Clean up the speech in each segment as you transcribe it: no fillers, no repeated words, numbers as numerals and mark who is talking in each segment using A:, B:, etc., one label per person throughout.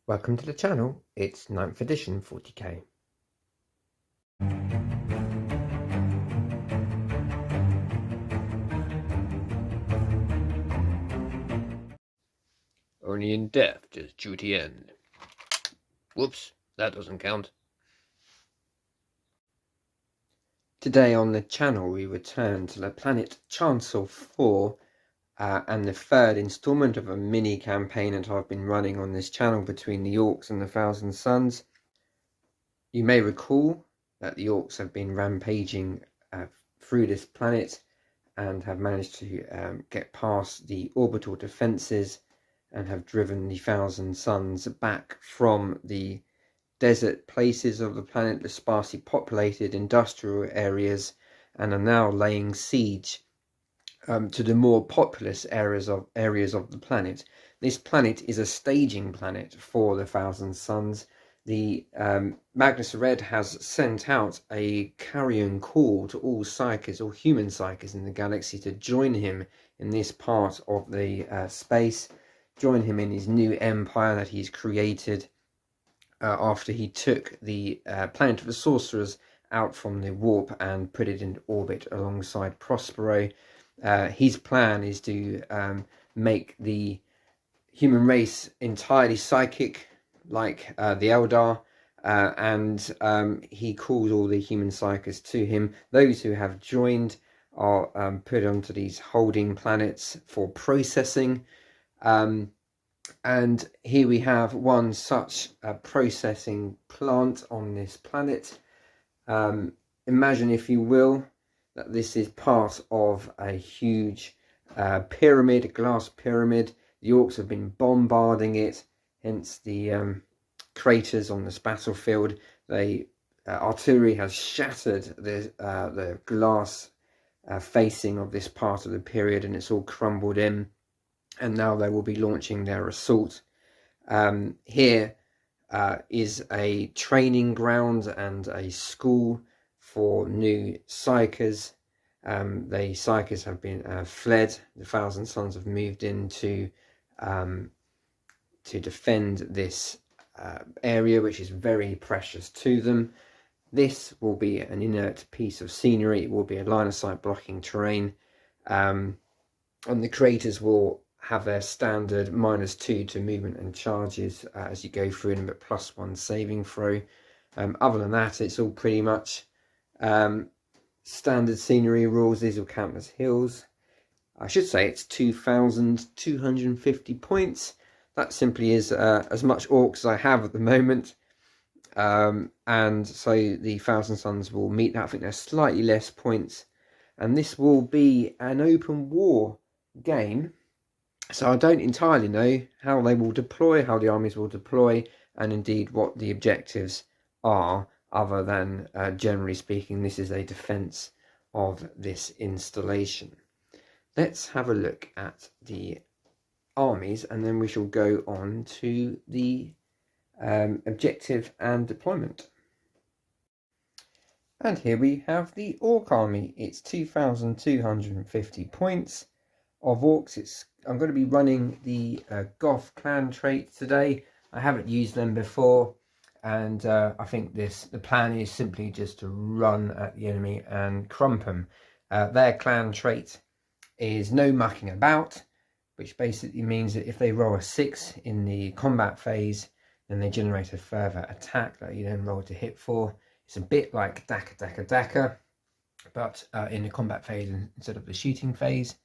A: Welcome to the channel, it's 9th edition 40k. Only in death does duty end. Whoops, that doesn't count. Today on the channel we return to the planet Chancyll IV and the third instalment of a mini campaign that I've been running on this channel between the Orks and the Thousand Suns. You may recall that the Orks have been rampaging through this planet and have managed to get past the orbital defences and have driven the Thousand Suns back from the desert places of the planet, the sparsely populated industrial areas, and are now laying siege to the more populous areas of the planet. This planet is a staging planet for the Thousand Suns. The Magnus Red has sent out a carrion call to all psykers, all human psykers in the galaxy, to join him in this part of the space, join him in his new empire that he's created after he took the planet of the sorcerers out from the warp and put it in orbit alongside Prospero. His plan is to make the human race entirely psychic, like the Eldar, and he calls all the human psykers to him. Those who have joined are put onto these holding planets for processing. And here we have one such processing plant on this planet. Imagine, if you will, that this is part of a huge pyramid, a glass pyramid. The Orks have been bombarding it, hence the craters on this battlefield. Artillery has shattered the glass facing of this part of the period, and it's all crumbled in. And now they will be launching their assault. Here is a training ground and a school for new psykers. The psykers have been fled. The Thousand Suns have moved in to defend this area, which is very precious to them. This will be an inert piece of scenery. It will be a line of sight blocking terrain, and the creators will have their standard -2 to movement and charges as you go through them, but +1 saving throw. Other than that, it's all pretty much standard scenery rules. These will count as hills. I should say it's 2,250 points. That simply is as much Orcs as I have at the moment. And so the Thousand Suns will meet that. I think there's slightly less points. And this will be an open war game. So I don't entirely know how they will deploy, how the armies will deploy, and indeed what the objectives are, other than, generally speaking, this is a defense of this installation. Let's have a look at the armies, and then we shall go on to the objective and deployment. And here we have the Ork army. It's 2,250 points. Of Orks, I'm going to be running the Goth clan trait today. I haven't used them before, and I think the plan is simply just to run at the enemy and crump them. Their clan trait is no mucking about, which basically means that if they roll a 6 in the combat phase, then they generate a further attack that you then roll to hit for. It's a bit like Daka, but in the combat phase instead of the shooting phase.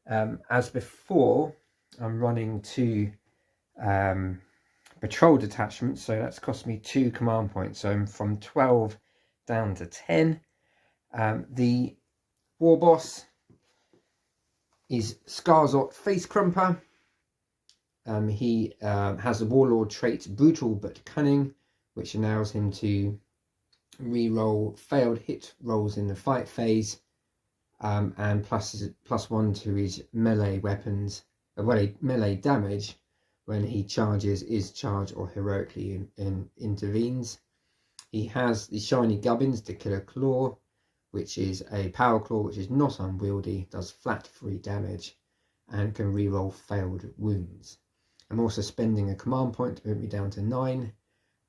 A: As before, I'm running 2 patrol detachments, so that's cost me 2 command points, so I'm from 12 down to 10. The war boss is Skarzot Face Crumper. He has the warlord trait Brutal but Cunning, which allows him to re-roll failed hit rolls in the fight phase. And +1 to his melee weapons, melee damage when he charges, is charged, or heroically intervenes. He has the shiny gubbins to Killer Claw, which is a power claw which is not unwieldy, does flat 3 damage, and can reroll failed wounds. I'm also spending a command point to move me down to 9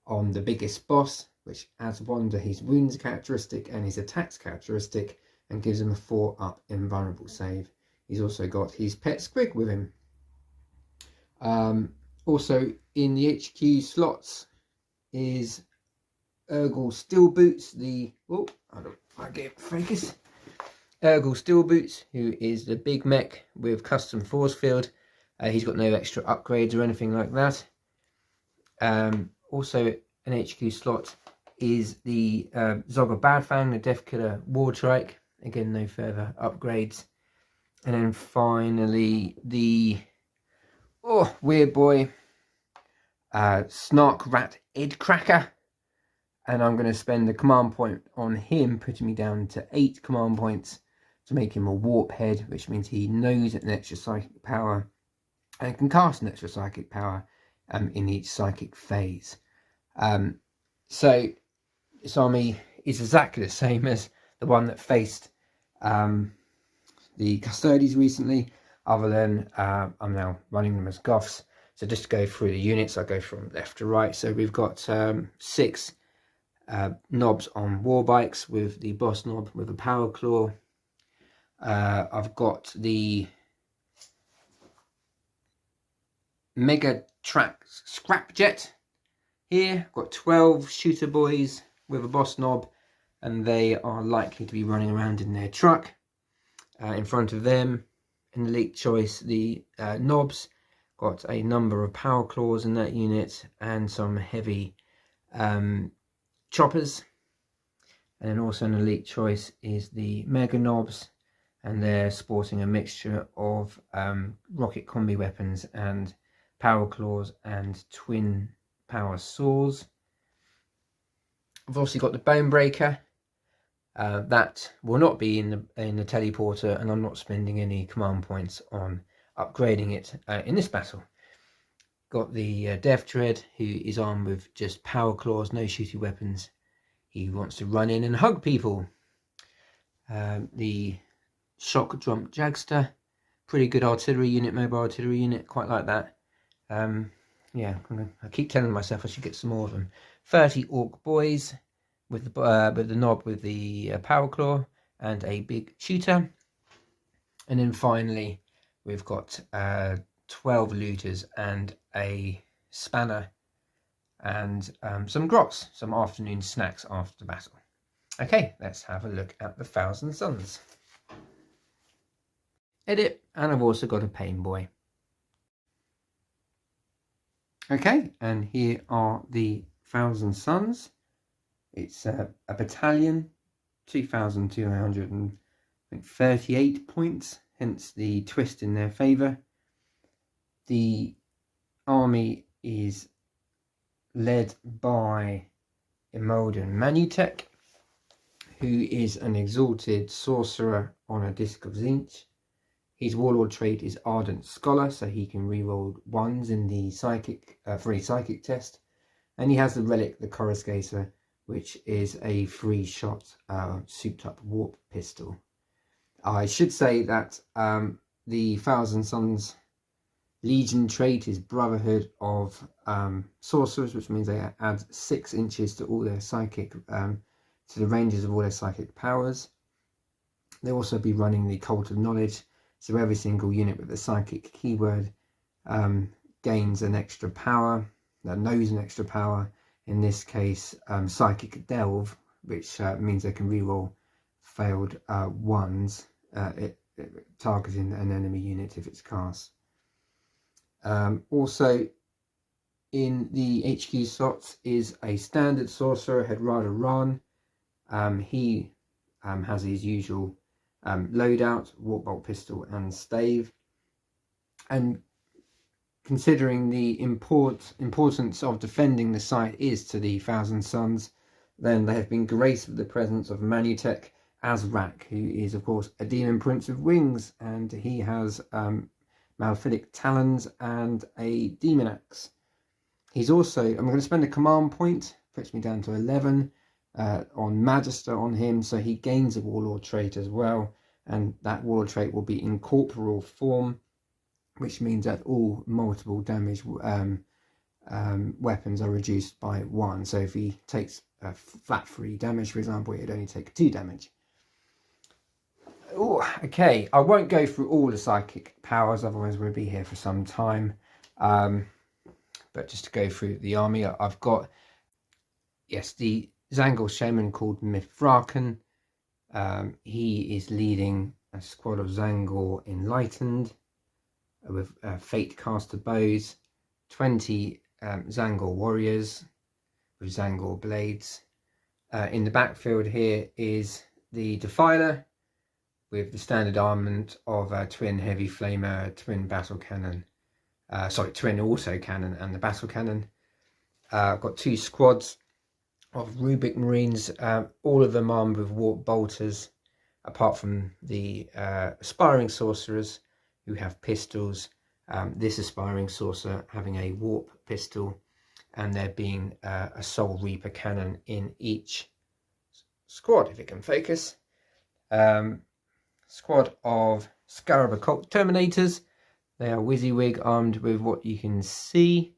A: on the biggest boss, which adds 1 to his wounds characteristic and his attacks characteristic and gives him a 4 up invulnerable save. He's also got his pet squig with him. Also in the HQ slots is Urgle Steel Boots, Urgle Steel Boots, who is the big mech with custom force field. He's got no extra upgrades or anything like that. Also an HQ slot is the Zogger Badfang, the Death Killer Wartrike. Again, no further upgrades. And then finally the weird boy Snark Rat Edcracker. And I'm going to spend the command point on him, putting me down to 8 command points to make him a warp head, which means he knows an extra psychic power and can cast an extra psychic power in each psychic phase. So this army is exactly the same as the one that faced the Custodies recently, other than I'm now running them as Goths. So just to go through the units, I go from left to right. So we've got 6 knobs on war bikes, with the boss knob with a power claw. I've got the Mega Track Scrapjet here. I've got 12 shooter boys with a boss knob, and they are likely to be running around in their truck. In front of them, an elite choice, the knobs got a number of power claws in that unit and some heavy choppers. And then also an elite choice is the mega knobs, and they're sporting a mixture of rocket combi weapons and power claws and twin power saws. I've also got the bone breaker. That will not be in the teleporter, and I'm not spending any command points on upgrading it in this battle. Got the Death Tread, who is armed with just power claws, no shooty weapons. He wants to run in and hug people. The Shock Drum Jagster, pretty good artillery unit, mobile artillery unit, quite like that. Yeah, I keep telling myself I should get some more of them. 30 Ork boys with the knob with the power claw and a big shooter. And then finally we've got 12 looters and a spanner and some grots, some afternoon snacks after the battle. Okay, let's have a look at the Thousand Suns. Edit, and I've also got a pain boy. Okay, and here are the Thousand Suns. It's a battalion, 2,238 points, hence the twist in their favour. The army is led by Imolden Manutech, who is an exalted sorcerer on a disc of Zinch. His warlord trait is Ardent Scholar, so he can reroll 1s in the psychic for a psychic test. And he has the relic, the Coruscator, which is a 3-shot souped up warp pistol. I should say that the Thousand Suns Legion trait is Brotherhood of Sorcerers, which means they add 6 inches to all their psychic, to the ranges of all their psychic powers. They'll also be running the Cult of Knowledge, so every single unit with the psychic keyword gains an extra power, knows an extra power. In this case, Psychic Delve, which means they can reroll failed 1s, targeting an enemy unit if it's cast. Also in the HQ slots is a standard sorcerer, Headrider Ran. He has his usual loadout, Warp Bolt pistol and stave. And considering the importance of defending the site is to the Thousand Suns, then they have been graced with the presence of Manutech Azrak, who is of course a demon prince with wings, and he has Malphilic talons and a demon axe. He's also, I'm going to spend a command point, puts me down to 11 on Magister on him, so he gains a warlord trait as well, and that warlord trait will be incorporeal form. which means that all multiple damage weapons are reduced by 1. So if he takes a flat 3 damage, for example, it'd only take 2 damage. Ooh, okay, I won't go through all the psychic powers, otherwise we'll be here for some time. But just to go through the army, I've got, yes, the Xango Shaman called Mithraken. He is leading a squad of Xangor Enlightened with Fate Caster bows, 20 Xangor warriors with Xangor blades. In the backfield here is the Defiler with the standard armament of a twin heavy flamer, twin battle cannon, twin auto cannon and the battle cannon. I've got 2 squads of Rubik Marines, all of them armed with warp bolters, apart from the aspiring sorcerers who have pistols. This aspiring sorcerer having a warp pistol, and there being a Soul Reaper cannon in each squad, if it can focus. Squad of Scarab Occult Terminators. They are WYSIWYG, armed with what you can see.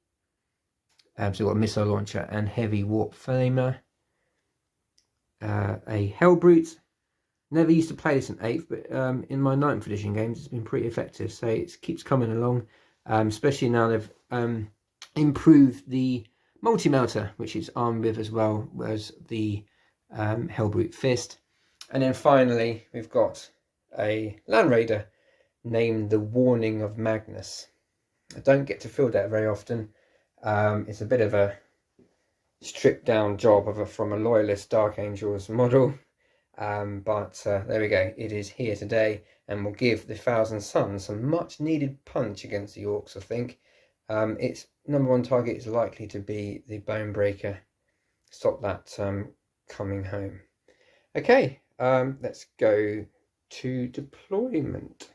A: So we've got a missile launcher and heavy warp flamer. A Hellbrute. Never used to play this in 8th, but in my 9th edition games it's been pretty effective, so it keeps coming along, especially now they've improved the multi-melter, which it's armed with as well as the Hellbrute Fist. And then finally we've got a Land Raider named the Warning of Magnus. I don't get to field that very often. It's a bit of a stripped down job from a loyalist Dark Angels model, but there we go, it is here today and will give the Thousand Suns some much needed punch against the Orks. I think its #1 target is likely to be the Bonebreaker. Stop that coming home. Okay, let's go to deployment.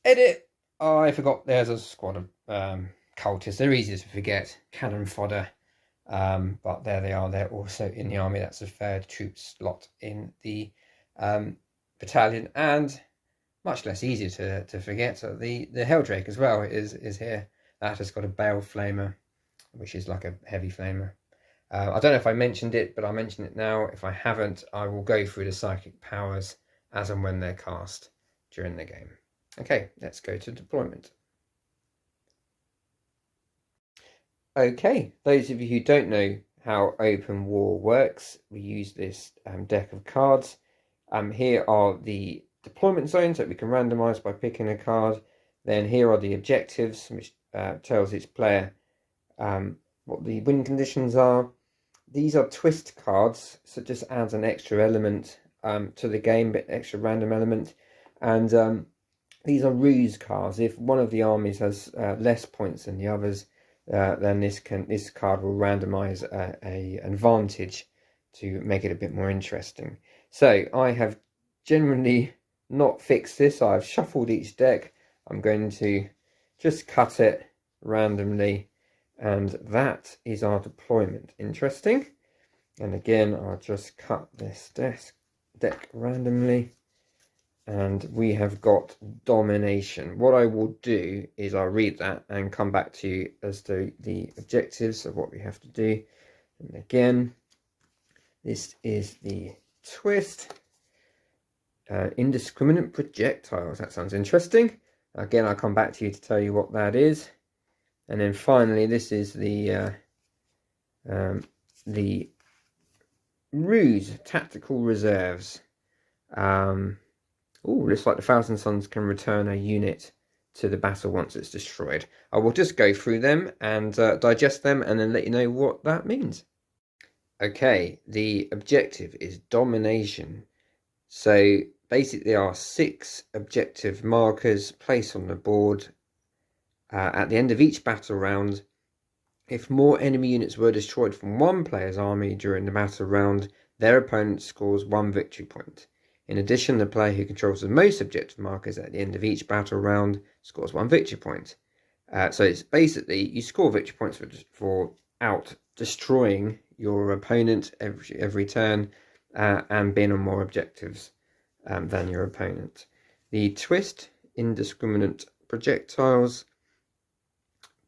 A: Edit. Oh, I forgot there's a squad of cultists. They're easy to forget, cannon fodder, but there they are. They're also in the army. That's a 3rd troop slot in the battalion, and much less easy to forget. So the Helldrake as well is here. That has got a Bale Flamer, which is like a heavy flamer. I don't know if I mentioned it, but I'll mention it now. If I haven't, I will go through the psychic powers as and when they're cast during the game. Okay, let's go to deployment. Okay, those of you who don't know how open war works, we use this deck of cards. Here are the deployment zones that we can randomize by picking a card. Then here are the objectives, which tells each player what the win conditions are. These are twist cards, so it just adds an extra element to the game, bit extra random element. And these are ruse cards. If one of the armies has less points than the others, then this card will randomize an advantage to make it a bit more interesting. So I have generally not fixed this. I've shuffled each deck. I'm going to just cut it randomly, and that is our deployment. Interesting. And again, I'll just cut this deck randomly, and we have got domination. What I will do is I'll read that and come back to you as to the objectives of what we have to do. And again, this is the twist. Indiscriminate Projectiles. That sounds interesting. Again, I'll come back to you to tell you what that is. And then finally, this is the ruse, tactical reserves. Looks like the Thousand Suns can return a unit to the battle once it's destroyed. I will just go through them and digest them and then let you know what that means. Okay, the objective is domination. So basically there are 6 objective markers placed on the board. At the end of each battle round, if more enemy units were destroyed from one player's army during the battle round, their opponent scores 1 victory point. In addition, the player who controls the most objective markers at the end of each battle round scores 1 victory point. So it's basically, you score victory points for out destroying your opponent every turn and being on more objectives than your opponent. The twist Indiscriminate Projectiles.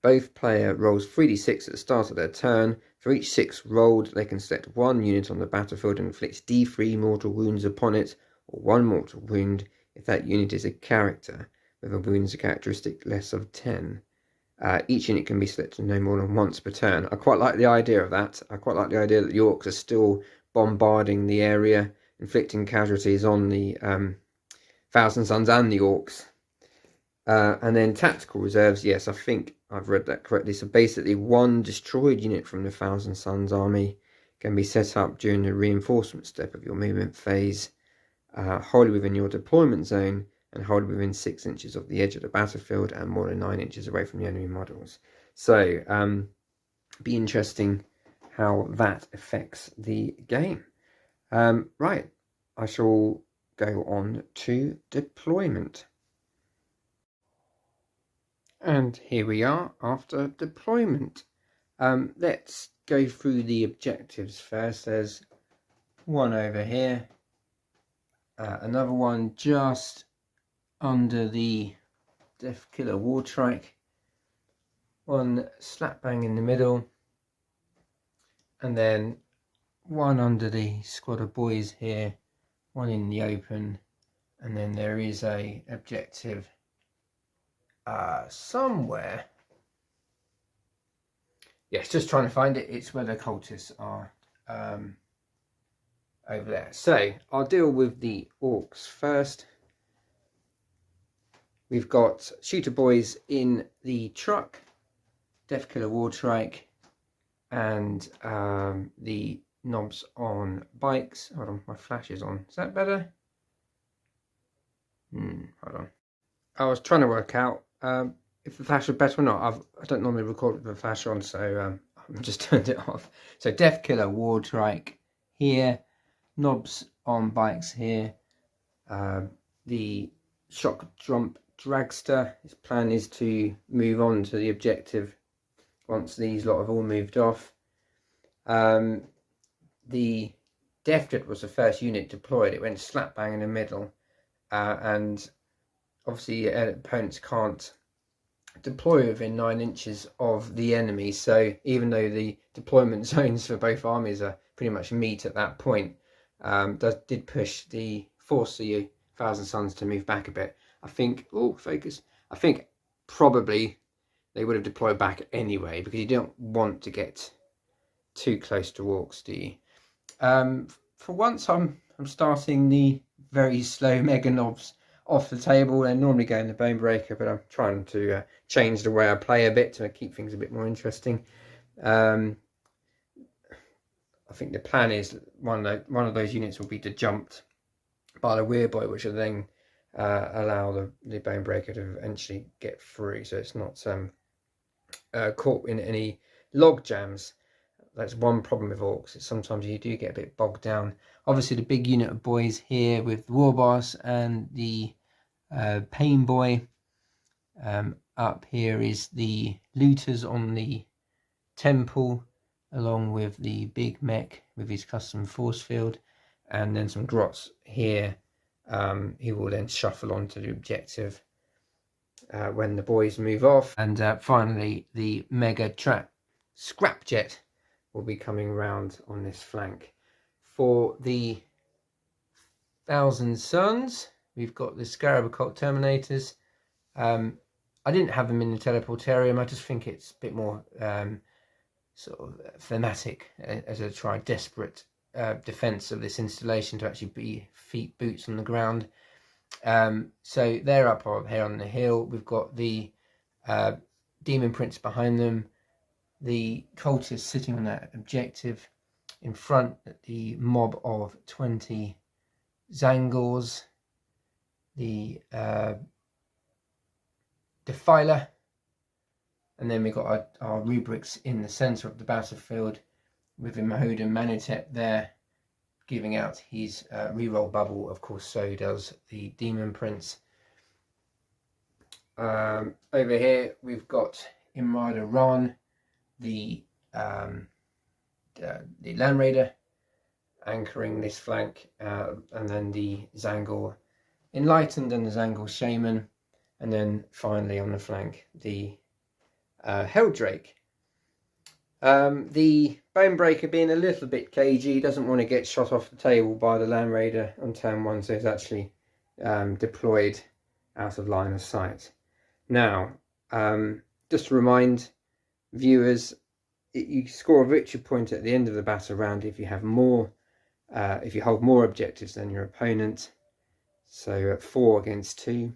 A: Both player rolls 3d6 at the start of their turn. For each 6 rolled, they can select 1 unit on the battlefield and inflict d3 mortal wounds upon it, or 1 mortal wound if that unit is a character with a wounds characteristic less of 10. Each unit can be selected no more than once per turn. I quite like the idea of that. I quite like the idea that the Orks are still bombarding the area, inflicting casualties on the Thousand Suns and the Orks. And then tactical reserves, yes, I think I've read that correctly. So basically 1 destroyed unit from the Thousand Suns army can be set up during the reinforcement step of your movement phase, wholly within your deployment zone, and hold within 6 inches of the edge of the battlefield and more than 9 inches away from the enemy models. So, be interesting how that affects the game. Right, I shall go on to deployment. And here we are after deployment. Let's go through the objectives first. There's one over here, another one just under the Death Killer Wartrike, one slap bang in the middle, and then one under the squad of boys here, one in the open, and then there is a objective somewhere. Yes, just trying to find it. It's where the cultists are over there. So I'll deal with the Orks first. We've got shooter boys in the truck, Death Killer Wartrike, and the knobs on bikes. Hold on, my flash is on. Is that better? Hold on. I was trying to work out if the flash was better or not. I don't normally record with the flash on, so I've just turned it off. So Death Killer Wartrike here, knobs on bikes here. The shock jump dragster. His plan is to move on to the objective once these lot have all moved off. The Death Jet was the first unit deployed. It went slap bang in the middle, and obviously opponents can't deploy within 9 inches of the enemy, so even though the deployment zones for both armies are pretty much meet at that point, did push the force the Thousand Suns to move back a bit. I think, I think probably they would have deployed back anyway, because you don't want to get too close to Orks, do you? For once I'm starting the very slow mega knobs off the table. They're normally going the bone breaker, but I'm trying to change the way I play a bit to keep things a bit more interesting. I think the plan is one of those units will be jumped by the weir boy, which will then allow the bone breaker to eventually get through, so it's not caught in any log jams. That's one problem with Orks. Sometimes you do get a bit bogged down. Obviously, the big unit of boys here with the War Boss and the Pain Boy. Up here is the looters on the temple, along with the big mech with his custom force field, and then some grots here. He will then shuffle on to the objective when the boys move off. And finally, the mega trap scrapjet will be coming round on this flank. For the Thousand Suns, we've got the Scarab Occult Terminators. I didn't have them in the Teleportarium. I just think it's a bit more sort of thematic as a desperate defense of this installation to actually be boots on the ground. So they're up here on the hill. We've got the Demon Prince behind them, the cultists sitting on that objective, in front the mob of 20 Xangors, the Defiler, and then we've got our rubrics in the centre of the battlefield with the Mahodan Manutep there giving out his reroll bubble. Of course, so does the Demon Prince. Over here we've got Imrada Ron, the Land Raider, anchoring this flank, and then the Xangor Enlightened and the Xango Shaman. and then finally on the flank the Helldrake. The Bonebreaker, being a little bit cagey, doesn't want to get shot off the table by the Land Raider on turn 1, so it's actually deployed out of line of sight. Now, just to remind viewers, you score a victory point at the end of the battle round if you have more, if you hold more objectives than your opponent. So at 4 against 2,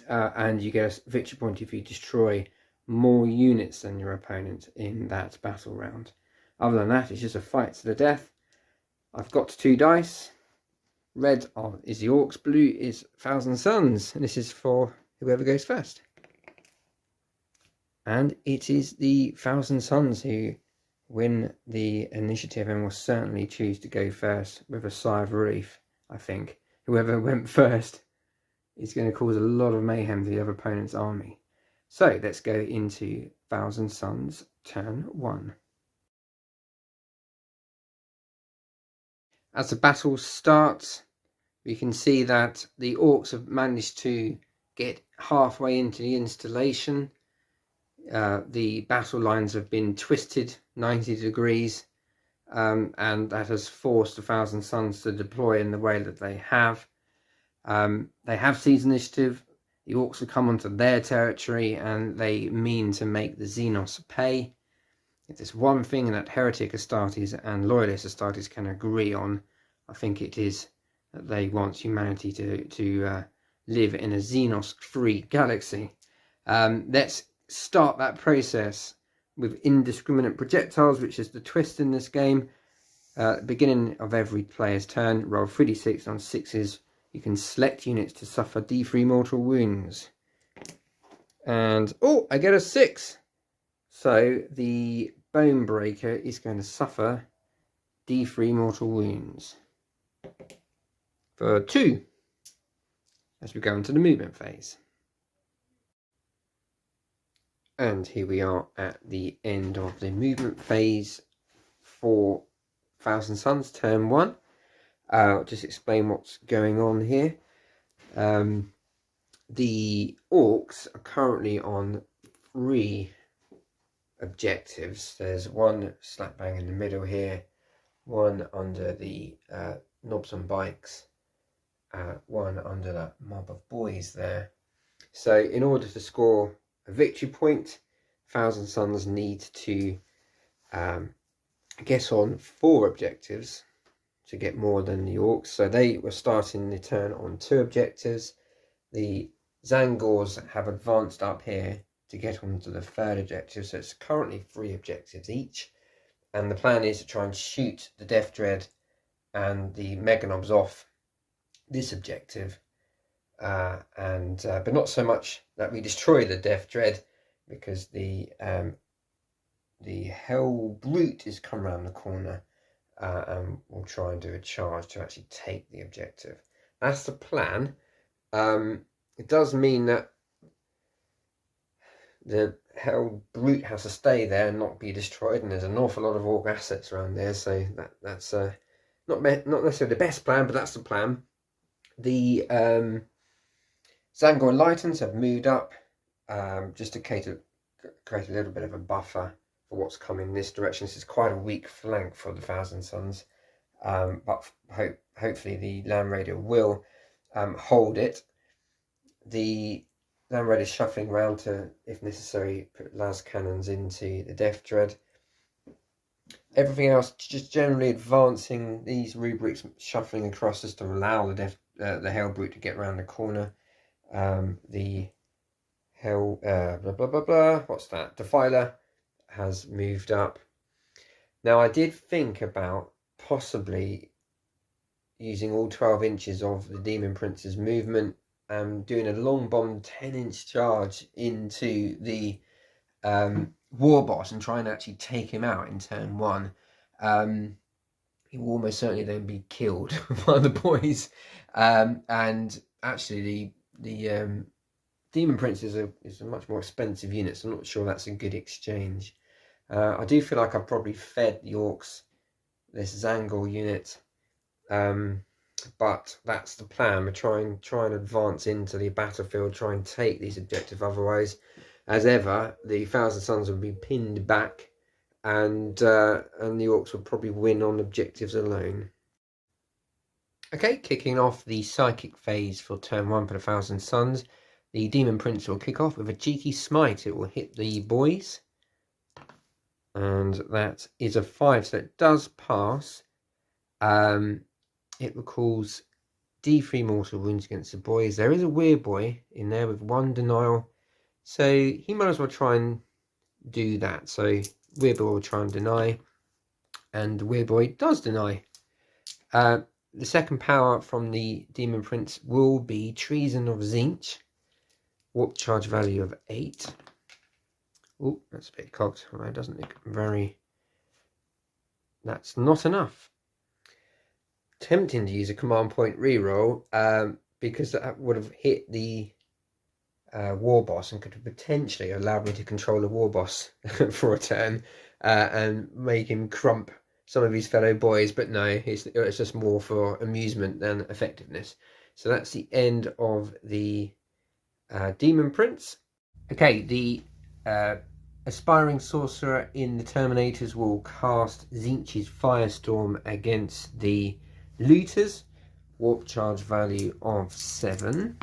A: and you get a victory point if you destroy more units than your opponent in that battle round. Other than that, it's just a fight to the death. I've got 2 dice. Red is the Orks, blue is Thousand Suns, and this is for whoever goes first. And it is the Thousand Suns who win the initiative and will certainly choose to go first with a sigh of relief, I think. Whoever went first is going to cause a lot of mayhem to the other opponent's army. So let's go into Thousand Suns turn 1. As the battle starts, we can see that the Orks have managed to get halfway into the installation. The battle lines have been twisted 90 degrees, and that has forced the Thousand Suns to deploy in the way that they have. They have seized initiative. The Orks have come onto their territory, and they mean to make the Xenos pay. If there's one thing that Heretic Astartes and Loyalist Astartes can agree on, I think it is that they want humanity to live in a Xenos-free galaxy. Let's start that process with Indiscriminate Projectiles, which is the twist in this game. At the beginning of every player's turn, roll 3d6 on 6s. You can select units to suffer D3 mortal wounds. And, oh, I get a 6. So the Bonebreaker is going to suffer D3 mortal wounds for 2 as we go into the movement phase. And here we are at the end of the movement phase for Thousand Suns turn 1. I'll just explain what's going on here. The Orks are currently on 3 objectives. There's one slap bang in the middle here, one under the knobs and bikes, one under that mob of boys there. So in order to score a victory point, Thousand Suns need to get on 4 objectives to get more than the Orks. So they were starting the turn on 2 objectives. The Zangors have advanced up here to get onto the 3rd objective, so it's currently 3 objectives each, and the plan is to try and shoot the Death Dread and the Meganobs off this objective, but not so much that we destroy the Death Dread, because the Hell Brute is come around the corner, and we'll try and do a charge to actually take the objective. That's the plan. It does mean that the Hell Brute has to stay there and not be destroyed, and there's an awful lot of Ork assets around there, so that's not necessarily the best plan, but that's the plan. The Xango Enlightened have moved up just to create a little bit of a buffer for what's coming this direction. This is quite a weak flank for the Thousand Suns, but hopefully the Land Raider will hold it. The Land Raider is shuffling around to, if necessary, put las cannons into the Death Dread. Everything else just generally advancing these rubrics, shuffling across just to allow the Hell Brute to get around the corner. The Hell what's that? Defiler has moved up. Now I did think about possibly using all 12 inches of the Demon Prince's movement, doing a long bomb 10-inch charge into the war boss and trying to actually take him out in turn 1. He will almost certainly then be killed by the boys, and actually the Demon Prince is a much more expensive unit, so I'm not sure that's a good exchange. I do feel like I've probably fed the Orks this Xangor unit but that's the plan. We're trying and advance into the battlefield, try and take these objectives. Otherwise, as ever, the Thousand Suns will be pinned back, and the Orks will probably win on objectives alone. Okay, kicking off the psychic phase for turn 1 for the Thousand Suns. The Demon Prince will kick off with a cheeky smite. It will hit the boys, and that is a 5, so it does pass. It recalls D3 mortal wounds against the boys. There is a weird boy in there with 1 denial, so he might as well try and do that. So weird boy will try and deny, and the weird boy does deny. The second power from the Demon Prince will be Treason of Tzeentch. Warp charge value of 8. Oh, that's a bit cocked. Well, it doesn't look very... That's not enough. Tempting to use a command point reroll because that would have hit the war boss and could have potentially allowed me to control the war boss for a turn and make him crump some of his fellow boys, but no, it's just more for amusement than effectiveness. So that's the end of the Demon Prince. Okay, the Aspiring Sorcerer in the Terminators will cast Tzeentch's Firestorm against the Looters. Warp charge value of 7.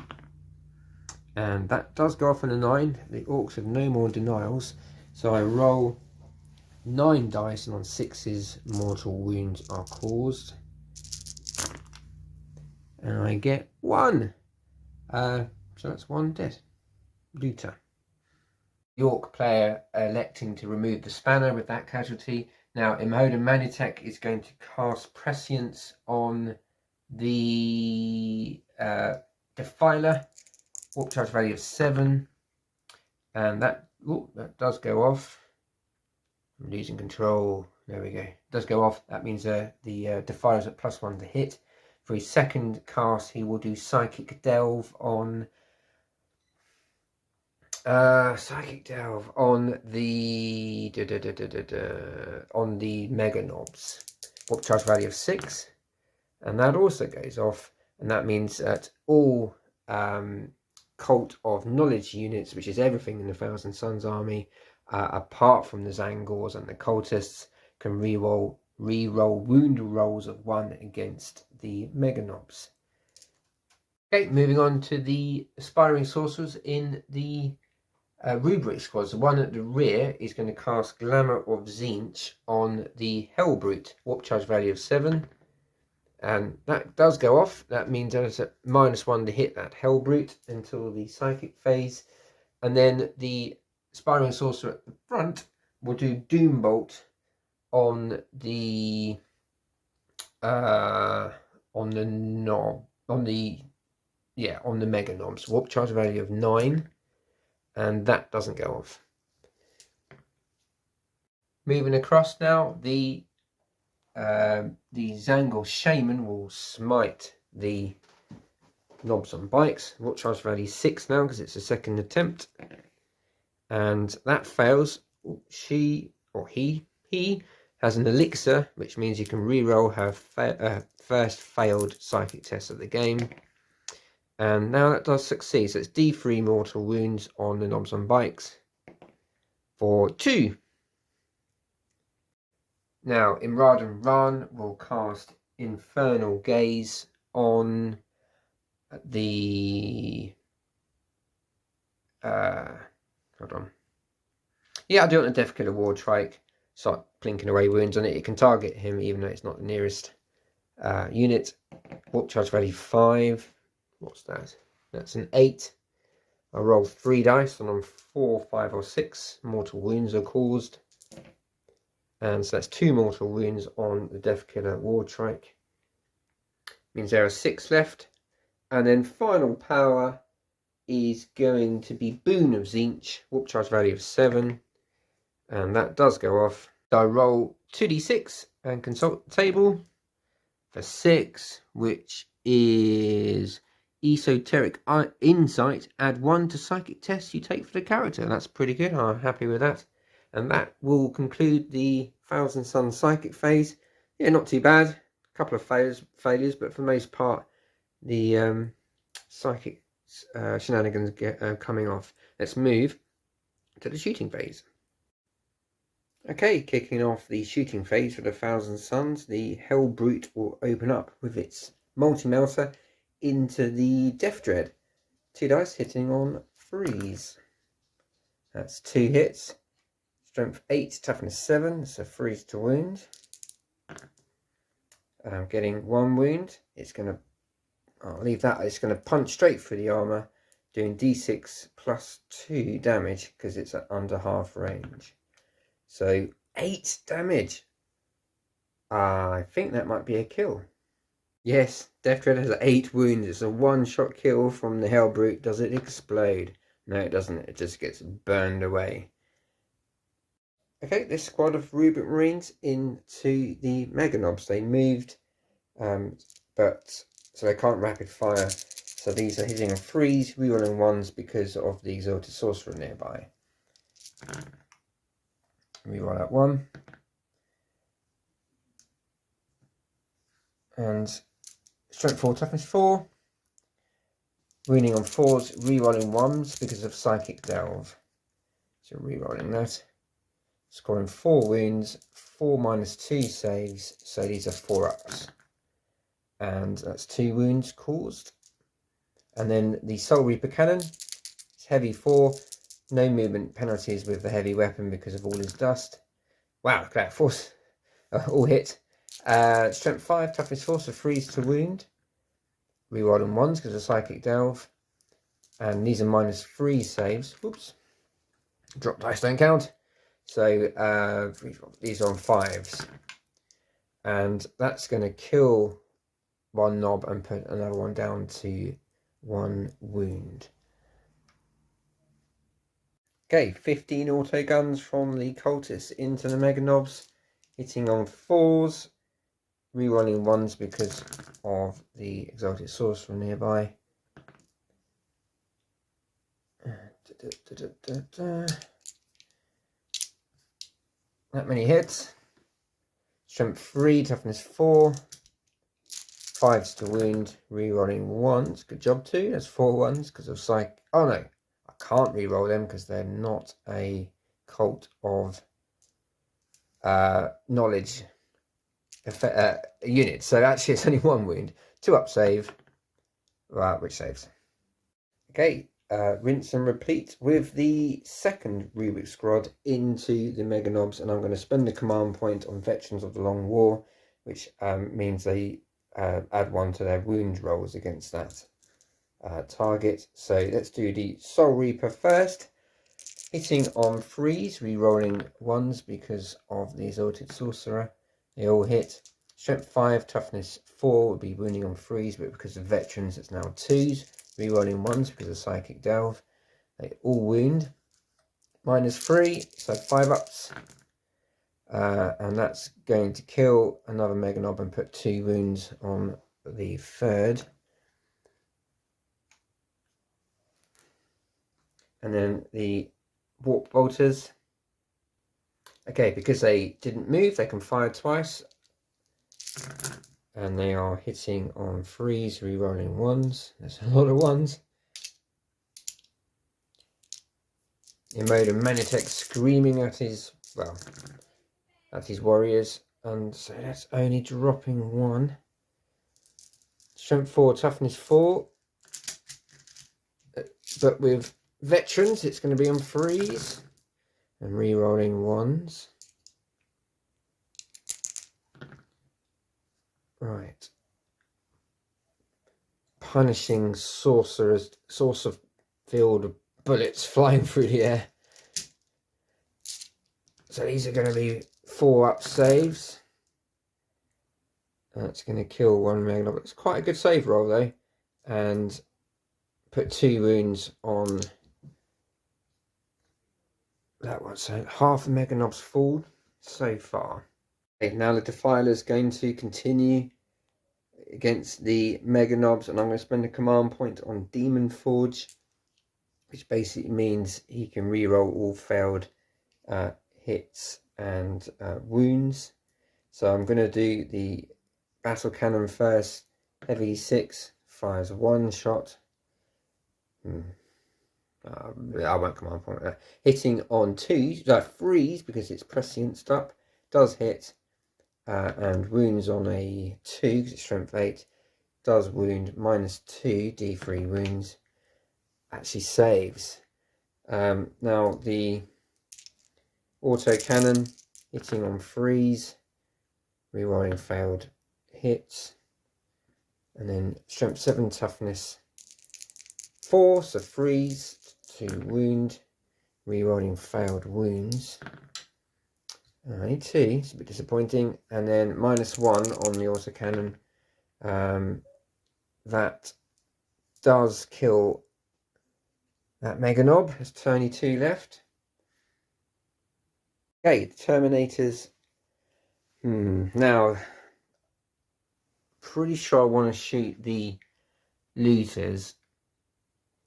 A: And that does go off on a 9. The Orcs have no more denials. So I roll 9 dice, and on 6s mortal wounds are caused. And I get 1. So that's 1 dead. Looter. The Orc player electing to remove the spanner with that casualty. Now Imhoden Manutech is going to cast Prescience on the Defiler. Warp charge value of 7. And that does go off. I'm losing control. There we go. It does go off. That means the Defiler's at +1 to hit. For his second cast, he will do Psychic Delve on on the Mega Knobs. Warp charge value of 6, and that also goes off, and that means that all Cult of Knowledge units, which is everything in the Thousand Suns army, apart from the Zangors and the cultists, can re-roll wound rolls of 1 against the Mega Knobs. Okay, moving on to the Aspiring Sorcerers in the Rubric squads. The one at the rear is going to cast Glamour of Tzeentch on the Hellbrute. Warp charge value of 7. And that does go off. That means that it's at -1 to hit that Hellbrute until the psychic phase. And then the Aspiring Sorcerer at the front will do Doombolt on the Mega Knobs. Warp charge value of 9. And that doesn't go off. Moving across now, the Xango Shaman will smite the Knobs on Bikes. Warp charge value 6 now because it's a second attempt, and that fails. She or he has an elixir, which means you can reroll her first failed psychic test of the game. And now that does succeed, so it's D3 mortal wounds on the Knobs on Bikes for 2. Now, Imraden Ran will cast Infernal Gaze on the... hold on. Yeah, I'll do it on a Death Killer War Trike. Start blinking away wounds on it. It can target him even though it's not the nearest unit. Warp charge value 5. What's that? That's an 8. I roll 3 dice, and on 4, 5, or 6, mortal wounds are caused. And so that's 2 mortal wounds on the Death Killer War Trike. Means there are 6 left. And then final power is going to be Boon of Tzeentch. Warp charge value of 7. And that does go off. So I roll 2d6 and consult the table for 6, which is Esoteric Insight. Add 1 to psychic tests you take for the character. That's pretty good. I'm happy with that. And that will conclude the Thousand Suns psychic phase. Yeah, not too bad. A couple of failures, but for the most part, the psychic shenanigans get coming off. Let's move to the shooting phase. Okay, kicking off the shooting phase for the Thousand Suns, the Hell Brute will open up with its multi-melter into the Death Dread. 2 dice hitting on 3s. That's 2 hits. Strength 8, toughness 7, so 3s to wound. I'm getting 1 wound. I'll leave that. It's going to punch straight through the armour, doing d6 plus 2 damage because it's at under half range. So 8 damage. I think that might be a kill. Yes, Death Dread has 8 wounds. It's a 1-shot kill from the Hell Brute. Does it explode? No, it doesn't. It just gets burned away. Okay, this squad of Rubik Marines into the Mega Knobs. They moved, so they can't rapid fire. So these are hitting on 3s, rerolling 1s because of the Exalted Sorcerer nearby. Reroll that 1. And Strength 4, Toughness 4. Wounding on 4s, rerolling 1s because of Psychic Delve. So rerolling that. Scoring 4 wounds, 4 minus 2 saves, so these are 4-ups. And that's 2 wounds caused. And then the Soul Reaper Cannon, it's heavy 4, no movement penalties with the heavy weapon because of all his dust. Wow, look at that, force, all hit. Strength 5, Toughness 4, so 3s to wound. Rerolling 1s because of Psychic Delve. And these are minus 3 saves. Whoops. Drop dice don't count. So these are on 5s. And that's going to kill 1 knob and put another one down to 1 wound. Okay, 15 auto guns from the cultists into the Mega Knobs, hitting on 4s, rerolling 1s because of the Exalted Sorcerer nearby. That many hits. Strength 3, toughness 4, 5s to wound, rerolling 1s. Good job too. That's 4 1s because of psych. Oh no, I can't reroll them because they're not a cult of knowledge unit. So actually, it's only 1 wound. 2-up save, which saves. Okay, rinse and repeat with the second Rubik squad into the Mega Knobs, and I'm going to spend a command point on Veterans of the Long War, which means they add 1 to their wound rolls against that target. So let's do the Soul Reaper first. Hitting on 3s, re-rolling 1s because of the Exalted Sorcerer. They all hit. Strength 5, toughness 4 would be wounding on 3s, but because of veterans it's now 2s. Re-rolling 1s because of Psychic Delve. They all wound. Minus 3, so 5-ups. And that's going to kill another Mega Knob and put 2 wounds on the third. And then the Warp Bolters. Okay, because they didn't move, they can fire twice. And they are hitting on 3s, re-rolling 1s. There's a lot of 1s. Imoda Manitek screaming at his warriors. And so that's only dropping 1. Strength 4, toughness 4. But with veterans, it's going to be on 3s. And re-rolling 1s. Right. Punishing sorcerers, saucer filled bullets flying through the air. So these are going to be 4-up saves. That's going to kill 1 Mega Knob. It's quite a good save roll though. And put 2 wounds on that one. So half the Mega Knob's full so far. Okay, now the Defiler is going to continue against the Mega Knobs, and I'm going to spend a command point on Demon Forge, which basically means he can reroll all failed hits and wounds. So I'm going to do the battle cannon first, heavy 6, fires 1 shot. I won't command point that. Hitting on 2, like 3s because it's prescienced up, does hit, and wounds on a 2 because it's strength 8, does wound, -2 d3 wounds, actually saves. Now the auto cannon hitting on 3s, rerolling failed hits, and then strength 7, toughness 4, so 3s to wound, rerolling failed wounds. Only 2, it's a bit disappointing, and then -1 on the autocannon. That does kill that Mega Knob. There's only 2 left. Okay, the Terminators. Now, pretty sure I want to shoot the looters.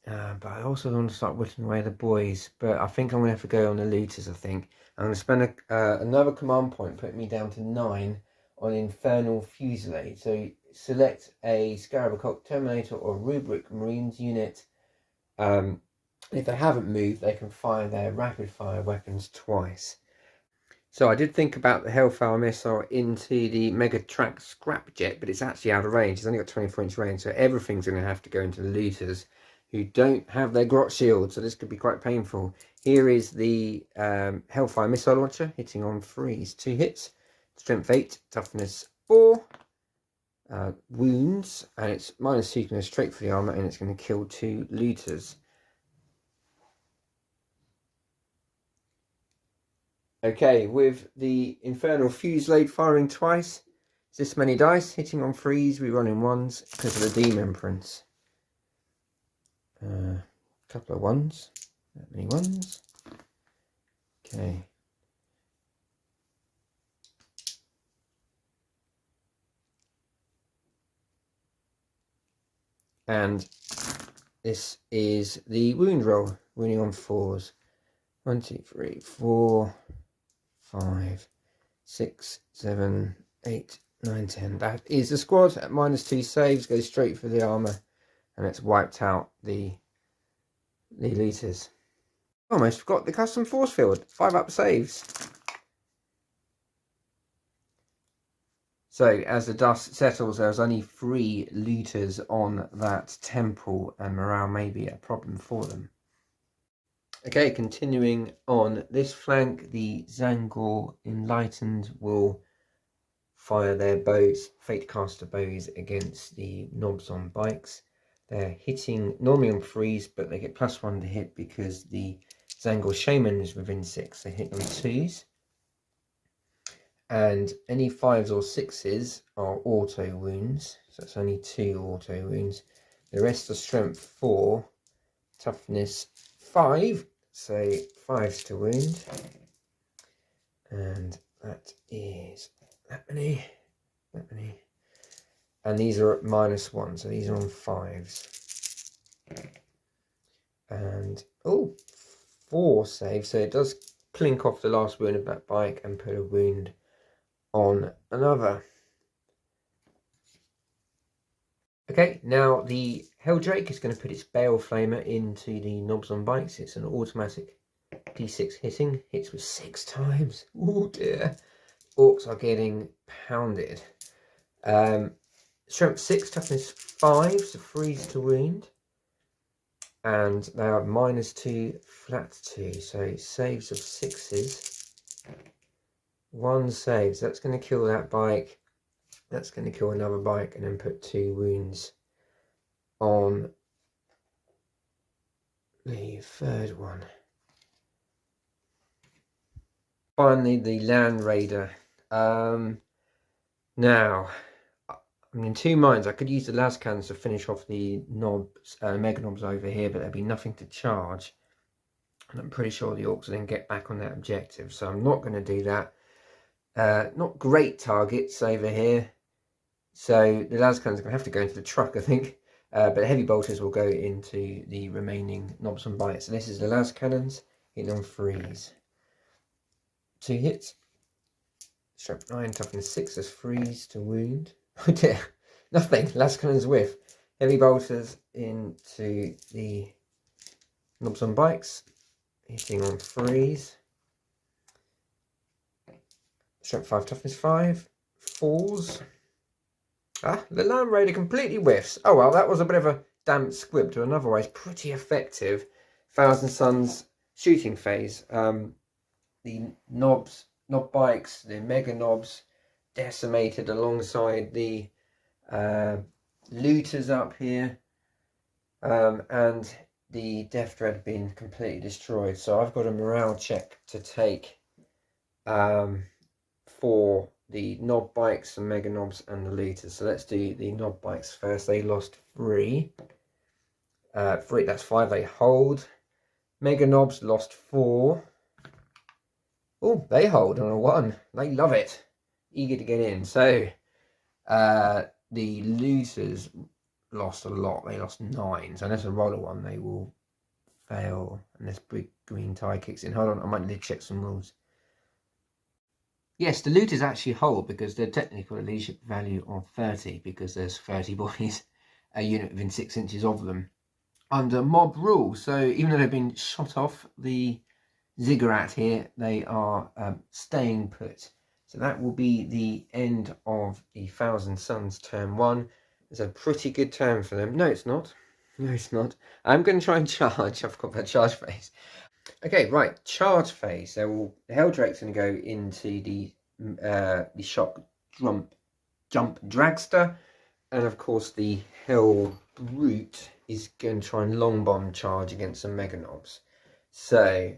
A: But I also want to start whittling away the boys. But I think I'm going to have to go on the looters, I think. I'm going to spend another command point, putting me down to 9 on Infernal Fusillade. So select a Scarab Occult Terminator or Rubric Marines unit. If they haven't moved, they can fire their rapid fire weapons twice. So I did think about the Hellfire missile into the Mega Track Scrapjet, but it's actually out of range. It's only got 24-inch range, so everything's going to have to go into the looters who don't have their grot shield, so this could be quite painful. Here is the Hellfire missile launcher hitting on 3s, 2 hits, strength 8, toughness 4, wounds, and it's -2 going straight for the armor, and it's going to kill 2 looters. Okay, with the Infernal Fusillade firing twice, it's this many dice, hitting on 3s, rerolling 1s because of the Demon Prince. A couple of 1s, that many 1s. Okay. And this is the wound roll, wounding on 4s. 1, 2, 3, 4, 5, 6, 7, 8, 9, 10. That is the squad at -2 saves, goes straight for the armor, and it's wiped out the looters. Almost forgot the custom force field, 5-up saves. So as the dust settles, there's only 3 looters on that temple, and morale may be a problem for them. Okay, continuing on this flank, the Xango Enlightened will fire their bows, Fatecaster bows, against the knobs on bikes. They're hitting normally on 3s, but they get +1 to hit because the Xango Shaman is within 6. They hit on 2s. And any 5s or 6s are auto wounds, so it's only 2 auto wounds. The rest are strength 4, toughness 5, so 5s to wound. And that is that many. And these are at -1, so these are on 5s. And, 4 saves, so it does clink off the last wound of that bike and put a wound on another. Okay, now the Helldrake is going to put its Bale Flamer into the knobs on bikes. It's an automatic D6 hitting, hits with 6 times. Oh dear. Orks are getting pounded. Strength 6, toughness 5, so 3s to wound. And they are -2, flat 2, so saves of 6s. 1 saves, that's going to kill that bike. That's going to kill another bike, and then put 2 wounds on the 3rd one. Finally, the Land Raider. Now, I'm in 2 minds. I could use the Lascans to finish off the knobs, Mega Knobs over here, but there'd be nothing to charge. And I'm pretty sure the Orks will then get back on that objective, so I'm not going to do that. Not great targets over here, so the Lascans are going to have to go into the truck, I think. But the Heavy Bolters will go into the remaining knobs and bites. So this is the Lascannons hitting on 3s. 2 hits. Strength 9, toughness 6 as 3s to wound. Oh dear, nothing. Lascannon's whiff. Heavy bolters into the knobs on bikes, hitting on 3s. Strength 5, toughness 5, 4s. The Land Raider completely whiffs. Oh well, that was a bit of a damp squib to an otherwise pretty effective Thousand Suns shooting phase. The knob bikes, the mega knobs, decimated alongside the looters up here, and the Death Dread being completely destroyed. So I've got a morale check to take for the knob bikes and mega knobs and the looters. So let's do the knob bikes first. They lost 3. 3, that's 5 they hold. Mega knobs lost 4. Oh, they hold on a 1. They love it. Eager to get in. So the looters lost a lot. They lost 9. So unless a roller one, they will fail unless big green tie kicks in. Hold on, I might need to check some rules. Yes, the looters actually hold because they're technically got a leadership value of 30 because there's 30 boys, a unit within 6 inches of them under mob rule. So even though they've been shot off the ziggurat here, they are staying put. So that will be the end of the Thousand Suns turn 1. It's a pretty good turn for them. No, it's not. No, it's not. I'm going to try and charge. I've got that charge phase. Okay, right. Charge phase. The Helldrake's going to go into the shock jump dragster, and of course the Hell Brute is going to try and long bomb charge against some mega knobs. So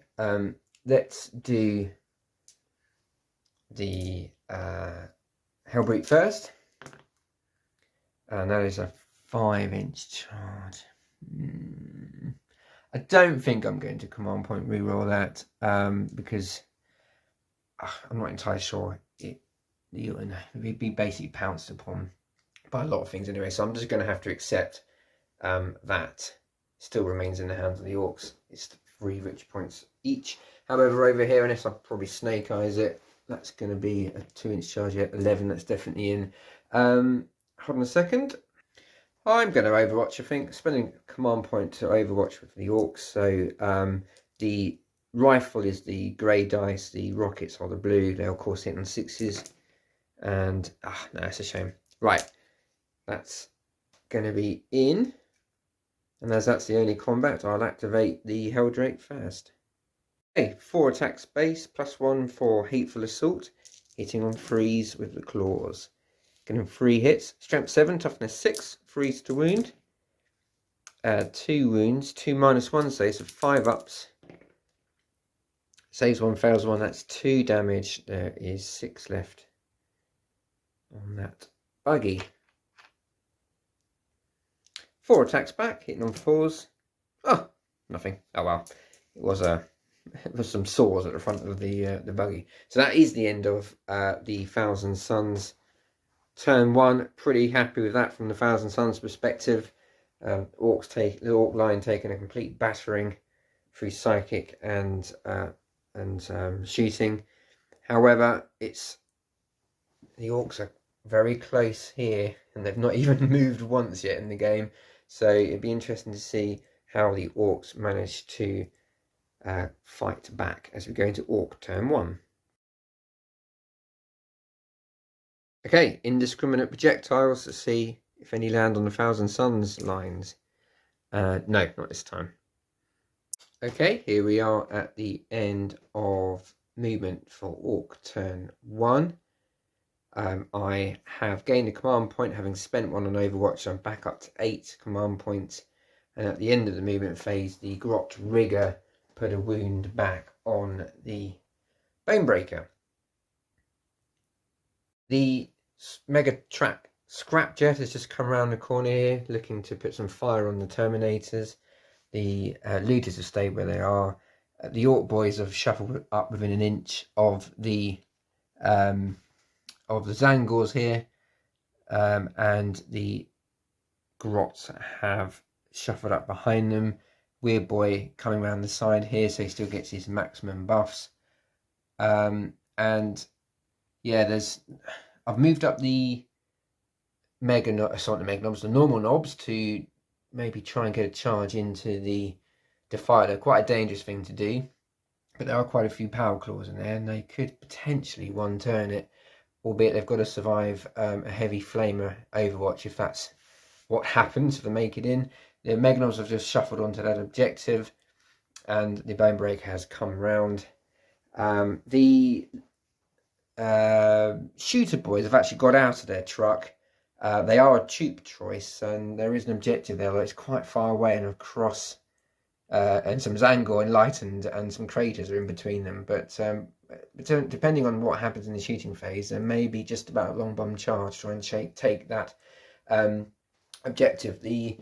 A: let's do the Hellbrute first, and that is a 5-inch charge. I don't think I'm going to command point reroll that because I'm not entirely sure it'd be basically pounced upon by a lot of things anyway. So I'm just going to have to accept that still remains in the hands of the Orks. It's 3 rich points each. However, over here, unless I probably snake eyes it, that's going to be a 2-inch charge yet. 11, that's definitely in. Hold on a second. I'm going to Overwatch, I think. Spending command point to Overwatch with the Orks. So the rifle is the grey dice, the rockets are the blue. They'll of course hit on 6s. And, no, it's a shame. Right, that's going to be in. And as that's the only combat, I'll activate the Helldrake first. Okay, 4 attacks base, +1 for Hateful Assault, hitting on 3s with the claws. Getting 3 hits, strength 7, toughness 6, 3s to wound. 2 wounds, 2 -1 saves, so 5 ups. Saves 1, fails 1, that's 2 damage. There is 6 left on that buggy. 4 attacks back, hitting on 4s. Oh, nothing. Oh well. It was some saws at the front of the buggy. So that is the end of the Thousand Suns turn 1. Pretty happy with that from the Thousand Suns perspective. The Orc line taking a complete battering through psychic and shooting. However, the Orcs are very close here, and they've not even moved once yet in the game. So it'd be interesting to see how the Orcs manage to fight back as we go into Orc turn 1. Okay, Indiscriminate Projectiles to see if any land on the Thousand Suns lines. No, not this time. Okay, here we are at the end of movement for Orc turn 1. I have gained a command point, having spent 1 on Overwatch, so I'm back up to 8 command points. And at the end of the movement phase, the Grot Rigger put a wound back on the Bonebreaker. The Mega Track Scrapjet has just come around the corner here, looking to put some fire on the Terminators. The looters have stayed where they are. The Orc boys have shuffled up within an inch of the Zangors here, and the Grots have shuffled up behind them. Weird Boy coming around the side here, so he still gets his maximum buffs. And yeah, I've moved up the the normal knobs to maybe try and get a charge into the Defiler. Quite a dangerous thing to do, but there are quite a few power claws in there, and they could potentially one-turn it, albeit they've got to survive a heavy flamer Overwatch if that's what happens if they make it in. The Mega Knobs have just shuffled onto that objective, and the Bone Breaker has come round. The Shooter Boys have actually got out of their truck. They are a cheap choice, and there is an objective there, though it's quite far away and across, and some Xango Enlightened and some craters are in between them. But depending on what happens in the shooting phase, there may be just about a long bomb charge trying to take that objective. The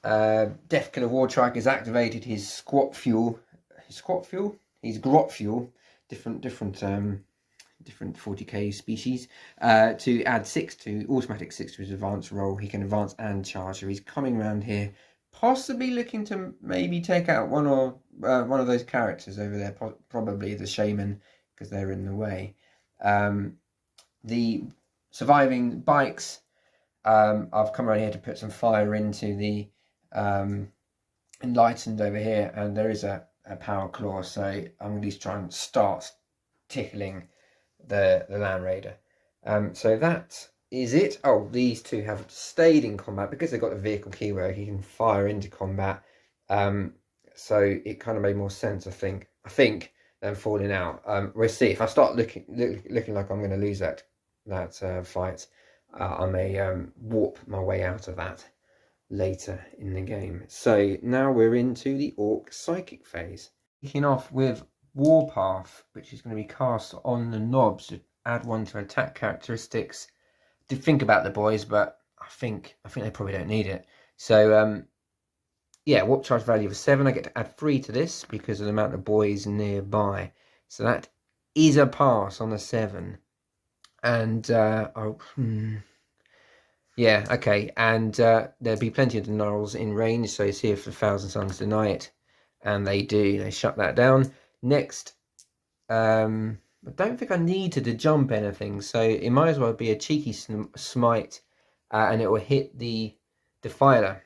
A: Deathkiller Wartrike has activated his grot fuel, different 40k species, to add automatic 6 to his advanced roll. He can advance and charge, so he's coming around here, possibly looking to maybe take out one of those characters over there, probably the Shaman, because they're in the way. The surviving bikes, I've come around here to put some fire into the Enlightened over here, and there is a power claw, so I'm going to try and start tickling the Land Raider. So that is it. Oh, these two have stayed in combat because they've got the vehicle keyword. You can fire into combat, so it kind of made more sense, I think, than falling out. We'll see. If I start looking like I'm going to lose that fight, I may warp my way out of that later in the game. So now we're into the Orc Psychic phase. Kicking off with Warpath, which is going to be cast on the knobs to add 1 to attack characteristics. Did think about the boys, but I think they probably don't need it. So yeah, warp charge value of 7. I get to add 3 to this because of the amount of boys nearby. So that is a pass on a 7. And yeah, okay. And there'll be plenty of denials in range. So you see if the Thousand Suns deny it, and they do. They shut that down. Next, I don't think I needed to jump anything, so it might as well be a cheeky smite, and it will hit the Defiler,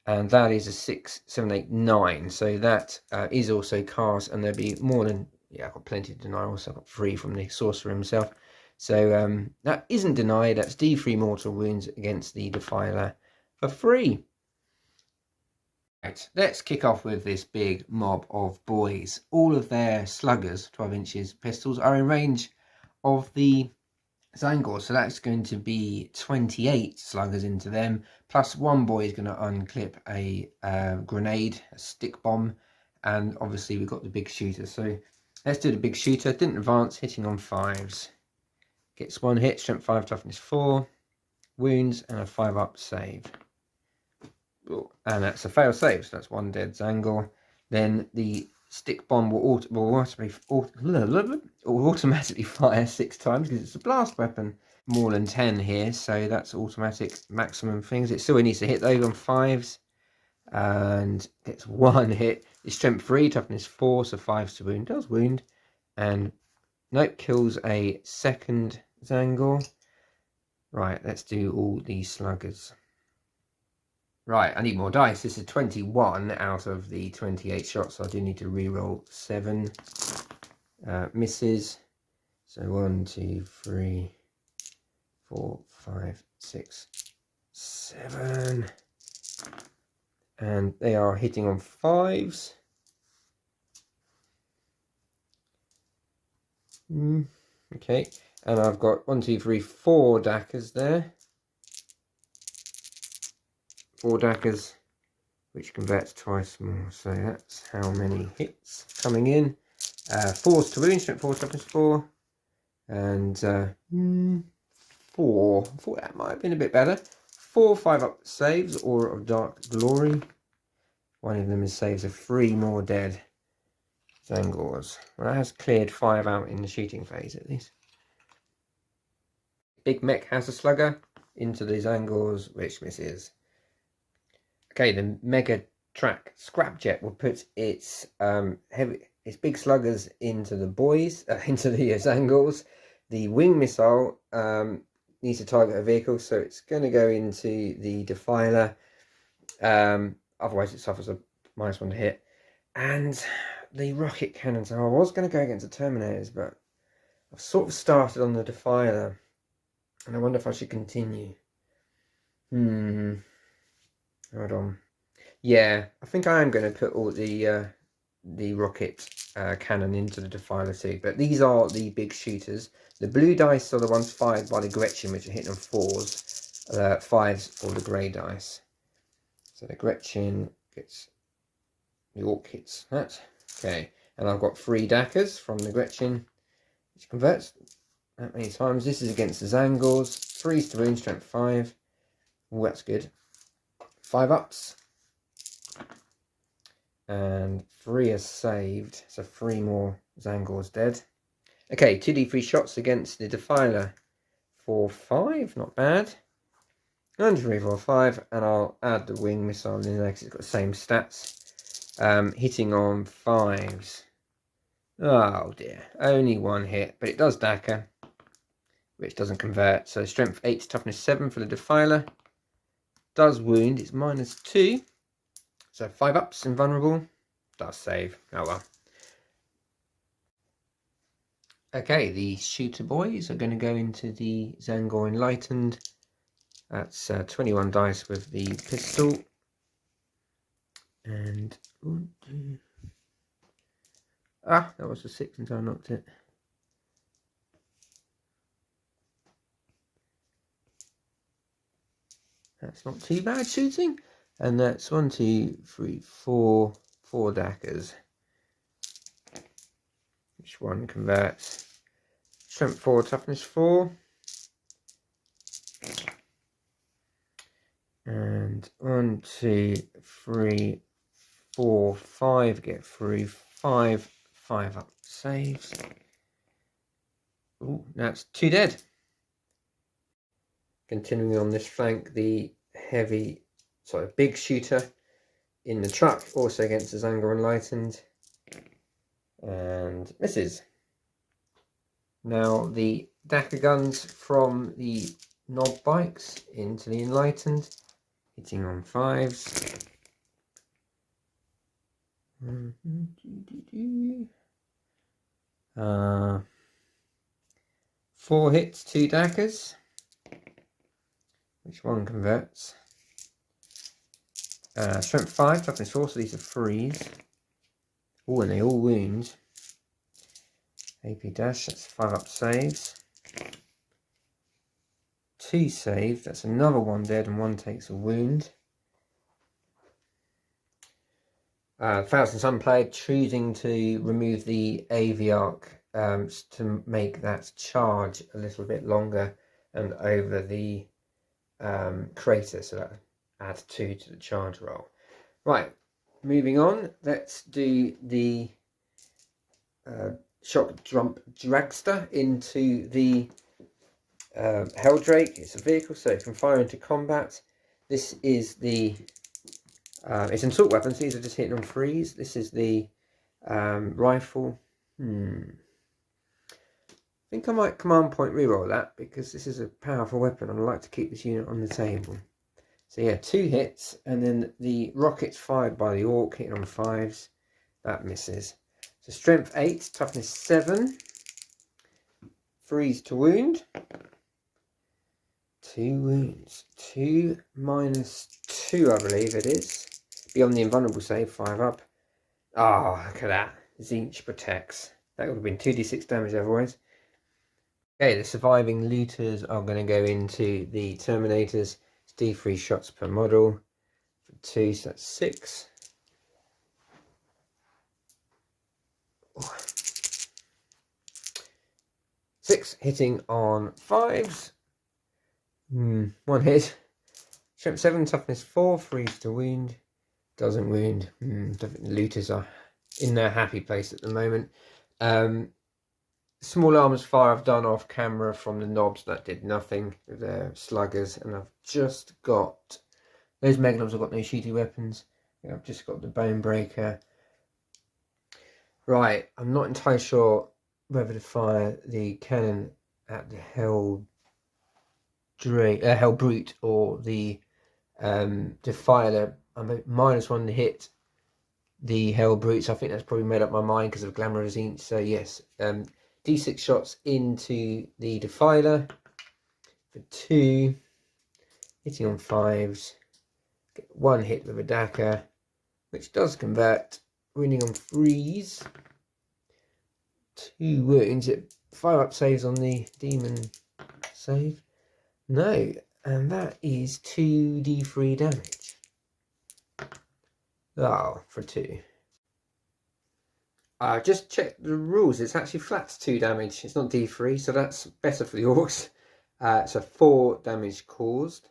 A: and that is a 6, 7, 8, 9. So that is also cast, and there'll be more than, yeah, I've got plenty of denials. So I've got 3 from the Sorcerer himself. So that isn't denied. That's D3 mortal wounds against the Defiler for free. Right, let's kick off with this big mob of boys. All of their sluggers, 12 inches pistols, are in range of the Xangor, so that's going to be 28 sluggers into them, plus 1 boy is going to unclip a grenade, a stick bomb, and obviously we've got the big shooter. So let's do the big shooter. Didn't advance, hitting on 5s. Gets 1 hit, strength 5, toughness 4, wounds, and a 5-up save. And that's a fail save, so that's 1 dead Xangor. Then the stick bomb will automatically fire 6 times because it's a blast weapon. More than 10 here, so that's automatic maximum things. It still needs to hit those on 5s, and gets 1 hit. It's strength 3, toughness 4, so 5s to wound. Does wound, and nope, kills a second Xangor. Right, let's do all these sluggers. Right, I need more dice. This is 21 out of the 28 shots, so I do need to re-roll 7 misses. So 1, 2, 3, 4, 5, 6, 7. And they are hitting on 5s. Okay, and I've got 1, 2, 3, 4 dackers there. 4 dackers, which converts twice more. So that's how many hits coming in. 4s to wound, strength 4, toughness 4, and 4. That might have been a bit better. 4 5-up saves, Aura of Dark Glory. One of them is saves of 3 more dead Xangors. Well, that has cleared 5 out in the shooting phase at least. Big Mech has a slugger into the Xangors, which misses. Okay, the Mega Track Scrapjet will put its big sluggers into the boys, into the Xangors. The wing missile needs to target a vehicle, so it's going to go into the Defiler. Otherwise it suffers a -1 to hit. And the rocket cannons. I was going to go against the Terminators, but I've sort of started on the Defiler, and I wonder if I should continue. Hold on. Yeah, I think I am going to put all the rocket cannon into the Defiler too. But these are the big shooters. The blue dice are the ones fired by the Gretchen, which are hitting on 4s. 5s or the grey dice. So the Gretchen gets... the Ork hits that. Okay, and I've got 3 Dackers from the Gretchen, which converts that many times. This is against the Xangors. 3s to wound, strength 5. Oh, that's good. 5 ups. And 3 are saved, so 3 more Xangors dead. Okay, 2d3 shots against the Defiler. 4, 5, not bad. And 3, 4, 5, and I'll add the wing missile in there because it's got the same stats. Hitting on 5s. Oh dear, only 1 hit, but it does Dacker, which doesn't convert. So strength 8, toughness 7 for the Defiler. Does wound, it's -2. So 5 ups, invulnerable. Does save. Oh well. Okay, the shooter boys are going to go into the Xangor Enlightened. That's 21 dice with the pistol. And... ah, that was a 6 until I knocked it. That's not too bad shooting. And that's 1, 2, 3, 4 Dackers. Which one converts? Strength 4, toughness 4. And 1, 2, 3, 4, 5 get through. 5 up saves. Oh, that's 2 dead. Continuing on this flank, the big shooter in the truck, also against the Xangor Enlightened, and misses. Now the Dacker guns from the knob bikes into the Enlightened, hitting on 5s. 4 hits, 2 Dackers. Which one converts? Strength 5, toughness 4, so these are 3s. Oh, and they all wound. AP dash, that's 5 up saves. 2 saved, that's another 1 dead, and 1 takes a wound. Thousand Sun player choosing to remove the AV arc to make that charge a little bit longer and over the crater, so that adds 2 to the charge roll. Right, moving on, let's do the shock jump dragster into the Helldrake. It's a vehicle, so it can fire into combat. This is the it's an assault weapon, so these are just hitting on 3s. This is the rifle. I think I might command point reroll that because this is a powerful weapon and I like to keep this unit on the table. So yeah, 2 hits, and then the rockets fired by the Ork hitting on 5s. That misses. So strength 8, toughness 7, 3s to wound. 2 wounds. 2 -2, I believe it is. Beyond the invulnerable save, 5 up. Ah, look at that. Zinch protects. That would have been 2d6 damage otherwise. Okay, the surviving looters are going to go into the Terminators. It's D3 shots per model. For 2, so that's 6. Oh. 6 hitting on 5s. 1 hit. Strength 7, toughness 4, 3s to wound. Doesn't wound. The looters are in their happy place at the moment. Small arms fire I've done off camera from the knobs. That did nothing with their sluggers. And I've just got... those Megalobs have got no shooty weapons. I've just got the Bone Breaker. Right, I'm not entirely sure whether to fire the cannon at the Hell Hellbrute or the Defiler. I'm a -1 to hit the Hellbrutes. I think that's probably made up my mind because of Glamour. So yes, D6 shots into the Defiler for 2, hitting on 5s. Get 1 hit with a Daka, which does convert, winning on 3s. 2 wounds. It 5-up saves on the demon save. No, and that is 2d3 damage. Oh, for 2. Just check the rules. It's actually flat 2 damage. It's not d3, so that's better for the Orks. So 4 damage caused.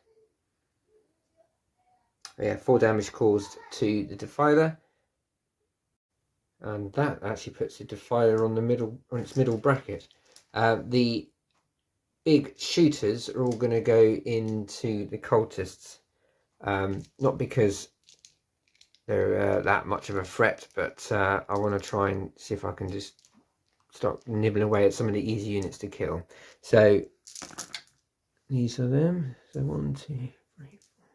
A: Yeah, 4 damage caused to the Defiler. And that actually puts the Defiler on its middle bracket. The big shooters are all going to go into the cultists. Not because they're that much of a threat, but I want to try and see if I can just start nibbling away at some of the easy units to kill. So these are them. So 1, 2, 3, 4.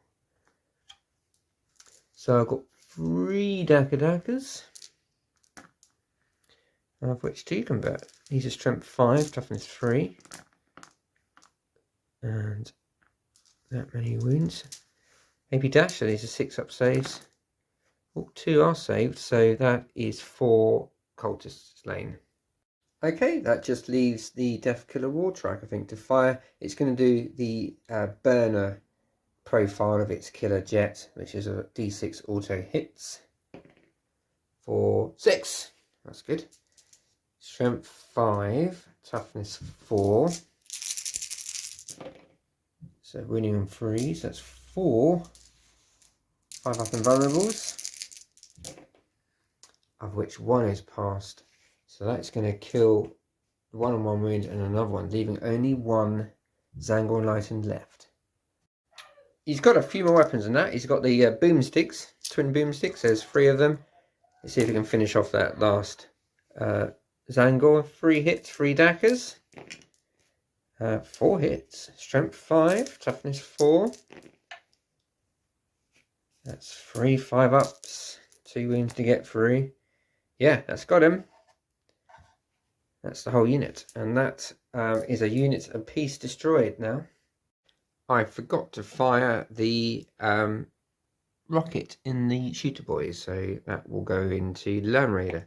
A: So I've got 3 Dakas, of which 2 convert. These are strength 5, toughness 3, and that many wounds. AP dash, so these are 6-up saves. Oh, 2 are saved, so that is 4 cultists slain. Okay, that just leaves the Deathkiller Wartrike, I think, to fire. It's going to do the burner profile of its killer jet, which is a D6 auto hits for 6. That's good. Strength 5, toughness 4. So winning on 3s, that's 4 5-up invulnerables, of which 1 is passed. So that's going to kill 1-on-1 wound and another one, leaving only 1 Xango Enlightened left. He's got a few more weapons than that. He's got the boomsticks, twin boomsticks. There's 3 of them. Let's see if we can finish off that last Xangor. 3 hits, 3 Dakas. 4 hits, strength 5, toughness 4. That's 3 5-ups, 2 wounds to get through. Yeah, that's got him. That's the whole unit, and that is a unit apiece destroyed now. I forgot to fire the rocket in the shooter boys, so that will go into Land Raider.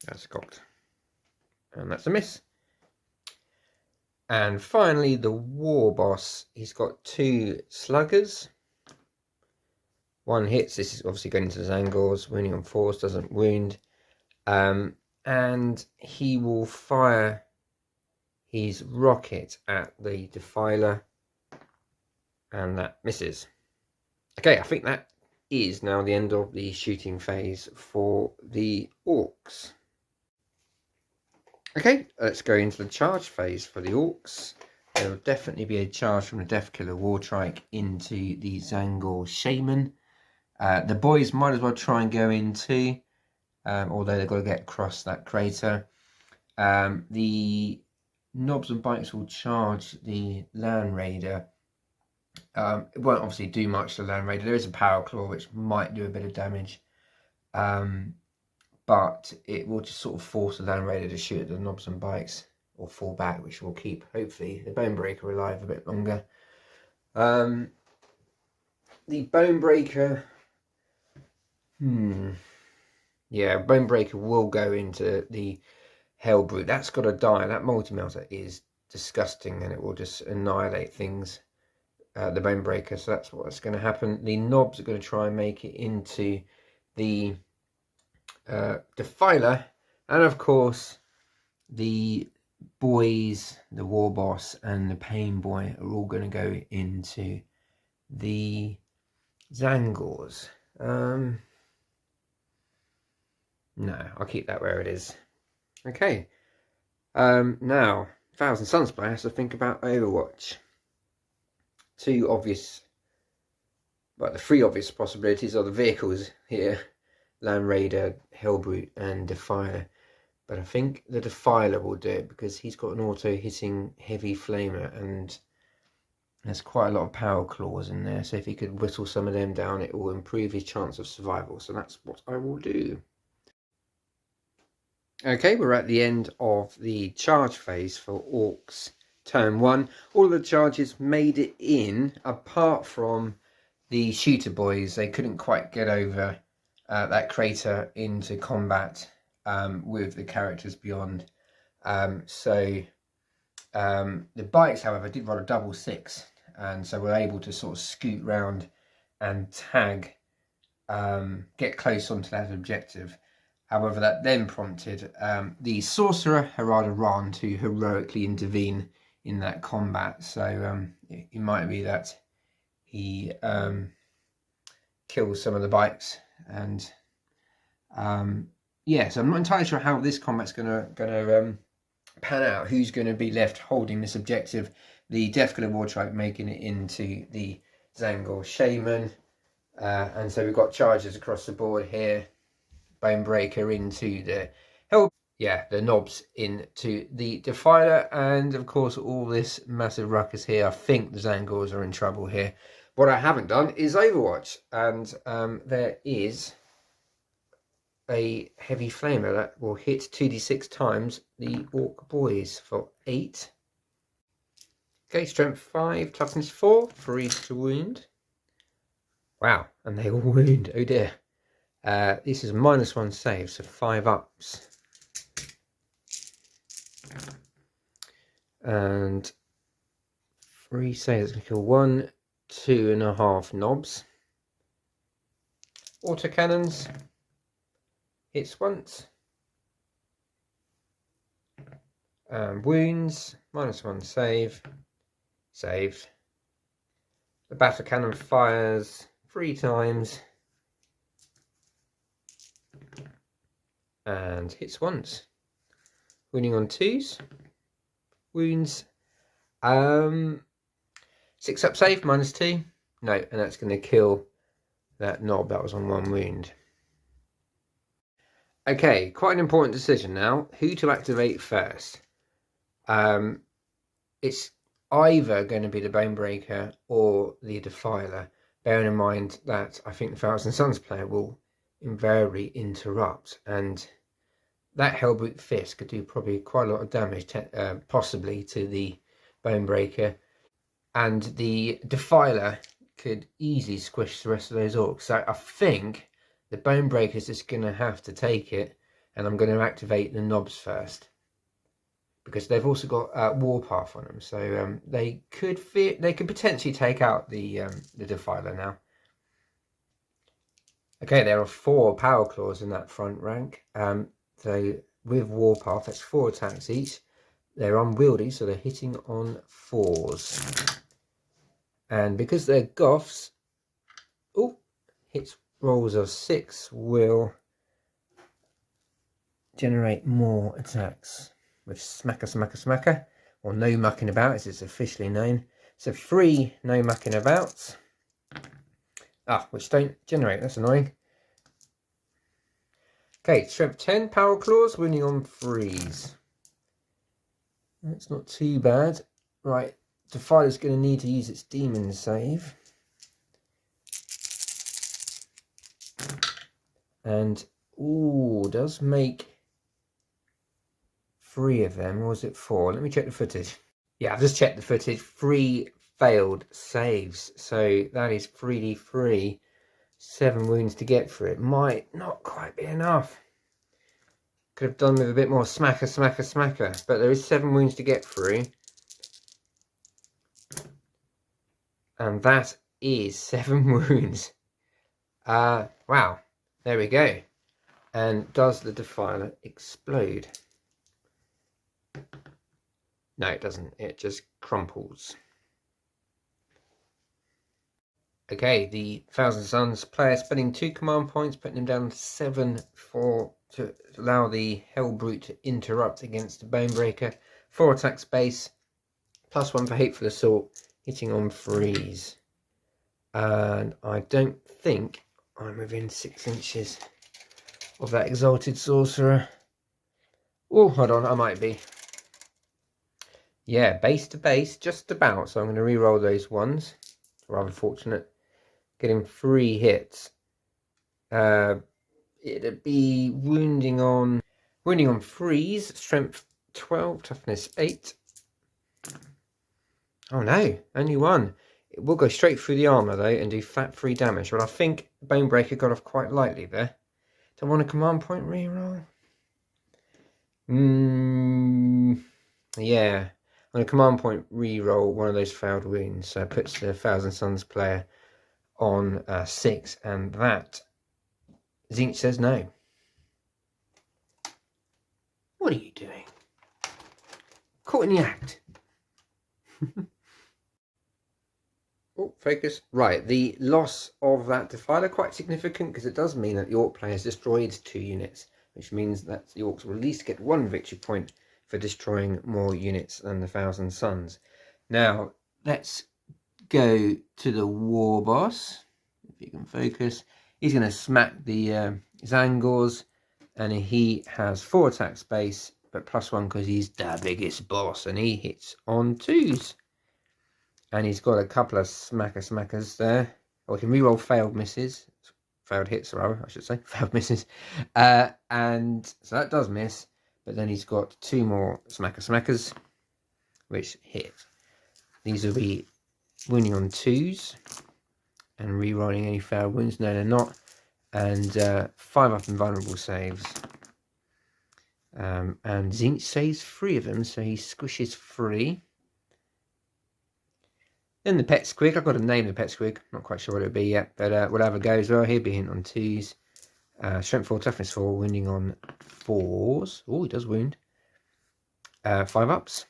A: That's cocked, and that's a miss. And finally, the war boss. He's got 2 sluggers. 1 hits. This is obviously going into the Zangors. Wounding on 4s doesn't wound. And he will fire his rocket at the Defiler, and that misses. Okay, I think that is now the end of the shooting phase for the Orks. Okay, let's go into the charge phase for the Orks. There will definitely be a charge from the Deathkiller Wartrike into the Xango Shaman. The boys might as well try and go in too, although they've got to get across that crater. The knobs and bikes will charge the Land Raider. It won't obviously do much to the Land Raider. There is a Power Claw which might do a bit of damage. But it will just sort of force the Land Raider to shoot at the knobs and bikes, or fall back, which will keep, hopefully, the Bonebreaker alive a bit longer. The Bonebreaker... Yeah, Bonebreaker will go into the Hellbrute. That's got to die. That multi-melter is disgusting, and it will just annihilate things. The Bonebreaker, so that's what's going to happen. The knobs are going to try and make it into the Defiler, and of course the boys, the war boss and the pain boy, are all going to go into the Zangors. No, I'll keep that where it is. Okay, now Thousand Sunsplash has to think about Overwatch. 2 obvious, well, the 3 obvious possibilities are the vehicles here: Land Raider, Hellbrute and Defiler. But I think the Defiler will do it because he's got an auto-hitting heavy flamer, and There's quite a lot of power claws in there, so if he could whittle some of them down, it will improve his chance of survival. So that's what I will do. Okay, we're at the end of the charge phase for Orks turn 1. All the charges made it in, apart from the shooter boys. They couldn't quite get over that crater into combat with the characters beyond. The bikes, however, did roll a double 6, and so we're able to sort of scoot round and tag, get close onto that objective. However, that then prompted the sorcerer Harada Ran to heroically intervene in that combat. So it might be that he kills some of the bikes, and yeah. So I'm not entirely sure how this combat's gonna pan out. Who's going to be left holding this objective? The Deathkiller Wartribe making it into the Xango Shaman, and so we've got charges across the board here. Bonebreaker into the Hell, yeah, the Knobs into the Defiler, and of course all this massive ruckus here. I think the Zangors are in trouble here. What I haven't done is Overwatch, and there is a heavy flamer that will hit 2d6 times the Orc boys for 8. Okay, strength 5, toughness 4, 3 to wound. Wow, and they all wound, oh dear. This is -1 save, so 5 ups. And 3 saves, going to kill 1, 2.5 knobs. Autocannons, hits once. Wounds, -1 save, saved. The battle cannon fires 3 times. And hits once. Wounding on 2s. Wounds. 6 up save, -2. No, and that's going to kill that knob that was on 1 wound. Okay, quite an important decision now. Who to activate first? It's either going to be the Bonebreaker or the Defiler, bearing in mind that I think the Thousand Suns player will invariably interrupt, and that Hellbrute Fist could do probably quite a lot of damage, possibly to the Bonebreaker, and the Defiler could easily squish the rest of those Orcs. So I think the Bonebreaker is just going to have to take it, and I'm going to activate the Knobs first, because they've also got Warpath on them, so they could potentially take out the Defiler now. Okay, there are 4 Power Claws in that front rank. So with Warpath, that's 4 attacks each. They're unwieldy, so they're hitting on 4s. And because they're Goths, hits rolls of 6 will generate more attacks with Smacker, Smacker, Smacker, or No Mucking About as it's officially known. So 3 No Mucking Abouts. Which don't generate, that's annoying. Okay, strength 10, Power Claws, winning on 3s. That's not too bad. Right, Defiler's going to need to use its Demon save. And, does make 3 of them, or was it 4? Let me check the footage. Yeah, I've just checked the footage. 3 failed saves, so that is 3d3. 7 wounds to get for it. Might not quite be enough. Could have done with a bit more Smacker, Smacker, Smacker. But there is 7 wounds to get through. And that is 7 wounds. Wow. There we go. And does the Defiler explode? No, it doesn't. It just crumples. Okay, the Thousand Suns player spending 2 command points, putting him down to 7 to allow the Hellbrute to interrupt against the Bonebreaker. 4 attacks base, +1 for Hateful Assault, hitting on 3s. And I don't think I'm within 6 inches of that Exalted Sorcerer. Oh, hold on, I might be. Yeah, base to base, just about. So I'm going to re-roll those ones. Rather fortunate. Getting 3 hits. It'd be wounding on freeze, strength 12, toughness 8. Oh no, only 1. It will go straight through the armour though and do flat 3 damage. But I think Bonebreaker got off quite lightly there. Do I want a command point reroll? Yeah. On a command point reroll one of those failed wounds. So it puts the Thousand Suns player on 6, and that Zinch says no. What are you doing? Caught in the act. Oh, focus. Right, the loss of that Defiler quite significant because it does mean that the Orc player has destroyed 2 units, which means that the Orcs will at least get 1 victory point for destroying more units than the Thousand Suns. Now, let's go to the War Boss. If you can focus. He's going to smack the Xangors, and he has 4 attack space, but +1 because he's the biggest boss, and he hits on 2s. And he's got a couple of smackers there. Or he can reroll failed hits, rather, I should say, failed misses. And so that does miss, but then he's got 2 more smackers, which hit. These will be wounding on 2s and rerolling any failed wounds. No, they're not. And 5 up invulnerable saves. And Zinch saves 3 of them, so he squishes 3. Then the pet squig. I've got to name the pet squig. Not quite sure what it'll be yet, but whatever goes well. He'll be hitting on 2s. Strength 4, toughness 4, wounding on 4s. Oh, he does wound. 5 ups.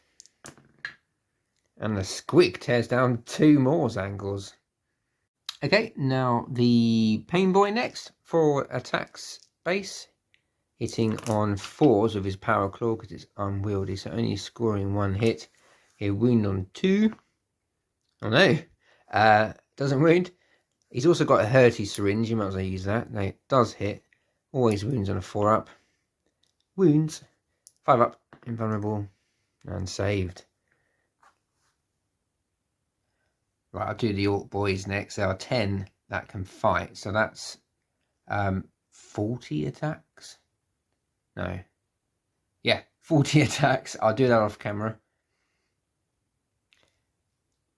A: And the squig tears down 2 more Xangors. Okay, now the Pain Boy next. 4 attacks base. Hitting on 4s with his Power Claw because it's unwieldy, so only scoring 1 hit. He'll wound on 2. Oh no, doesn't wound. He's also got a Hurty syringe, you might as well use that. No, it does hit. Always wounds on a 4 up. Wounds, 5 up, invulnerable, and saved. Right, I'll do the Orc boys next. There are 10 that can fight, so that's 40 attacks. No. Yeah, 40 attacks. I'll do that off camera.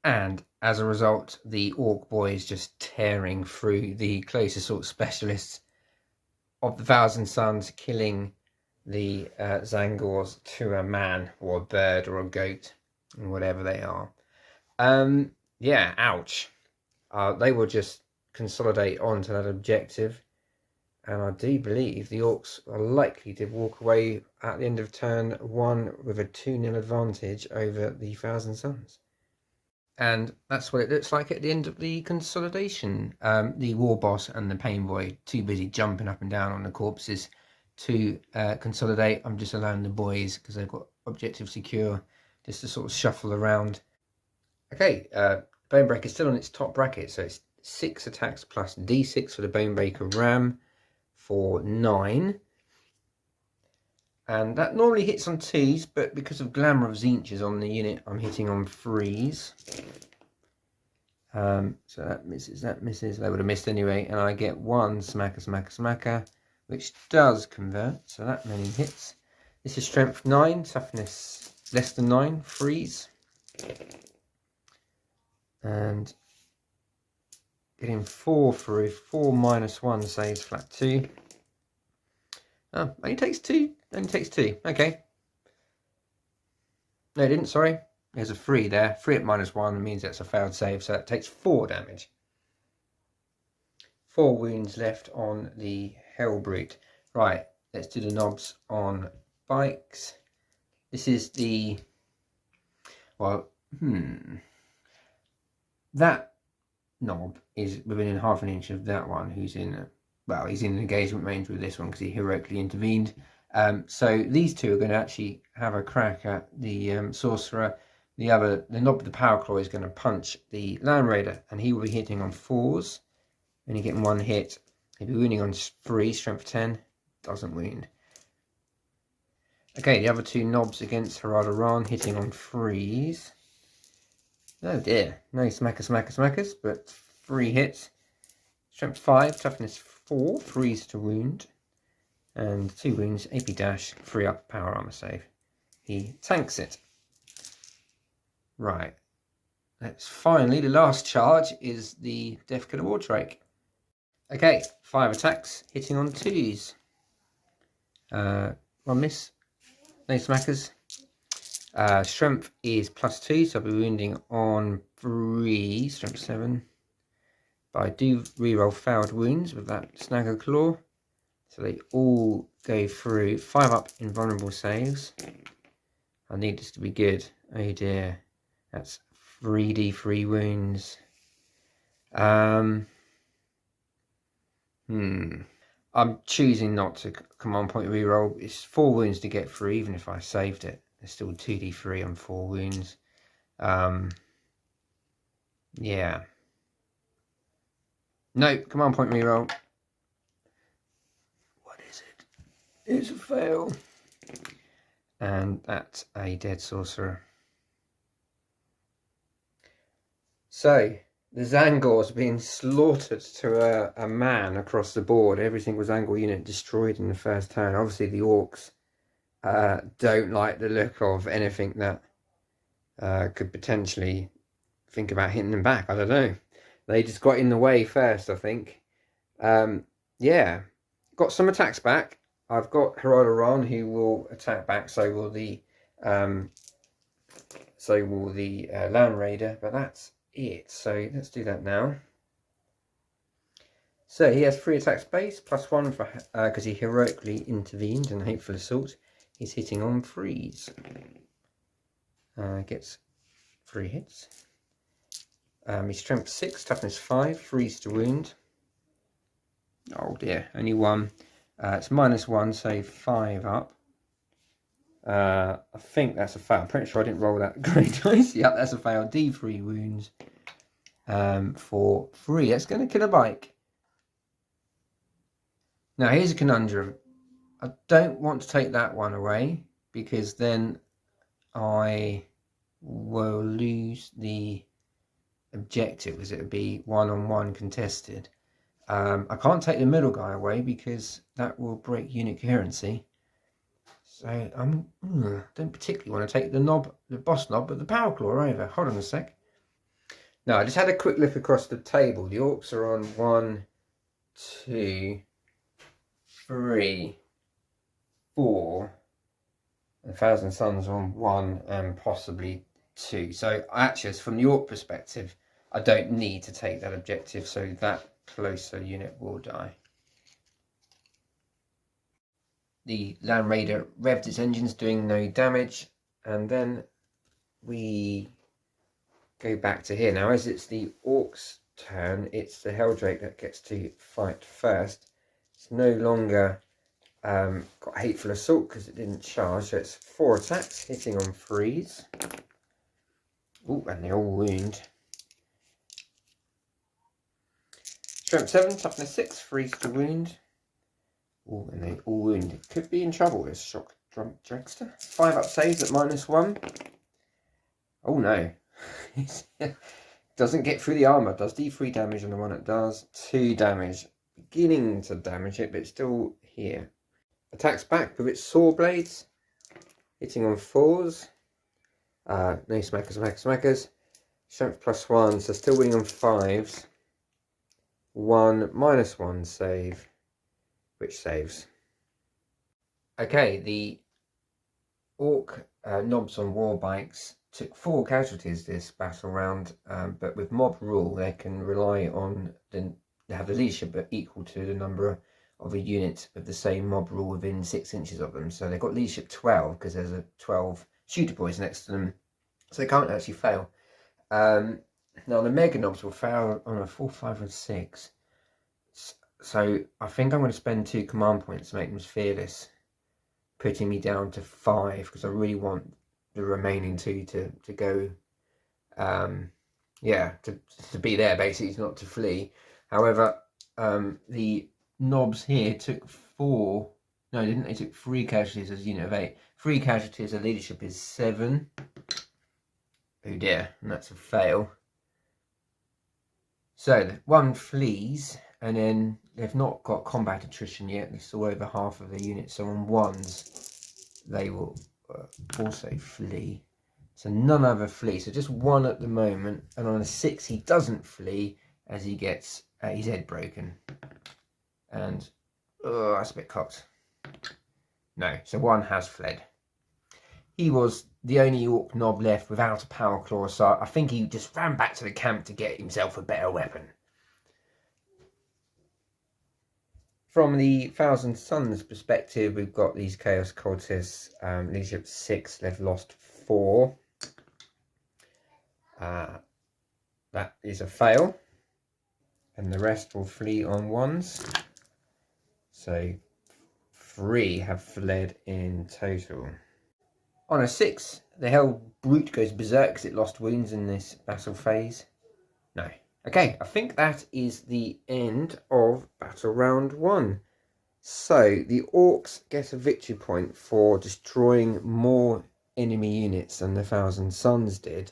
A: And as a result, the Orc boys just tearing through the close assault specialists of the Thousand Suns, killing the Xangors to a man or a bird or a goat, or whatever they are. Yeah, ouch. They will just consolidate onto that objective. And I do believe the Orcs are likely to walk away at the end of turn 1 with a 2-0 advantage over the Thousand Suns. And that's what it looks like at the end of the consolidation. The War Boss and the Pain Boy too busy jumping up and down on the corpses to consolidate. I'm just allowing the boys, because they've got objective secure, just to sort of shuffle around. Okay, Bonebreaker is still on its top bracket, so it's 6 attacks plus D6 for the Bonebreaker Ram for 9. And that normally hits on 2s, but because of Glamour of Zinches on the unit, I'm hitting on 3s. So that misses. They would have missed anyway. And I get 1 smacker, which does convert. So that many hits. This is strength 9, toughness less than 9, freeze. And getting 4 through. 4 minus 1 saves flat 2. Oh, only takes 2. Only takes 2. Okay. No, it didn't, sorry. There's a 3 there. 3 at -1 means that's a failed save, so that takes 4 damage. 4 wounds left on the Hellbrute. Right, let's do the knobs on bikes. This is the... Well, that knob is within half an inch of that one, who's in... Well, he's in engagement range with this one because he heroically intervened. So these two are going to actually have a crack at the Sorcerer. The knob with the Power Claw is going to punch the Land Raider, and he will be hitting on 4s. Only getting 1 hit. He'll be wounding on 3, strength 10. Doesn't wound. Okay, the other two knobs against Haradaran hitting on 3s. Oh dear, no smackers, but 3 hits. Strength 5, toughness 4, 3s to wound. And 2 wounds, AP dash, 3 up, power armor save. He tanks it. Right. Let's finally, the last charge is the Death Killer Wardrake. Okay, 5 attacks, hitting on 2s. 1 miss, no smackers. Strength is +2, so I'll be wounding on 3, strength 7. But I do reroll failed wounds with that Snagger Claw. So they all go through. 5 up invulnerable saves. I need this to be good. Oh dear. That's 3d3 wounds. I'm choosing not to command point reroll. It's 4 wounds to get through, even if I saved it. There's still 2d3 on 4 wounds. Yeah. No, command point reroll. What is it? It's a fail. And that's a dead sorcerer. So, the Zangors being slaughtered to a man across the board. Every single Zangor unit destroyed in the first turn. Obviously, the Orks don't like the look of anything that could potentially think about hitting them back. I don't know. They just got in the way first, I think. Yeah, got some attacks back. I've got Haradaran who will attack back. So will the Land Raider. But that's it. So let's do that now. So he has 3 attacks base, +1 for because he heroically intervened and Hateful Assault. He's hitting on 3s. Gets 3 hits. His strength 6, toughness 5, 3s to wound. Oh dear, only 1. It's -1, so 5 up. I think that's a fail. I'm pretty sure I didn't roll that great dice. Yep, that's a fail. D3 wounds for 3. That's going to kill a bike. Now here's a conundrum. I don't want to take that one away because then I will lose the objective, as it would be 1-on-1 contested. I can't take the middle guy away because that will break unit coherency. So I don't particularly want to take the boss knob, but the power claw over. Hold on a sec. Now I just had a quick look across the table. The Orks are on 1, 2, 3, 4. And Thousand Suns on 1 and possibly 2. So actually, from the Orc perspective, I don't need to take that objective, so that closer unit will die. The Land Raider revved its engines, doing no damage, and then we go back to here. Now, as it's the Orcs' turn, it's the Helldrake that gets to fight first. It's no longer got Hateful Assault because it didn't charge, so it's 4 attacks, hitting on 3s. Ooh, and they all wound. Strength 7, toughness 6, 3s to wound. Ooh, and they all wound. It could be in trouble, this shock drunk dragster. 5 up saves at -1. Oh no. Doesn't get through the armor. Does D3 damage on the one it does. 2 damage. Beginning to damage it, but it's still here. Attacks back with its saw blades. Hitting on 4s. No smackers. Strength +1, so still winning on 5s. 1 -1 save, which saves. Okay, the Orc knobs on war bikes took 4 casualties this battle round, but with mob rule they can rely on they have the leadership equal to the number of a unit of the same mob rule within 6 inches of them. So they've got leadership 12 because there's a 12 shooter boys next to them, so they can't actually fail. Now the mega knobs will fail on a 4, 5, and 6. So I think I'm going to spend 2 command points to make them fearless, putting me down to 5 because I really want the remaining 2 to go, to be there basically, not to flee. However, the knobs here took 4 No, they didn't. They took 3 casualties as a unit of 8. 3 casualties, a leadership is 7. Oh dear, and that's a fail. So 1 flees, and then they've not got combat attrition yet. They're still over half of their unit. So on 1s, they will also flee. So none other flee. So just 1 at the moment. And on a 6, he doesn't flee as he gets his head broken. And that's a bit cocked. No, so 1 has fled. He was the only Orc Knob left without a power claw, so I think he just ran back to the camp to get himself a better weapon. From the Thousand Suns perspective, we've got these Chaos Cultists, leadership 6, they've lost 4. That is a fail, and the rest will flee on 1s. So 3 have fled in total. On a 6, the Hell Brute goes berserk because it lost wounds in this battle phase. No. Okay, I think that is the end of Battle Round 1. So, the Orcs get a victory point for destroying more enemy units than the Thousand Suns did.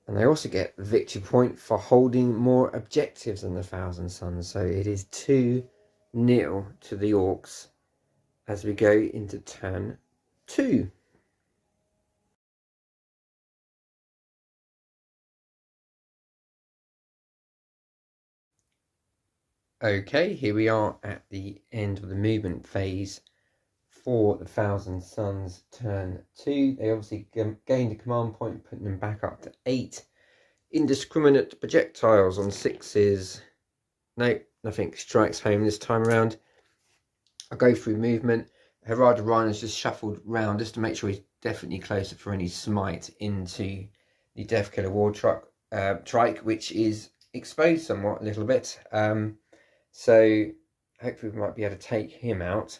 A: And they also get the victory point for holding more objectives than the Thousand Suns. So, it is 2-0 to the Orcs as we go into turn 2. Okay, here we are at the end of the movement phase for the Thousand Suns turn 2. They obviously gained a command point, putting them back up to 8. Indiscriminate Projectiles on 6s. No, nothing strikes home this time around. I'll go through movement. Herada Rhino's just shuffled round just to make sure he's definitely closer for any smite into the Deathkiller War Trike, which is exposed somewhat a little bit. So hopefully we might be able to take him out.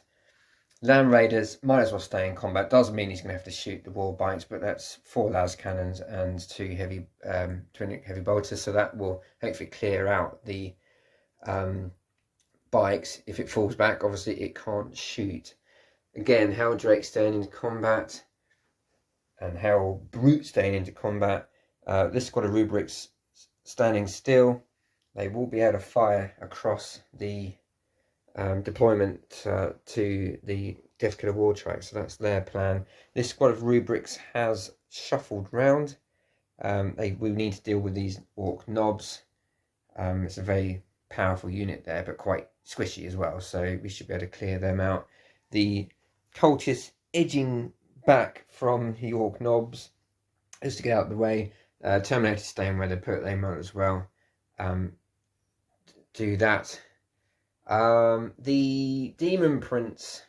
A: Land Raiders might as well stay in combat. Doesn't mean he's going to have to shoot the war bikes, but that's 4 las cannons and 2 heavy twin heavy bolters, so that will hopefully clear out the bikes. If it falls back, obviously it can't shoot. Again, Hell Drake staying into combat and Hell Brute staying into combat. This squad of rubrics standing still. They will be able to fire across the deployment to the Deathkiller War Trike, so that's their plan. This squad of rubrics has shuffled round. They will need to deal with these Orc Knobs. It's a very powerful unit there, but quite squishy as well, so we should be able to clear them out. The Cultists edging back from the Orc Knobs just to get out of the way. Terminator staying where they put, they might as well do that. The Demon Prince,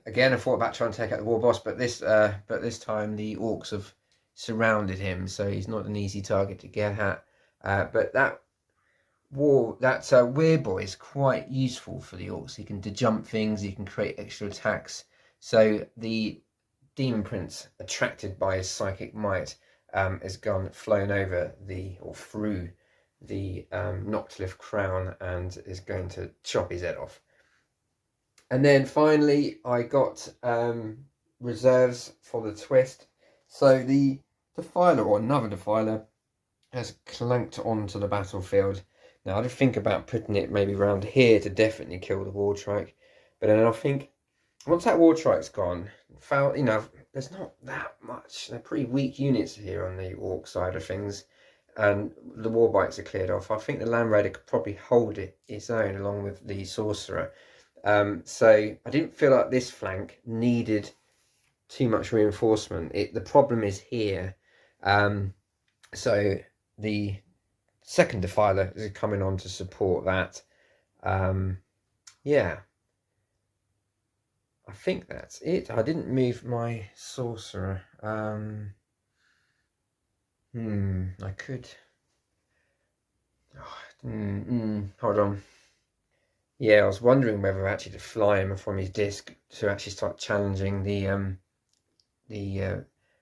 A: again, I thought about trying to take out the War Boss, but this time the Orcs have surrounded him, so he's not an easy target to get at. But that Weirboy is quite useful for the Orcs. He can jump things, he can create extra attacks. So the Demon Prince, attracted by his psychic might, has flown over or through the Noctilith crown and is going to chop his head off. And then finally I got reserves for the twist. So the Defiler, or another Defiler, has clanked onto the battlefield. Now I did think about putting it maybe around here to definitely kill the War Trike, but then I think once that War Trike's gone, there's not that much. They're pretty weak units here on the Orc side of things, and the war bikes are cleared off. I think the Land Raider could probably hold its own along with the Sorcerer. So I didn't feel like this flank needed too much reinforcement. The problem is here. So the second Defiler is coming on to support that. Yeah. I think that's it. I didn't move my Sorcerer. I could. Hold on. Yeah, I was wondering whether actually to fly him from his disc to actually start challenging the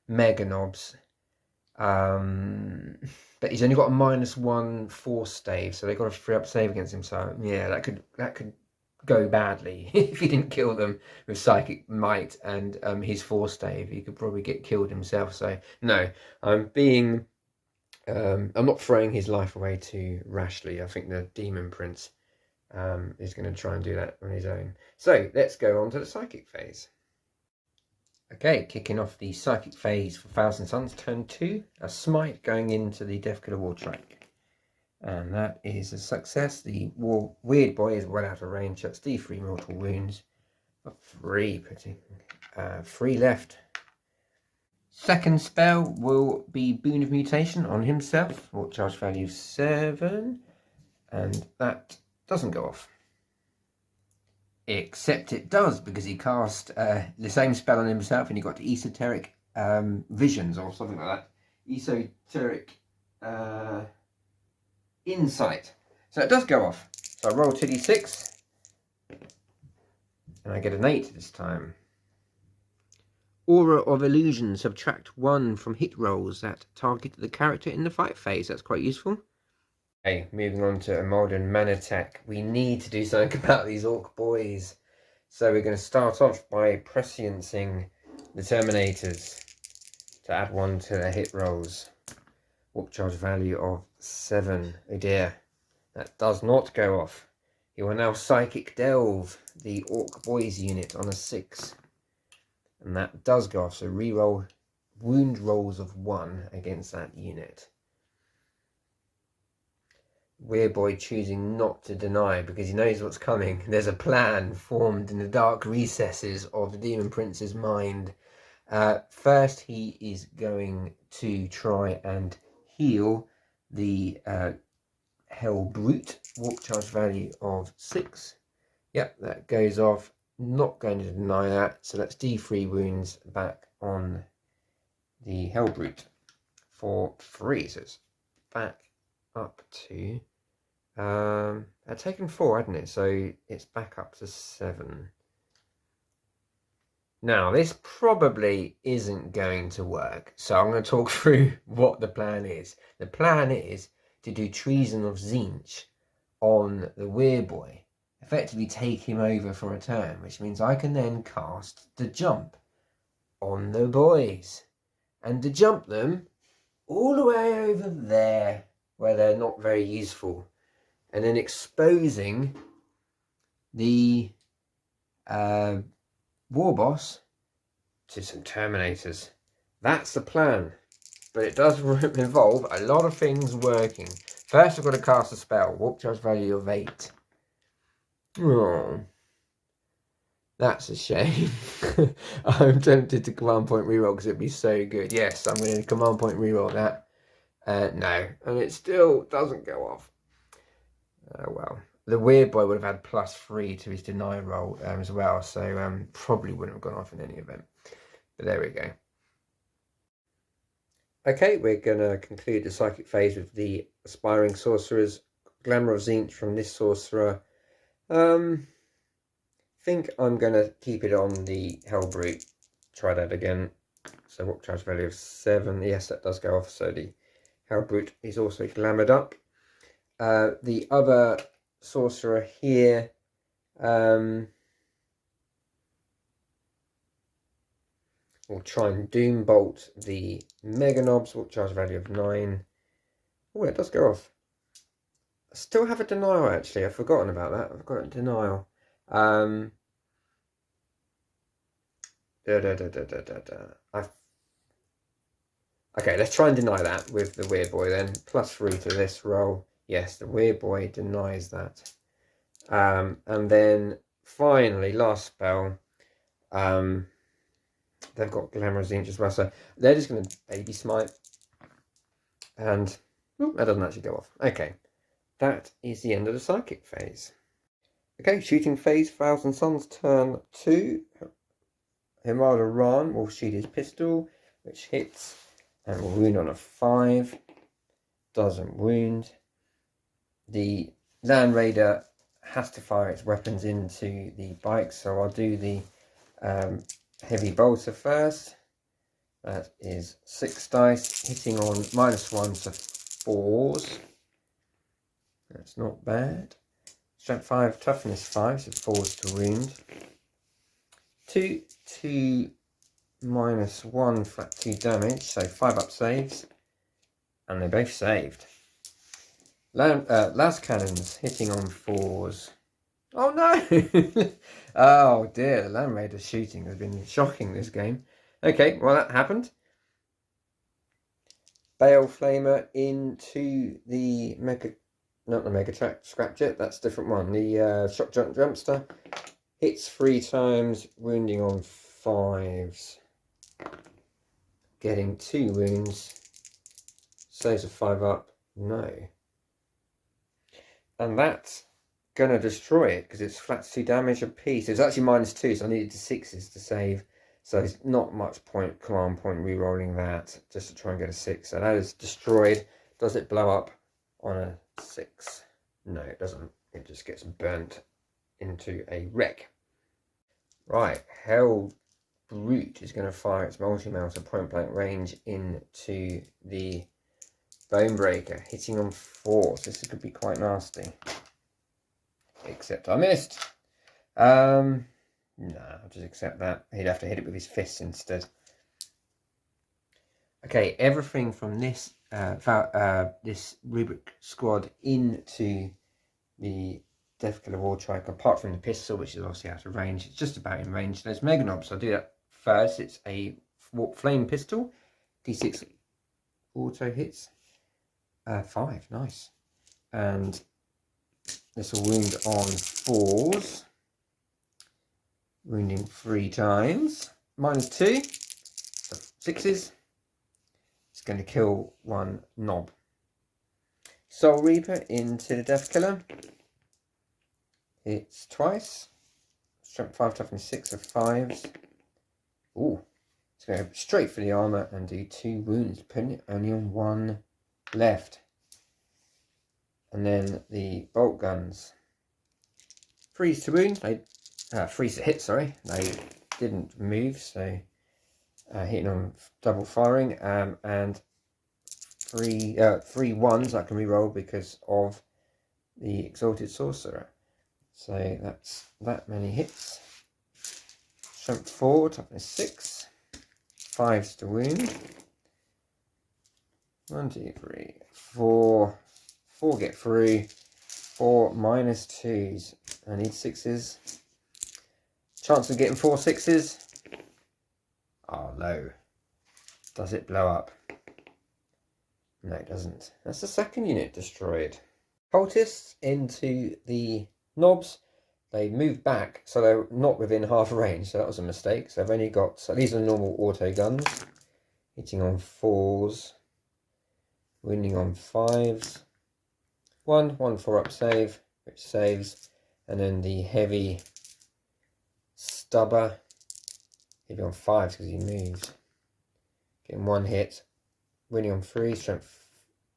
A: Mega Knobs. But he's only got a -1 force stave, so they've got a 3-up save against him. So yeah, that could go badly. If he didn't kill them with Psychic Might and his Force Stave, he could probably get killed himself. So no, I'm not throwing his life away too rashly. I think the Demon Prince is going to try and do that on his own. So let's go on to the Psychic phase. Okay, kicking off the Psychic phase for Thousand Suns, turn 2, a Smite going into the Deathkiller War track. And that is a success. The Weird Boy is well out of range. That's D3 mortal wounds. 3 putting 3 left. Second spell will be Boon of Mutation on himself. Warp charge value 7. And that doesn't go off. Except it does, because he cast the same spell on himself and he got Esoteric Visions or something like that. Esoteric Insight. So it does go off. So I roll 2d6 and I get an 8 this time. Aura of Illusion, subtract 1 from hit rolls that target the character in the fight phase. That's quite useful. Okay, moving on to a modern mana tech. We need to do something about these Orc boys. So we're going to start off by presciencing the Terminators to add 1 to their hit rolls. Warp charge value of 7. Oh dear, that does not go off. He will now Psychic Delve the Orc boys unit on a 6. And that does go off, so reroll wound rolls of 1 against that unit. Weird Boy choosing not to deny because he knows what's coming. There's a plan formed in the dark recesses of the Demon Prince's mind. First, he is going to try and heal the Hell Brute. Warp charge value of 6. Yep, that goes off. Not going to deny that. So that's D3 wounds back on the Hell Brute for 3. So it's back up to I'd taken 4, hadn't it? So it's back up to 7. Now this probably isn't going to work, so I'm going to talk through what the plan is. The plan is to do Treason of Tzeentch on the Weird Boy, effectively take him over for a turn, which means I can then cast the jump on the boys and to jump them all the way over there where they're not very useful, and then exposing the war boss to some Terminators. That's the plan, but it does involve a lot of things working. First I've got to cast a spell, warp charge value of 8. Oh, that's a shame. I'm tempted to command point reroll because it'd be so good. Yes, I'm going to command point reroll that. No, and it still doesn't go off. Oh well. The Weird Boy would have had +3 to his deny roll as well, so probably wouldn't have gone off in any event. But there we go. Okay, we're going to conclude the Psychic phase with the Aspiring Sorcerers. Glamour of Tzeentch from this Sorcerer. Think I'm going to keep it on the Hell Brute. Try that again. So warp charge value of 7. Yes, that does go off, so the Hell Brute is also glamoured up. The other Sorcerer here, we'll try and Doom Bolt the Mega Knobs, warp charge value of 9. Oh, it does go off. I still have a denial actually, I've forgotten about that. I've got a denial. Okay, let's try and deny that with the Weird Boy then. +3 to this roll. Yes, the Weird Boy denies that. And then finally, last spell. They've got Glamour of Tzeentch as well, so they're just going to Baby Smite. And that doesn't actually go off. Okay, that is the end of the Psychic phase. Okay, Shooting phase, Thousand Suns, turn 2. Himalaya Ran will shoot his pistol, which hits and will wound on a 5. Doesn't wound. The Land Raider has to fire its weapons into the bike, so I'll do the Heavy Bolter first. That is 6 dice, hitting on -1 to 4s. That's not bad. Strength 5, toughness 5, so 4s to wound. 2 to -1 flat 2 damage, so 5 up saves. And they both saved. Las cannons hitting on 4s. Oh no! Oh dear, the Land Raider shooting has been shocking this game. Okay, well that happened. Bale Flamer into the not the Mega Scrapjet, that's a different one. The Shock Jumpster hits 3 times, wounding on 5s. Getting 2 wounds. Saves a 5 up. No. And that's going to destroy it because it's flat 2 damage a piece. It's actually -2, so I needed to 6s to save. So it's not much command point re-rolling that just to try and get a 6. So that is destroyed. Does it blow up on a 6? No, it doesn't. It just gets burnt into a wreck. Right, Hell Brute is going to fire its multi-melter point blank range into the Bonebreaker, hitting on 4. So this could be quite nasty. Except I missed. No, I'll just accept that. He'd have to hit it with his fists instead. Okay, everything from this this rubric squad into the Death Killer Wartrike, apart from the pistol, which is obviously out of range. It's just about in range. There's Mega Knobs. I'll do that first. It's a flame pistol. D6 auto hits. 5, nice. And this will wound on 4s. Wounding 3 times. -2. So 6s. It's going to kill 1 knob. Soul Reaper into the Death Killer. Hits twice. Strength 5, toughness 6 of 5s. Ooh. It's going to go straight for the armour and do 2 wounds, putting it only on 1 left. And then the bolt guns. Freeze to wound. Freeze to hit, sorry. They didn't move, so hitting on double firing. And 3 1s I can reroll because of the Exalted Sorcerer. So that's that many hits. Strength 4, toughness 6. 5s to wound. 1, 2, 3, 4. 4 get through. 4 -2s. I need 6s. Chance of getting 4 6s. Oh, low. Does it blow up? No, it doesn't. That's the second unit destroyed. Cultists into the knobs. They moved back, so they're not within half range, so that was a mistake. So I've only got, so these are normal auto guns. Hitting on 4s. Wounding on 5s. 1 4-up save, which saves. And then the heavy stubber. Heavy on 5s because he moved. Getting 1 hit. Wounding on 3, strength.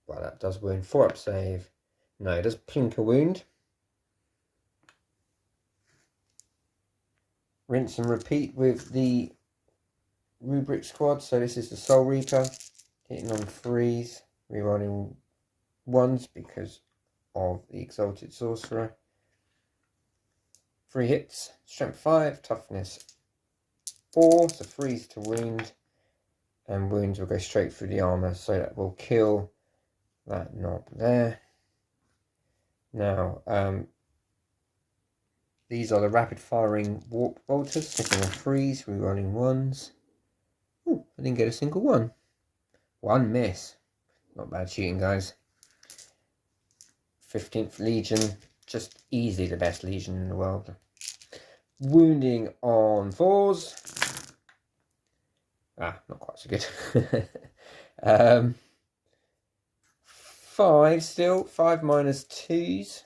A: Well, that does wound. 4-up save. No, it does plink a wound. Rinse and repeat with the rubric squad. So this is the Soul Reaper. Hitting on 3s. Rerolling 1s because of the Exalted Sorcerer. 3 hits. Strength 5. Toughness 4. So 3s to wound. And wounds will go straight through the armour. So that will kill that knob there. Now, these are the rapid firing warp bolters. Hitting on 3s. Rerolling 1s. Ooh, I didn't get a single one. 1 miss. Not bad shooting, guys. 15th Legion, just easily the best Legion in the world. Wounding on 4s. Not quite so good. 5 still, 5 -2s.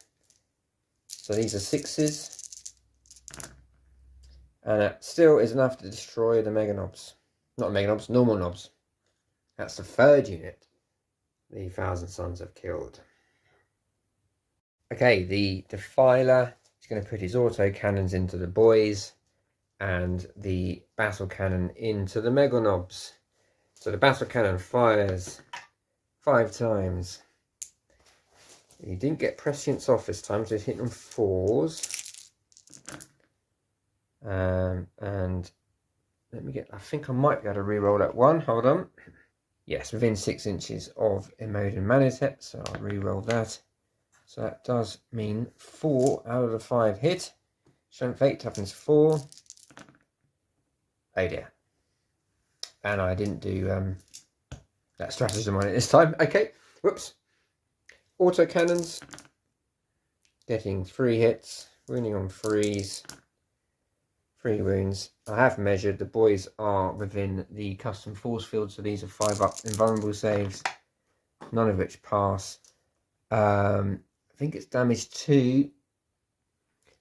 A: So these are 6s. And that still is enough to destroy the Mega Knobs. Not Mega Knobs, normal knobs. That's the 3rd unit the Thousand Sons have killed. Okay, the Defiler is going to put his auto cannons into the boys and the battle cannon into the Mega Knobs. So the battle cannon fires 5 times He didn't get prescience off this time, so he's hitting on 4s. And let me get, I think I might be able to re-roll that one. Hold on. Yes, within 6 inches of Imodin Manitep, so I'll re-roll that. So that does mean 4 out of the 5 hit. Strength 8, toughness 4. Oh dear. And I didn't do that stratagem on it this time. Okay, whoops. Auto cannons. Getting 3 hits. Wounding on 3s. 3 wounds. I have measured. The boys are within the custom force field, so these are 5-up invulnerable saves. None of which pass. I think it's damage 2.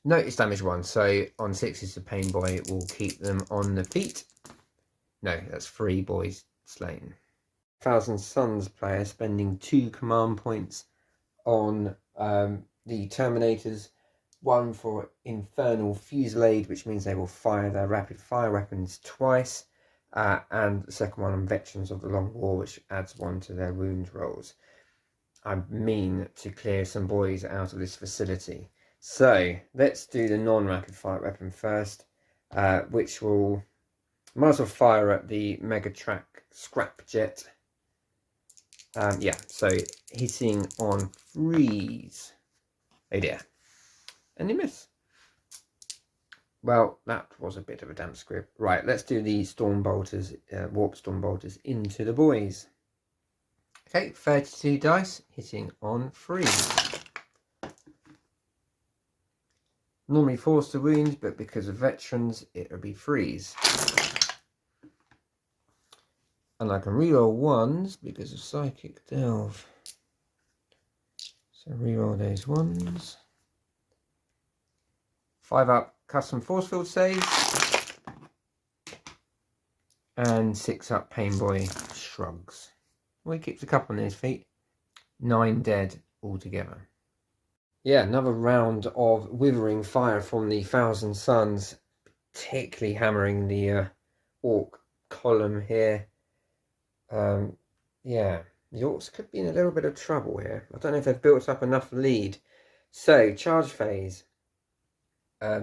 A: No, it's damage 1. So on 6s, the pain boy will keep them on the feet. No, that's 3 boys slain. Thousand Suns player spending 2 command points on the Terminators. 1 for Infernal Fusillade, which means they will fire their rapid fire weapons twice. And the second one on Veterans of the Long War, which adds 1 to their wound rolls. I mean to clear some boys out of this facility. So let's do the non-rapid fire weapon first, which will, might as well fire at the Megatrack Scrapjet. Yeah, so hitting on 3s. Oh dear. And you miss. Well, that was a bit of a damp squib. Right, let's do the Stormbolters, Warp Stormbolters into the boys. Okay, 32 dice, hitting on 3s. Normally forced to wound, but because of veterans, it'll be 3s. And I can reroll 1s because of Psychic Delve. So reroll those 1s. 5-up custom force field saves. And 6-up Pain Boy shrugs. Well, he keeps a couple on his feet. 9 dead altogether. Yeah, another round of withering fire from the Thousand Suns, particularly hammering the Orc column here. Yeah, the Orcs could be in a little bit of trouble here. I don't know if they've built up enough lead. So, charge phase.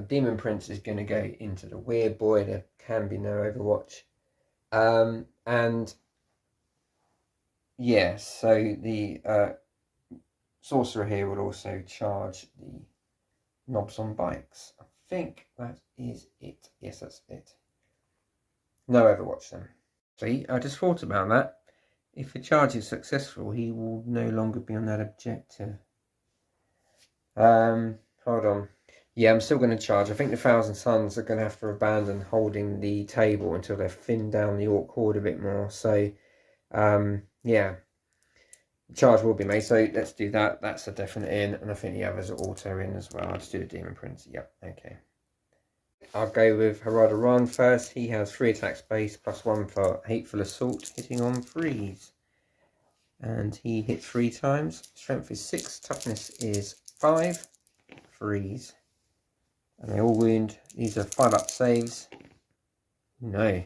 A: Demon Prince is going to go into the Weird Boy. There can be no Overwatch. And yeah, so the Sorcerer here will also charge the Knobs on Bikes. I think that is it. Yes, that's it. No Overwatch then. See, I just thought about that. If the charge is successful, he will no longer be on that objective. Hold on. Yeah, I'm still going to charge. I think the Thousand Suns are going to have to abandon holding the table until they've thinned down the Orc horde a bit more. So, yeah. Charge will be made, so let's do that. That's a definite in, and I think the others are auto in as well. I'll just do the Demon Prince. Yep, okay. I'll go with Harada Ron first. He has 3 attacks base, +1 for Hateful Assault, hitting on 3s. And he hits 3 times. Strength is 6, toughness is 5, 3s. And they all wound. These are 5-up saves. No.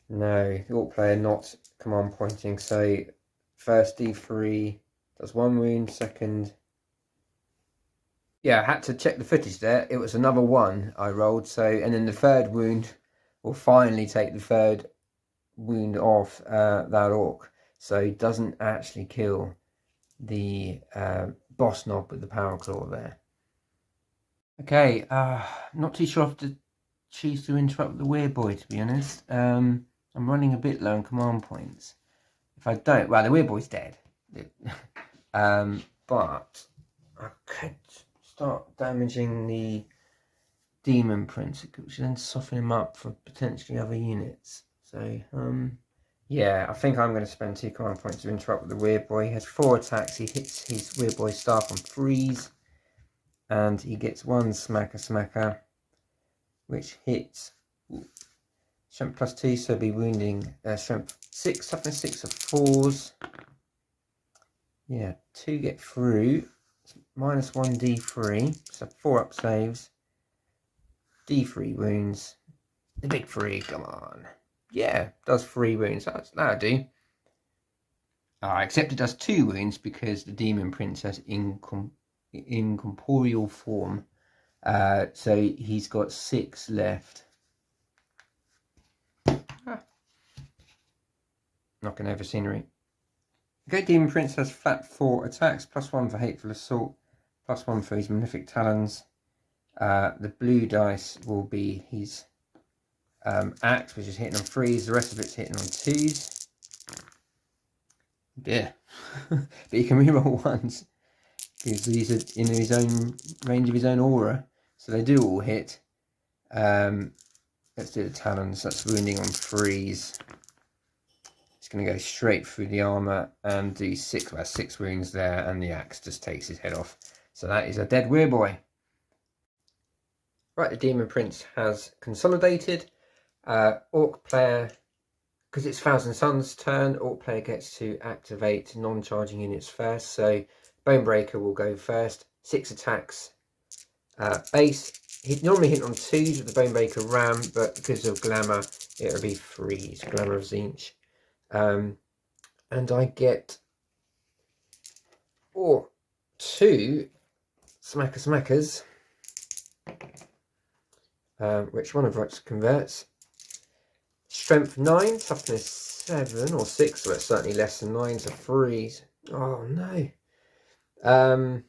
A: No, the Orc player not command pointing. So first D3 does 1 wound, second. Yeah, I had to check the footage there. It was another 1 I rolled. So, and then the third wound will finally take the third wound off that Orc. So it doesn't actually kill the boss knob with the power claw there. Okay, not too sure if to choose to interrupt the Weird Boy, to be honest. I'm running a bit low on command points. If I don't, well, the Weird Boy's dead. But I could start damaging the Demon Prince, which then soften him up for potentially other units. So, yeah, I think I'm going to spend 2 command points to interrupt the Weird Boy. He has 4 attacks. He hits his Weird Boy staff on 3s. And he gets 1 smacker, which hits strength +2, so be wounding strength 6, toughness 6 of 4s. Yeah, 2 get through. -1 D3, so 4-up saves. D3 wounds. The big 3, come on. Yeah, does 3 wounds. That'll do. Except it does 2 wounds because the Demon Prince has incorporeal form. So he's got 6 left. Knocking over scenery. Okay, Demon Prince has flat 4 attacks, +1 for Hateful Assault, +1 for his Malefic Talons. The blue dice will be his axe, which is hitting on 3s. The rest of it's hitting on 2s. Yeah, but he can reroll 1s because these are in his own range of his own aura, so they do all hit. Let's do the talons. That's wounding on 3s. It's going to go straight through the armor and do 6 wounds there, and the axe just takes his head off. So that is a dead weirboy. Right, the Demon Prince has consolidated. Orc player. Because it's Thousand Suns' turn, Orc player gets to activate non-charging units first. So Bonebreaker will go first. 6 attacks. Base. He'd normally hit on 2s with the Bonebreaker Ram, but because of Glamour, it'll be 3s. Glamour of Zinch. And I get 2 Smackers. Which one of which converts. Strength 9, toughness 7 or 6, so it's certainly less than 9, so 3s. Oh no.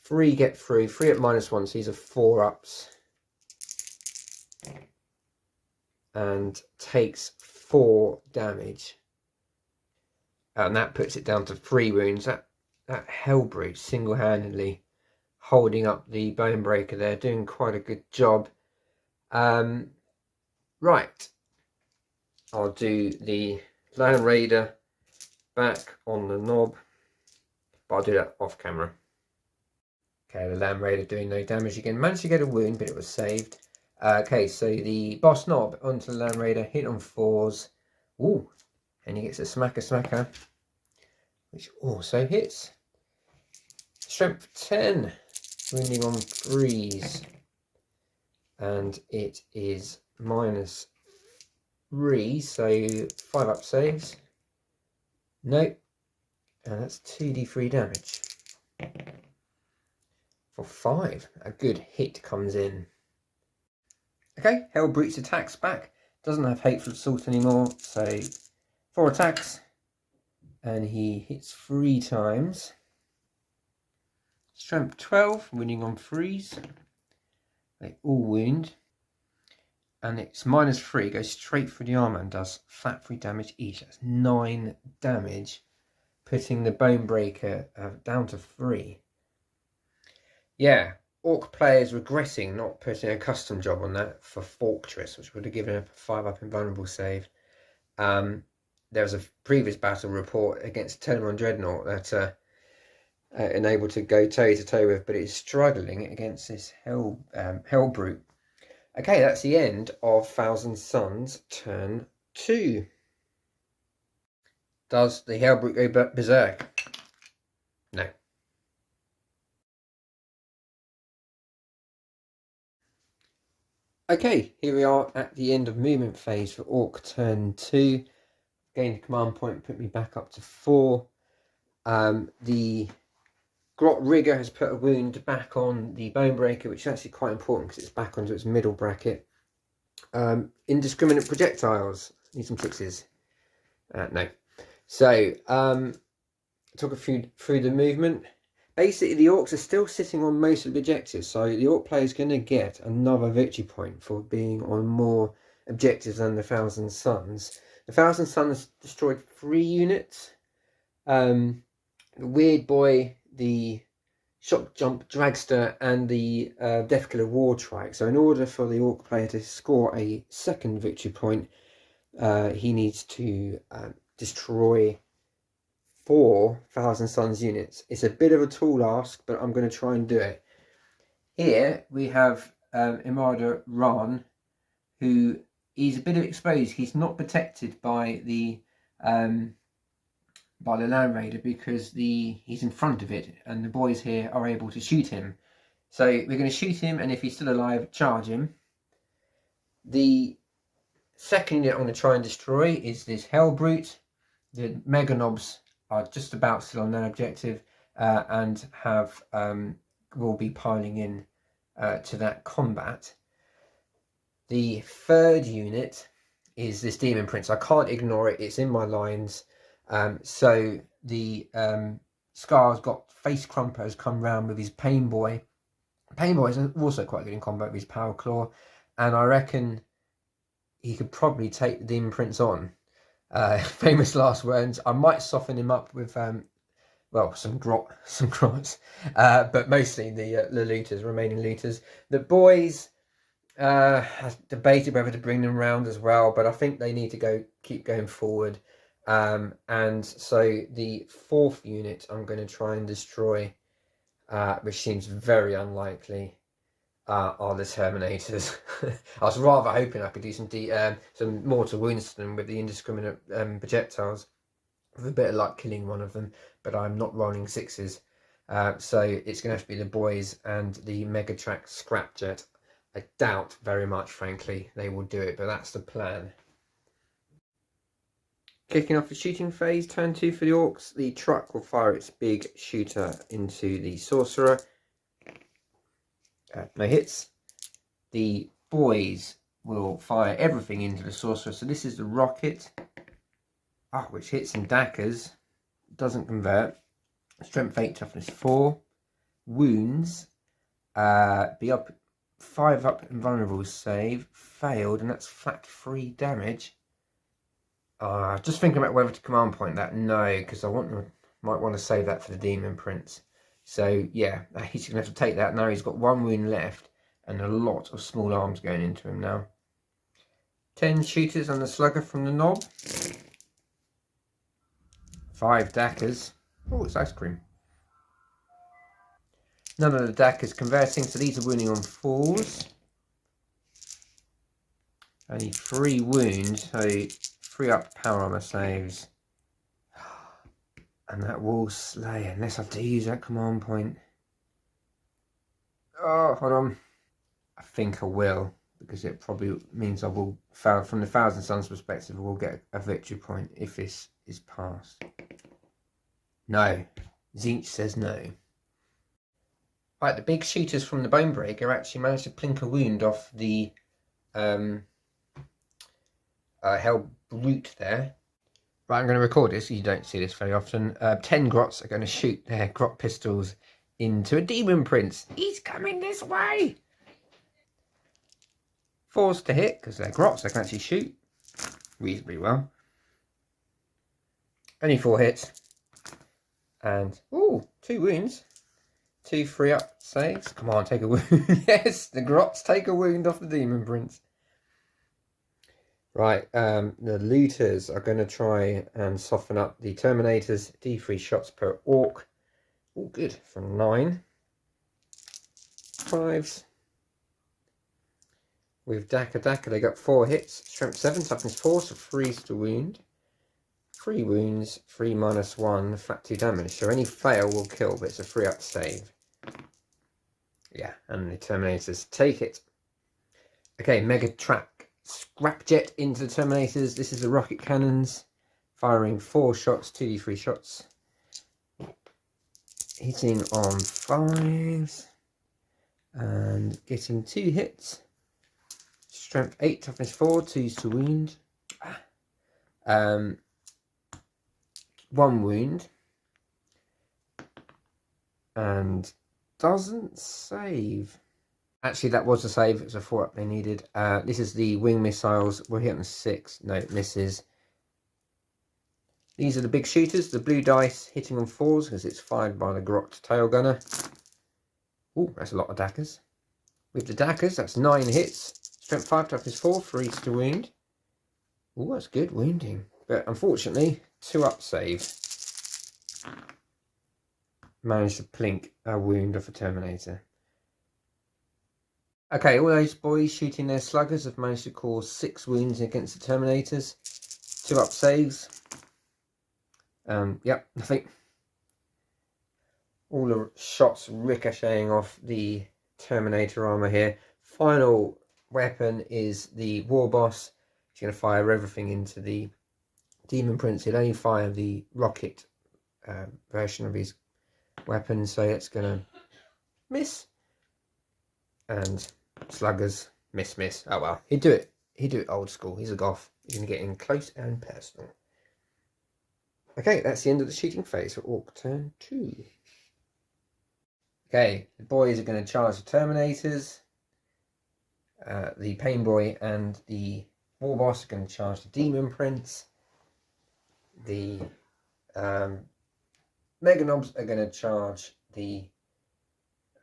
A: 3 get through, 3 at -1, so these are 4 ups. And takes 4 damage. And that puts it down to 3 wounds. That Hellbrute single-handedly holding up the Bonebreaker there, doing quite a good job. Right, I'll do the Land Raider back on the knob, but I'll do that off camera. Okay, the Land Raider doing no damage again. Managed to get a wound, but it was saved. Okay, so the boss knob onto the Land Raider, hit on 4s. Ooh, and he gets a smacker, which also hits. Strength 10, wounding on 3s. And it is -3, so 5 up saves. Nope. And that's 2d3 damage. For 5. A good hit comes in. Okay, Hellbrute's attacks back. Doesn't have Hateful Assault anymore, so 4 attacks. And he hits 3 times. Strength 12, wounding on 3s. They all wound. And it's -3, goes straight through the armor and does flat 3 damage each. That's 9 damage, putting the Bonebreaker down to 3. Yeah, Orc players regressing not putting a custom job on that for Fortress, which would have given a 5 up invulnerable save. There was a previous battle report against Telemon Dreadnought that enabled to go toe to toe with, but it's struggling against this Hellbrute. Okay, that's the end of Thousand Suns turn 2. Does the Hellbrute go berserk? No. Okay, here we are at the end of movement phase for Orc turn 2. Gained a command point, put me back up to 4. The Grot Rigger has put a wound back on the Bonebreaker, which is actually quite important because it's back onto its middle bracket. Indiscriminate Projectiles. Need some 6s. No. So, talk through the movement. Basically, the Orcs are still sitting on most of the objectives, so the Orc player is going to get another victory point for being on more objectives than the Thousand Suns. The Thousand Suns destroyed 3 units. The Weird Boy, the Shock Jump Dragster, and the Deathkiller Wartrike. So in order for the Orc player to score a second victory point, he needs to destroy 4 Thousand Suns units. It's a bit of a tall ask, but I'm going to try and do it. Here we have Imada Ran, who is a bit exposed. He's not protected by the Land Raider because he's in front of it, and the boys here are able to shoot him. So we're going to shoot him, and if he's still alive, charge him. The Second unit I'm going to try and destroy is this Hell Brute. The Mega Knobs are just about still on their objective and have will be piling in to that combat. The third unit is this Demon Prince. I can't ignore it. It's in my lines. So the Scar's got Face Crumper has come round with his Pain Boy. Pain Boy is also quite good in combat with his Power Claw, and I reckon he could probably take the Demon Prince on. Famous last words. I might soften him up with well, some grots, but mostly the looters, remaining looters. The boys, I debated whether to bring them round as well, but I think they need to keep going forward. And so the fourth unit I'm going to try and destroy, which seems very unlikely, are the Terminators. I was rather hoping I could do some mortal wounds to them with the Indiscriminate Projectiles, with a bit of luck killing one of them, but I'm not rolling sixes. So it's going to have to be the boys and the Megatrack Scrapjet. I doubt very much, frankly, they will do it, but that's the plan. Kicking off the shooting phase, turn 2 for the Orks. The truck will fire its big shooter into the Sorcerer. No hits. The boys will fire everything into the Sorcerer. So this is the rocket, which hits and dackers. Doesn't convert. Strength 8, toughness 4. Wounds. Be up 5 up and vulnerable save. Failed, and that's flat 3 damage. Just thinking about whether to command point that. No, because might want to save that for the Demon Prince. So yeah, he's going to have to take that. Now he's got 1 wound left and a lot of small arms going into him now. 10 shooters and the slugger from the knob. 5 dackers. Oh, it's ice cream. None of the dackers converting, so these are wounding on 4s. Only 3 wounds, so 3 up power armor saves. And that will slay, unless I do use that command point. Oh, hold on. I think I will, because it probably means I will, from the Thousand Suns perspective, I will get a victory point if this is passed. No. Zinch says no. Right, the big shooters from the Bonebreaker actually managed to plink a wound off the Hell Brute there. Right, I'm going to record this. You don't see this very often. 10 grots are going to shoot their grot pistols into a Demon Prince. He's coming this way. 4s to hit, because they're grots. They can actually shoot reasonably well. Only 4 hits. And, 2 wounds. 2 3 up saves. Come on, take a wound. Yes, the grots take a wound off the Demon Prince. Right, the looters are going to try and soften up the Terminators. D3 shots per Ork. All good for 9. 5s. With Dacker, they got 4 hits. Strength 7, toughness 4, so 3s to wound. 3 wounds, 3 minus 1, flat 2 damage. So any fail will kill, but it's a 3 up save. Yeah, and the Terminators take it. Okay, Megatrack Scrapjet into the Terminators. This is the rocket cannons, firing 4 shots, 2d3 shots, hitting on 5s and getting 2 hits. Strength 8, toughness 4, 2s to wound. 1 wound, and doesn't save. Actually, that was a save. It was a 4 up they needed. This is the wing missiles. We're hitting 6. No, it misses. These are the big shooters. The blue dice hitting on 4s because it's fired by the grot tail gunner. Oh, that's a lot of dackers. With the dackers, that's 9 hits. Strength 5, toughness 4, 3s to wound. Oh, that's good wounding. But unfortunately, 2 up save. Managed to plink a wound off a Terminator. Okay, all those boys shooting their sluggers have managed to cause 6 wounds against the Terminators. 2 up saves. Yep, nothing. All the shots ricocheting off the Terminator armor here. Final weapon is the War Boss. He's going to fire everything into the Demon Prince. He'll only fire the rocket version of his weapon, so it's going to miss. And sluggers, miss. Oh well, he'd do it old school. He's a goth. He's going to get in close and personal. Okay, that's the end of the shooting phase for Orc turn 2. Okay, the boys are going to charge the Terminators. The Pain Boy and the War Boss are going to charge the Demon Prince. The Mega Knobs are going to charge the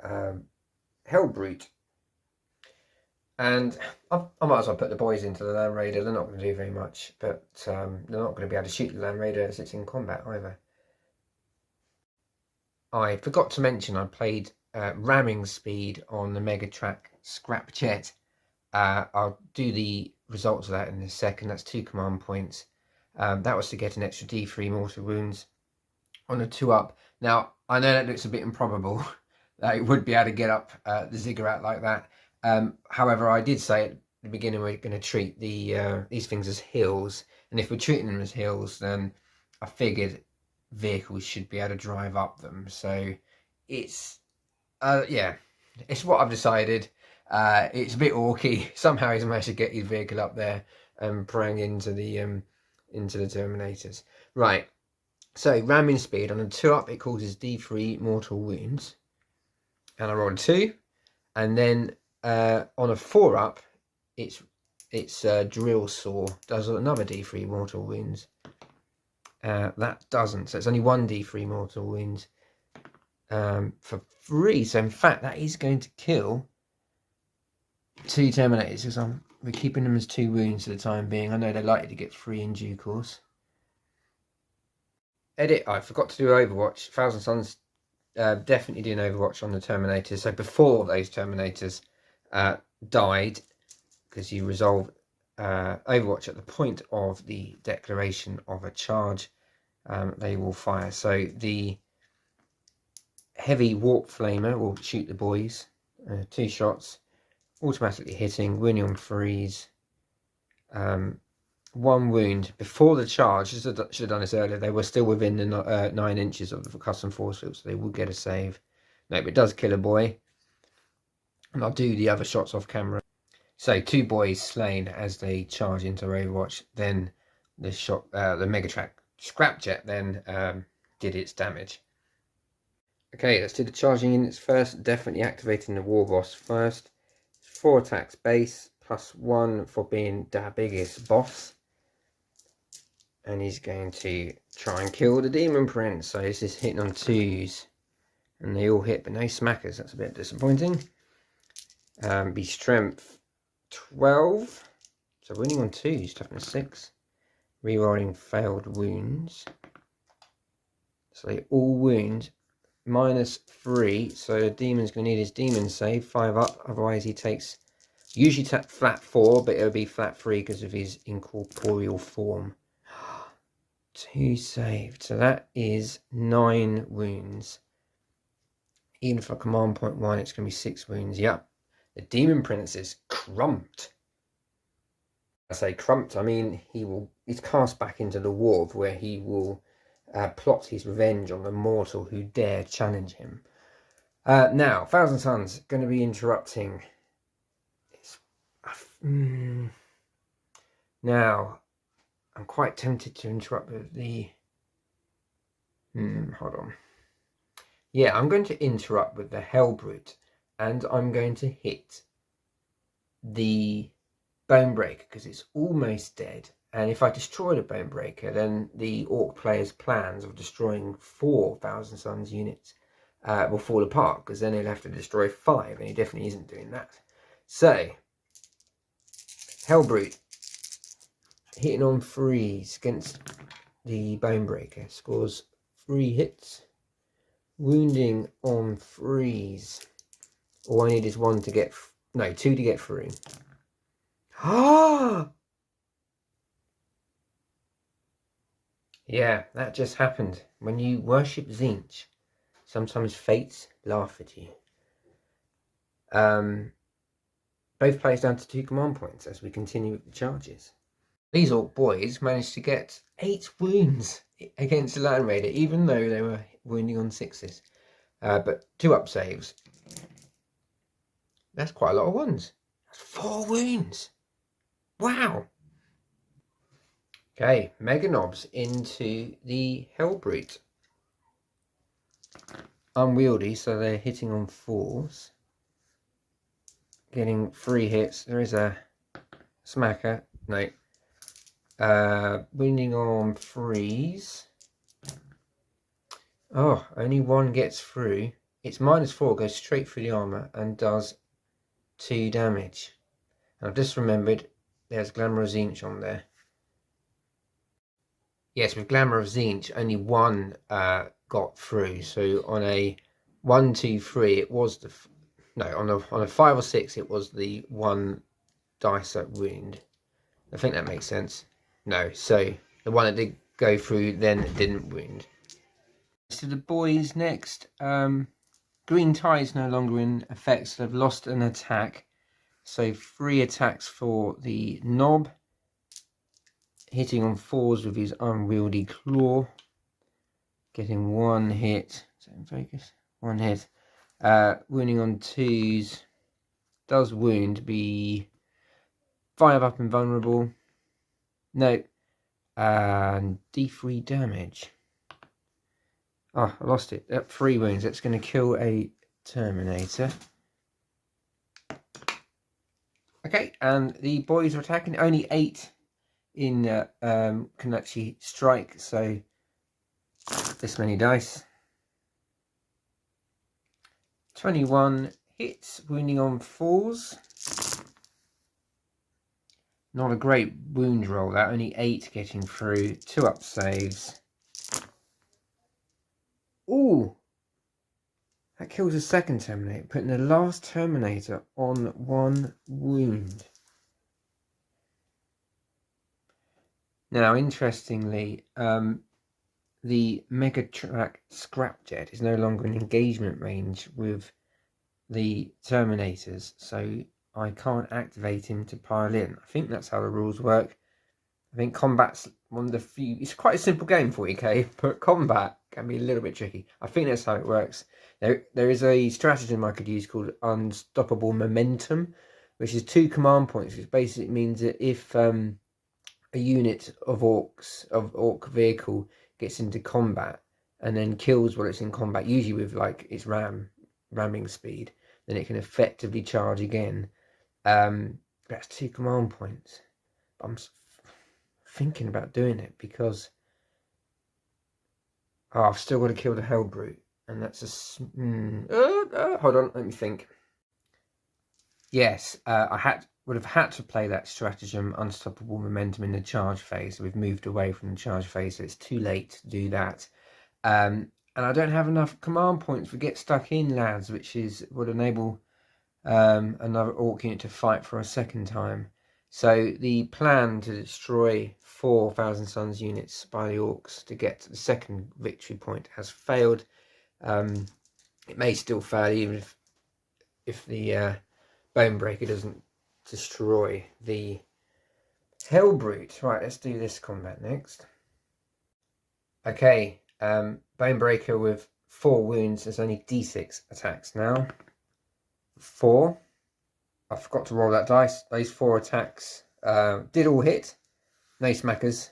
A: Hell Brute. And I might as well put the boys into the Land Raider. They're not going to do very much, but they're not going to be able to shoot the Land Raider as it's in combat either. I forgot to mention I played ramming speed on the Megatrack Scrap Jet. I'll do the results of that in a second. That's 2 command points. That was to get an extra D3 mortal wounds on a 2-up. Now, I know that looks a bit improbable that it would be able to get up the ziggurat like that. However, I did say at the beginning we're going to treat these things as hills, and if we're treating them as hills, then I figured vehicles should be able to drive up them. So it's yeah, it's what I've decided. It's a bit orky. Somehow he's managed to get his vehicle up there and prang into the Terminators. Right. So ramming speed on a 2-up, it causes D3 mortal wounds, and I rolled a 2. And then on a 4-up, its drill saw does another D3 mortal wounds. That doesn't, so it's only 1 D3 mortal wounds for 3. So in fact, that is going to kill 2 Terminators, because we're keeping them as 2 wounds for the time being. I know they're likely to get 3 in due course. Edit, I forgot to do Overwatch. Thousand Suns definitely doing Overwatch on the Terminators. So before those Terminators died, because you resolve Overwatch at the point of the declaration of a charge, they will fire. So the heavy warp flamer will shoot the boys, 2 shots, automatically hitting, wounding on 3s, 1 wound before the charge. Should have done this earlier. They were still within the 9 inches of the custom force field, so they will get a save. No, but it does kill a boy. And I'll do the other shots off camera. So 2 boys slain as they charge into Overwatch. Then the Megatrack Scrapjet then did its damage. Okay, let's do the charging units first. Definitely activating the War Boss first. 4 attacks base, +1 for being the biggest boss. And he's going to try and kill the Demon Prince. So this is hitting on 2s. And they all hit, but no smackers. That's a bit disappointing. Be strength 12. So winning on 2s, toughness 6. Rerolling failed wounds. So they all wound. -3. So the demon's going to need his demon save. 5 up. Otherwise he takes usually flat 4, but it'll be flat 3 because of his incorporeal form. 2 saved. So that is 9 wounds. Even for command point 1, it's going to be 6 wounds. Yep. The Demon Prince is crumped. I say crumped, I mean he's cast back into the warp where he will plot his revenge on the mortal who dare challenge him. Now, Thousand Suns going to be interrupting. Now, I'm quite tempted to interrupt with the... hold on. Yeah, I'm going to interrupt with the Hellbrute, and I'm going to hit the Bonebreaker because it's almost dead. And if I destroy the Bonebreaker, then the Orc player's plans of destroying 4 Thousand Suns units will fall apart, because then he'll have to destroy 5, and he definitely isn't doing that. So, Hellbrute hitting on 3s against the Bonebreaker, scores 3 hits. Wounding on 3s. All I need is 1 to get... No, 2 to get 3. Ah! Yeah, that just happened. When you worship Tzeentch, sometimes fates laugh at you. Both players down to 2 command points as we continue with the charges. These Orc boys managed to get 8 wounds against the Land Raider, even though they were wounding on 6s. But 2 up saves. That's quite a lot of ones. That's 4 wounds. Wow. Okay, Mega Knobs into the Hellbrute. Unwieldy, so they're hitting on 4s. Getting 3 hits. There is a smacker. No. Wounding on 3s. Oh, only 1 gets through. It's -4, goes straight through the armour and does 2 damage. And I've just remembered there's Glamour of Tzeentch on there. Yes, with Glamour of Tzeentch, only 1 got through. So on a 1, 2, 3, it was the on a 5 or 6, it was the 1 dice at wound. I think that makes sense. No, so the one that did go through then didn't wound. So the boys next. Green tie is no longer in effect, so they've lost an attack. So 3 attacks for the knob. Hitting on 4s with his unwieldy claw. Getting 1 hit. Is that in focus? 1 hit. Wounding on 2s. Does wound, be 5 up and vulnerable. No. And D3 damage. Oh, I lost it. 3 wounds. That's going to kill a Terminator. Okay, and the boys are attacking. Only 8 in can actually strike, so this many dice. 21 hits, wounding on 4s. Not a great wound roll, that. Only 8 getting through. 2 up saves. Ooh! That kills a second Terminator, putting the last Terminator on 1 wound. Now, interestingly, the Megatrak Scrapjet is no longer in engagement range with the Terminators, so I can't activate him to pile in. I think that's how the rules work. I think combat's one of the few... It's quite a simple game, 40k, but combat can be a little bit tricky. I think that's how it works. There is a stratagem I could use called Unstoppable Momentum, which is 2 command points, which basically means that if a unit of Orc vehicle gets into combat and then kills while it's in combat, usually with like its ramming speed, then it can effectively charge again. That's 2 command points. I'm thinking about doing it because I've still got to kill the Hellbrute, and that's a hold on, let me think. Yes, I would have had to play that stratagem Unstoppable Momentum in the charge phase. So we've moved away from the charge phase, so it's too late to do that. And I don't have enough command points for Get Stuck In, lads, which would enable another Orc unit to fight for a second time. So the plan to destroy 4 Thousand Suns units by the Orcs to get to the second victory point has failed. It may still fail even if the Bonebreaker doesn't destroy the Hellbrute. Right, let's do this combat next. Okay, Bonebreaker with 4 wounds. There's only D6 attacks now. 4. I forgot to roll that dice. Those 4 attacks did all hit. No smackers.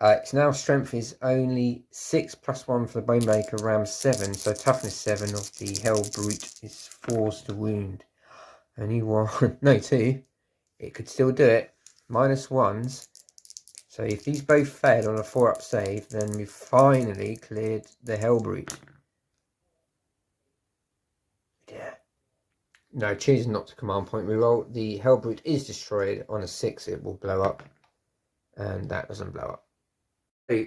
A: Its now strength is only 6 + 1 for the Bonebreaker, ram 7. So toughness 7 of the Hellbrute is forced to wound. Only 1, no 2. It could still do it. -1s. So if these both fail on a 4-up save, then we've finally cleared the Hellbrute. Yeah. No, choosing not to command point reroll. The Hellbrute is destroyed. On a 6, it will blow up. And that doesn't blow up. So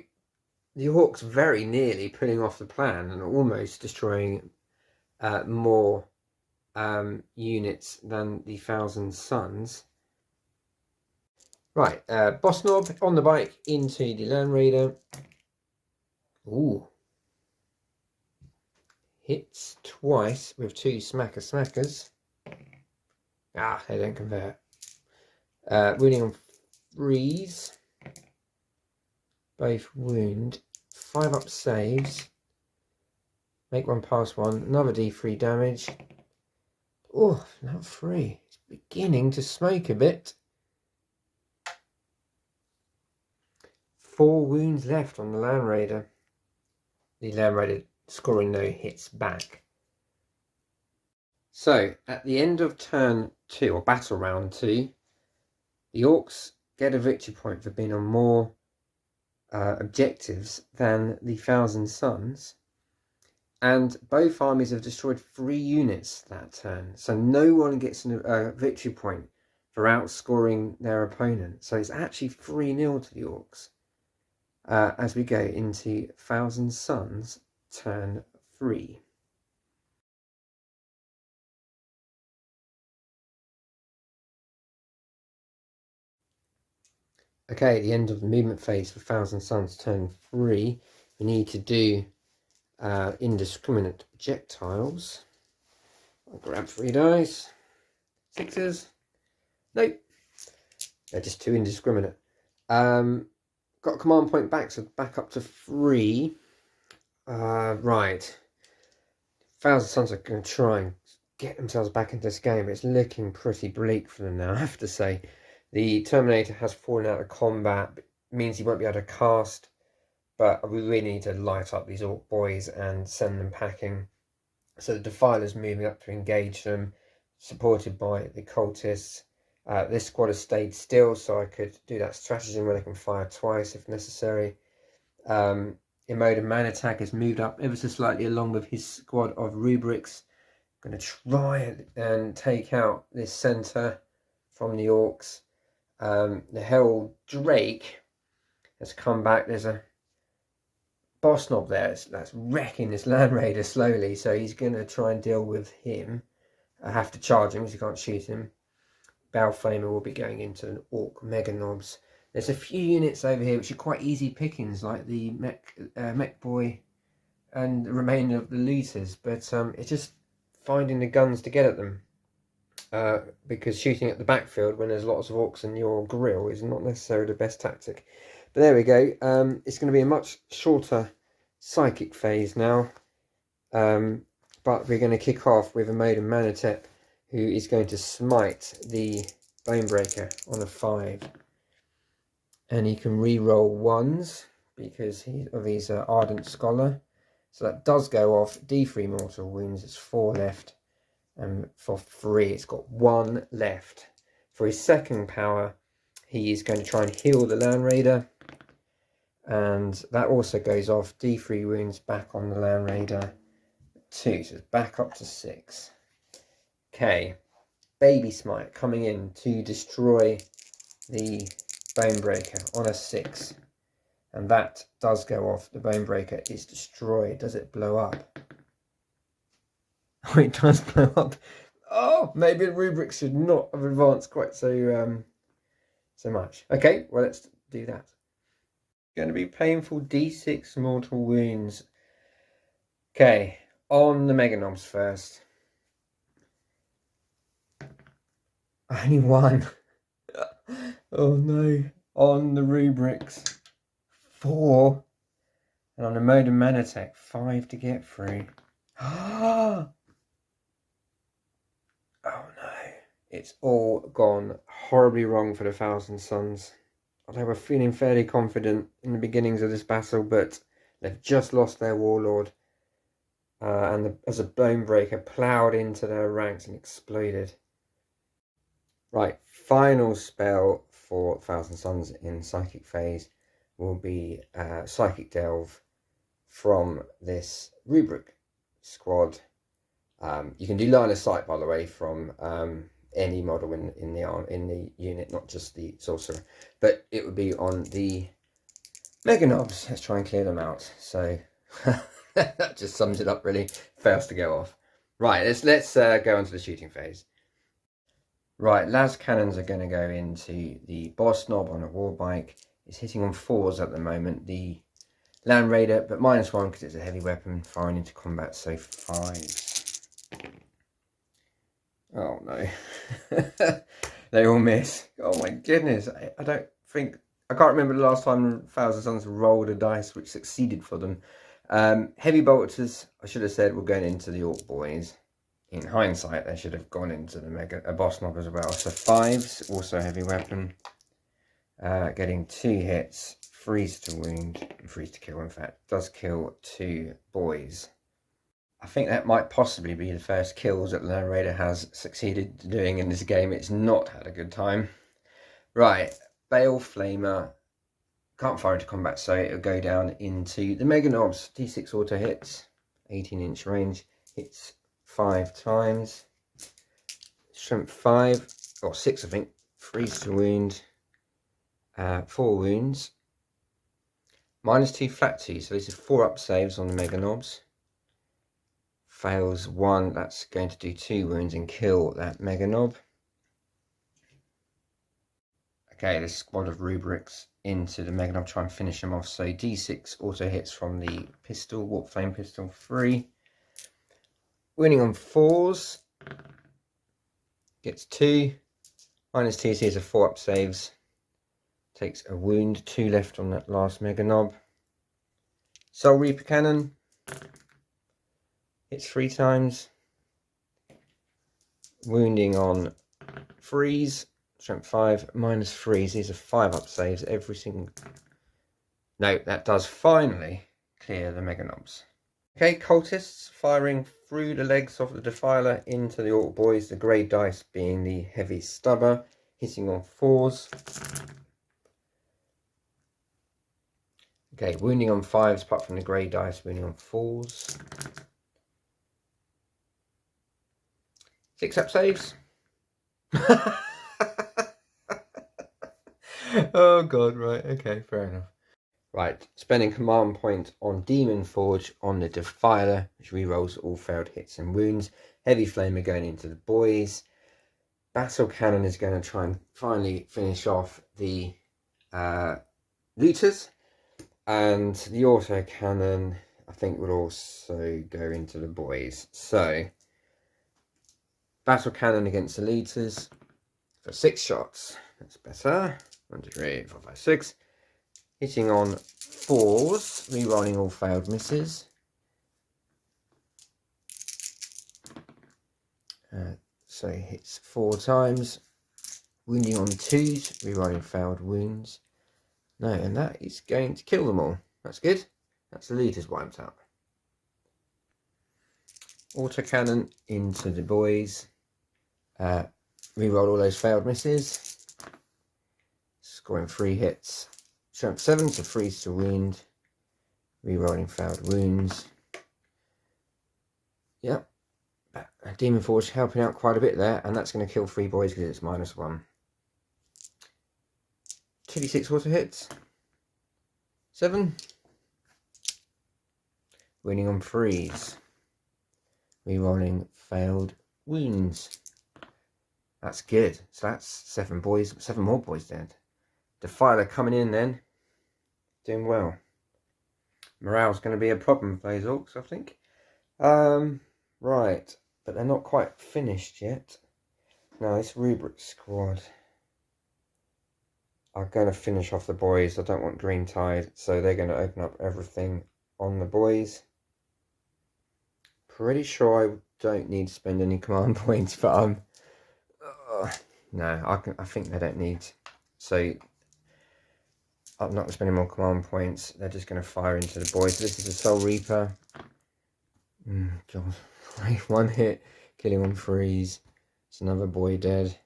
A: the Orcs very nearly pulling off the plan and almost destroying more units than the Thousand Suns. Right, Boss Knob on the bike into the Land Raider. Ooh. Hits twice with 2 smackers. Ah, they don't convert. Wounding on 3s. Both wound. 5 up saves. Make 1 pass 1. Another D3 damage. Oh, not 3. It's beginning to smoke a bit. 4 wounds left on the Land Raider. The Land Raider scoring no hits back. So, at the end of turn 2, or battle round 2, the Orks get a victory point for being on more objectives than the Thousand Suns. And both armies have destroyed 3 units that turn. So no one gets a victory point for outscoring their opponent. So it's actually 3-0 to the Orks. As we go into Thousand Suns turn 3. Okay, at the end of the movement phase for Thousand Suns turn 3, we need to do Indiscriminate Projectiles. I'll grab 3 dice. 6s. Nope. They're just 2 indiscriminate. Got a command point back, so back up to 3. Right. Thousand Suns are going to try and get themselves back into this game. It's looking pretty bleak for them now, I have to say. The Terminator has fallen out of combat. It means he won't be able to cast. But we really need to light up these Orc boys and send them packing. So the Defiler's moving up to engage them, supported by the Cultists. This squad has stayed still, so I could do that stratagem where they can fire twice if necessary. In mode of man attack has moved up ever so slightly along with his squad of rubrics. Going to try and take out this centre from the Orcs. The Herald Drake has come back. There's a boss knob there that's wrecking this Land Raider slowly, so he's going to try and deal with him. I have to charge him because you can't shoot him. Baleflamer will be going into an Orc Mega Knobs. There's a few units over here which are quite easy pickings, like the Mech Boy and the remainder of the Looters, but it's just finding the guns to get at them. Because shooting at the backfield when there's lots of Orcs in your grill is not necessarily the best tactic. But there we go. It's going to be a much shorter psychic phase now. But we're going to kick off with a mode of Manatep, who is going to smite the Bonebreaker on a 5. And he can re-roll 1s because he's an Ardent Scholar. So that does go off. D3 mortal wounds. It's 4 left. And for 3, it's got 1 left. For his second power, he is going to try and heal the Land Raider. And that also goes off. D3 wounds back on the Land Raider. 2, so it's back up to 6. Okay. Baby Smite coming in to destroy the Bonebreaker on a 6. And that does go off. The Bonebreaker is destroyed. Does it blow up? Oh, it does blow up. Oh, maybe the rubrics should not have advanced quite so much. Okay, well, let's do that. Going to be painful D6 mortal wounds. Okay, on the Mega Knobs first. Only 1. Oh no. On the rubrics, 4. And on the mode of Manatech, 5 to get through. Oh no. It's all gone horribly wrong for the Thousand Suns. They were feeling fairly confident in the beginnings of this battle, but they've just lost their Warlord. As a Bonebreaker ploughed into their ranks and exploded. Right, final spell for Thousand Suns in Psychic phase will be Psychic Delve from this rubric squad. You can do line of sight, by the way, from any model in the unit, not just the sorcerer, but it would be on the Mega Knobs. Let's try and clear them out. So that just sums it up really. Fails to go off. Right, let's go on to the shooting phase. Right, las cannons are going to go into the boss knob on a war bike. It's hitting on 4s at the moment. The Land Raider, but -1 because it's a heavy weapon firing into combat, so 5s. Oh no. They all miss. Oh my goodness. I don't think I can't remember the last time Thousand Sons rolled a dice which succeeded for them. Heavy bolters, I should have said, were going into the Orc boys. In hindsight, they should have gone into the boss mob as well. So 5s, also heavy weapon. Getting 2 hits, freeze to wound, and freeze to kill. In fact, does kill 2 boys. I think that might possibly be the first kills that the narrator has succeeded doing in this game. It's not had a good time. Right, Bale Flamer. Can't fire into combat, so it'll go down into the Mega Knobs. D6 auto hits, 18-inch range, hits 5 times. Strength 5, or 6 I think, freeze to wound, 4 wounds. -2 flat 2, so this is 4 up saves on the Mega Knobs. Fails 1, that's going to do 2 wounds and kill that Mega Knob. Okay, this squad of rubrics into the Mega Knob, try and finish them off. So D6 auto hits from the pistol, Warp Flame pistol, 3. Winning on 4s, gets 2. -2, so here's a 4 up saves. Takes a wound, 2 left on that last Mega Knob. Soul Reaper Cannon, hits 3 times. Wounding on freeze, strength 5, -3. These are 5 up saves every single. No, that does finally clear the Mega Knobs. Okay, cultists firing through the legs of the Defiler into the Orc boys, the grey dice being the heavy stubber, hitting on 4s. Okay, wounding on 5s, apart from the grey dice, wounding on 4s. 6 up saves. Oh god, right, okay, fair enough. Right, spending command point on Demon Forge on the Defiler, which rerolls all failed hits and wounds. Heavy Flamer going into the boys. Battle Cannon is going to try and finally finish off the looters. And the Auto Cannon, I think, will also go into the boys. So, Battle Cannon against the looters for 6 shots. That's better. 1, 2, 3, 4, 5, 6. Hitting on 4s, rerolling all failed misses. So it hits 4 times. Wounding on 2s, rerolling failed wounds. No, and that is going to kill them all. That's good. That's the leaders wiped out. Autocannon into the boys. Reroll all those failed misses. Scoring 3 hits. Strength 7, so freeze to wound. Rerolling failed wounds. Yep. Demon Forge helping out quite a bit there, and that's going to kill 3 boys because it's -1. 2d6 auto hits. 7. Winning on freeze. Rerolling failed wounds. That's good. So that's 7 boys, 7 more boys dead. Defiler coming in then. Doing well. Morale's going to be a problem for those Orcs, I think. Right. But they're not quite finished yet. No, this rubric squad are going to finish off the boys. I don't want Green Tide, so they're going to open up everything on the boys. Pretty sure I don't need to spend any command points, but no, I think they don't need. So I'm not spending more command points. They're just going to fire into the boys. This is a Soul Reaper. God, 1 hit, killing on freeze. It's another boy dead.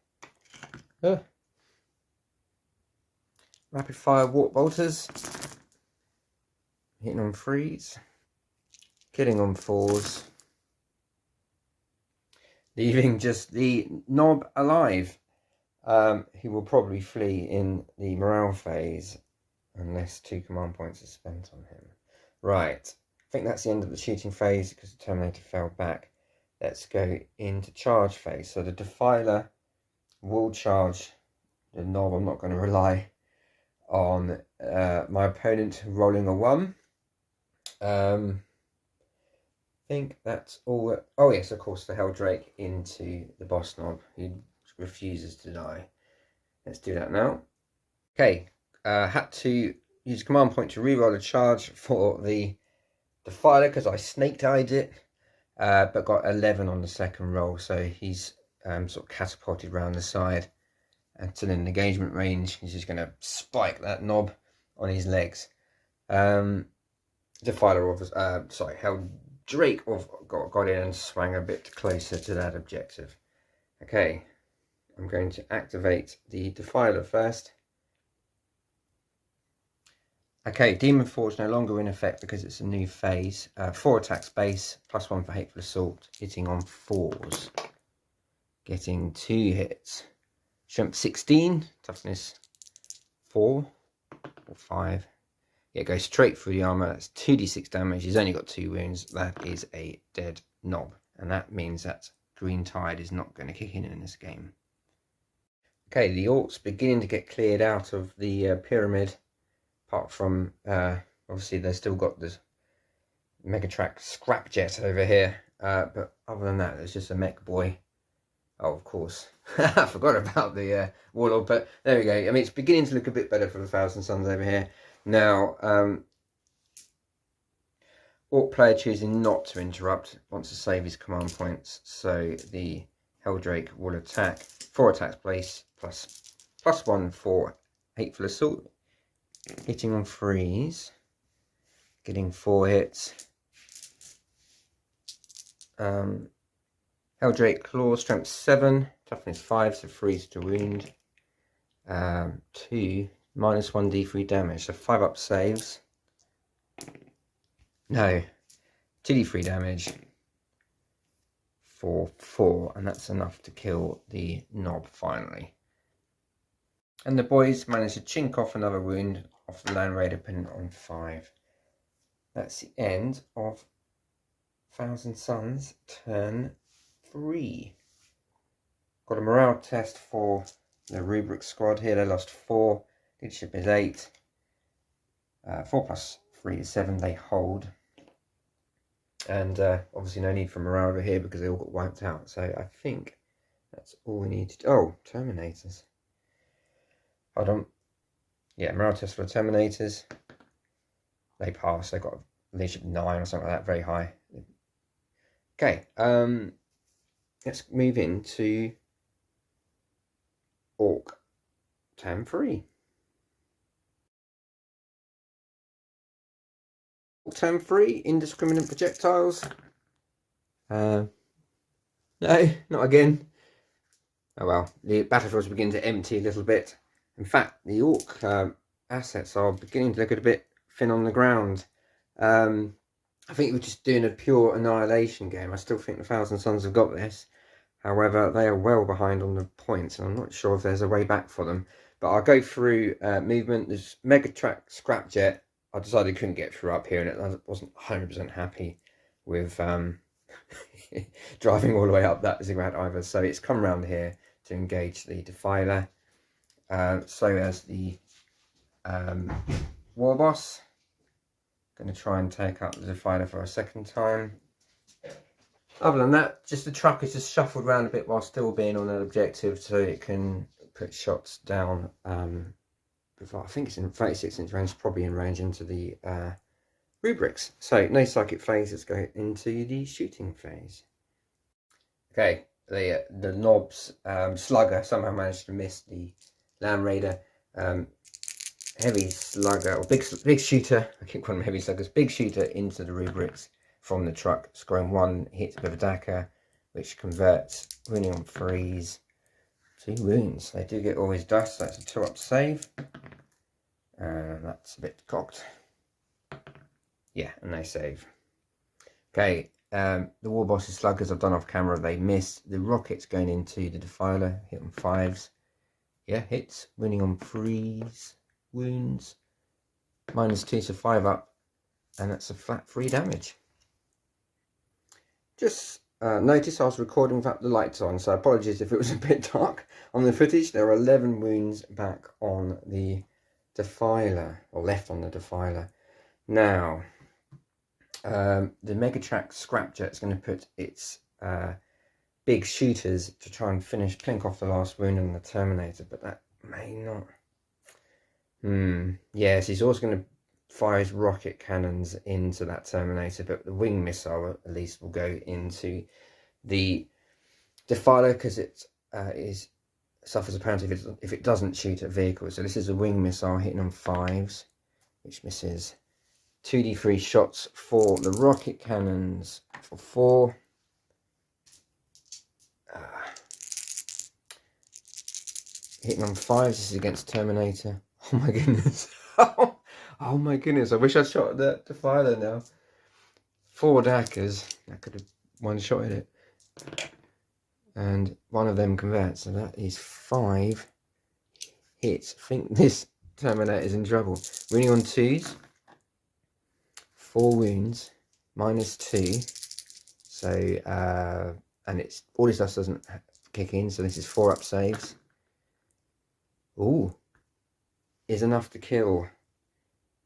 A: Rapid fire Warp Bolters. Hitting on freeze. Killing on 4s. Leaving just the Knob alive. He will probably flee in the morale phase unless 2 command points are spent on him. Right. I think that's the end of the shooting phase because the Terminator fell back. Let's go into charge phase. So the Defiler will charge the Knob. I'm not going to rely on my opponent rolling a 1. I think that's all. Oh yes, of course, the Helldrake into the boss Knob. He refuses to die. Let's do that now. Okay, Had to use command point to reroll a charge for the Defiler because I snake-eyed it, but got 11 on the second roll, so he's sort of catapulted around the side until in engagement range. He's just going to spike that knob on his legs. Defiler of Hell Drake got in and swang a bit closer to that objective. Okay, I'm going to activate the Defiler first. Okay, Demon Forge no longer in effect because it's a new phase. 4 attacks base, +1 for Hateful Assault, hitting on 4s. Getting 2 hits. Strength 16, toughness 4 or 5. Yeah, it goes straight through the armor. That's 2d6 damage. He's only got 2 wounds. That is a dead knob. And that means that Green Tide is not going to kick in this game. Okay, the Orks beginning to get cleared out of the pyramid. Apart from, obviously, they've still got this Megatrak Scrapjet over here. But other than that, there's just a mech boy. Oh, of course. I forgot about the Warlord, but there we go. I mean, it's beginning to look a bit better for the Thousand Suns over here. Now, Orc player choosing not to interrupt wants to save his command points. So the Helldrake will attack. 4 attacks place, +1 for Hateful Assault. Hitting on 3s, getting 4 hits. Helldrake Claw, strength 7, toughness 5, so 3s to wound. 2, -1d3 damage, so 5 up saves. No, 2d3 damage for 4, and that's enough to kill the knob finally. And the boys managed to chink off another wound off the Land Raider pin on 5. That's the end of Thousand Suns turn 3. Got a morale test for the Rubric squad here. They lost 4. Leadership is 8. 4 + 3 is 7. They hold. And obviously no need for morale over here because they all got wiped out. So I think that's all we need to do. Oh, Terminators. Hold on. Yeah, morale test for the Terminators. They passed. They got a leadership 9 or something like that. Very high. Okay. Let's move into Orc Tam 3. Orc Tam 3, Indiscriminate Projectiles. No, not again. Oh well, the battlefields begin to empty a little bit. In fact, the Orc assets are beginning to look a bit thin on the ground. I think we're just doing a pure annihilation game. I still think the Thousand Suns have got this. However, they are well behind on the points, and I'm not sure if there's a way back for them. But I'll go through movement. There's Megatrak Scrapjet. I decided I couldn't get through up here, and I wasn't 100% happy with driving all the way up that ziggurat either. So it's come around here to engage the Defiler. So as the War Boss. Going to try and take up the Defiler for a second time. Other than that, just the truck is just shuffled around a bit while still being on an objective so it can put shots down. Before, I think it's in 36-inch range, probably in range into the rubrics. So no psychic phase, let's go into the shooting phase. Okay, the knobs slugger somehow managed to miss the Land Raider. Heavy slugger, or big shooter, I keep calling them heavy sluggers, big shooter into the rubrics from the truck, scoring 1 hit with a Daka, which converts wounding on 3s, 2 wounds. They do get all his dust, so that's a 2-up save. That's a bit cocked. Yeah, and they save. Okay, the War Boss's sluggers I've done off camera, they missed. The rockets going into the Defiler, hit on 5s. Yeah, hits, wounding on 3s. Wounds, -2, so 5 up, and that's a flat 3 damage. Just notice I was recording without the lights on, so apologies if it was a bit dark on the footage. There are 11 wounds back on the Defiler, or left on the Defiler. Now, the Megatrak Scrapjet is going to put its big shooters to try and clink off the last wound on the Terminator, but that may Yes, he's also going to fire his rocket cannons into that Terminator, but the wing missile at least will go into the Defiler because it suffers a penalty if it doesn't shoot at vehicles. So this is a wing missile hitting on 5s, which misses. 2d3 shots for the rocket cannons for 4. Hitting on 5s. This is against Terminator. Oh my goodness. Oh my goodness. I wish I'd shot the Defiler now. 4 dackers. I could have one-shotted it. And one of them converts. So that is 5 hits. I think this Terminator is in trouble. Winning on 2s. 4 wounds. -2. So, and it's all his dust doesn't kick in. So this is 4 up saves. Ooh. Is enough to kill.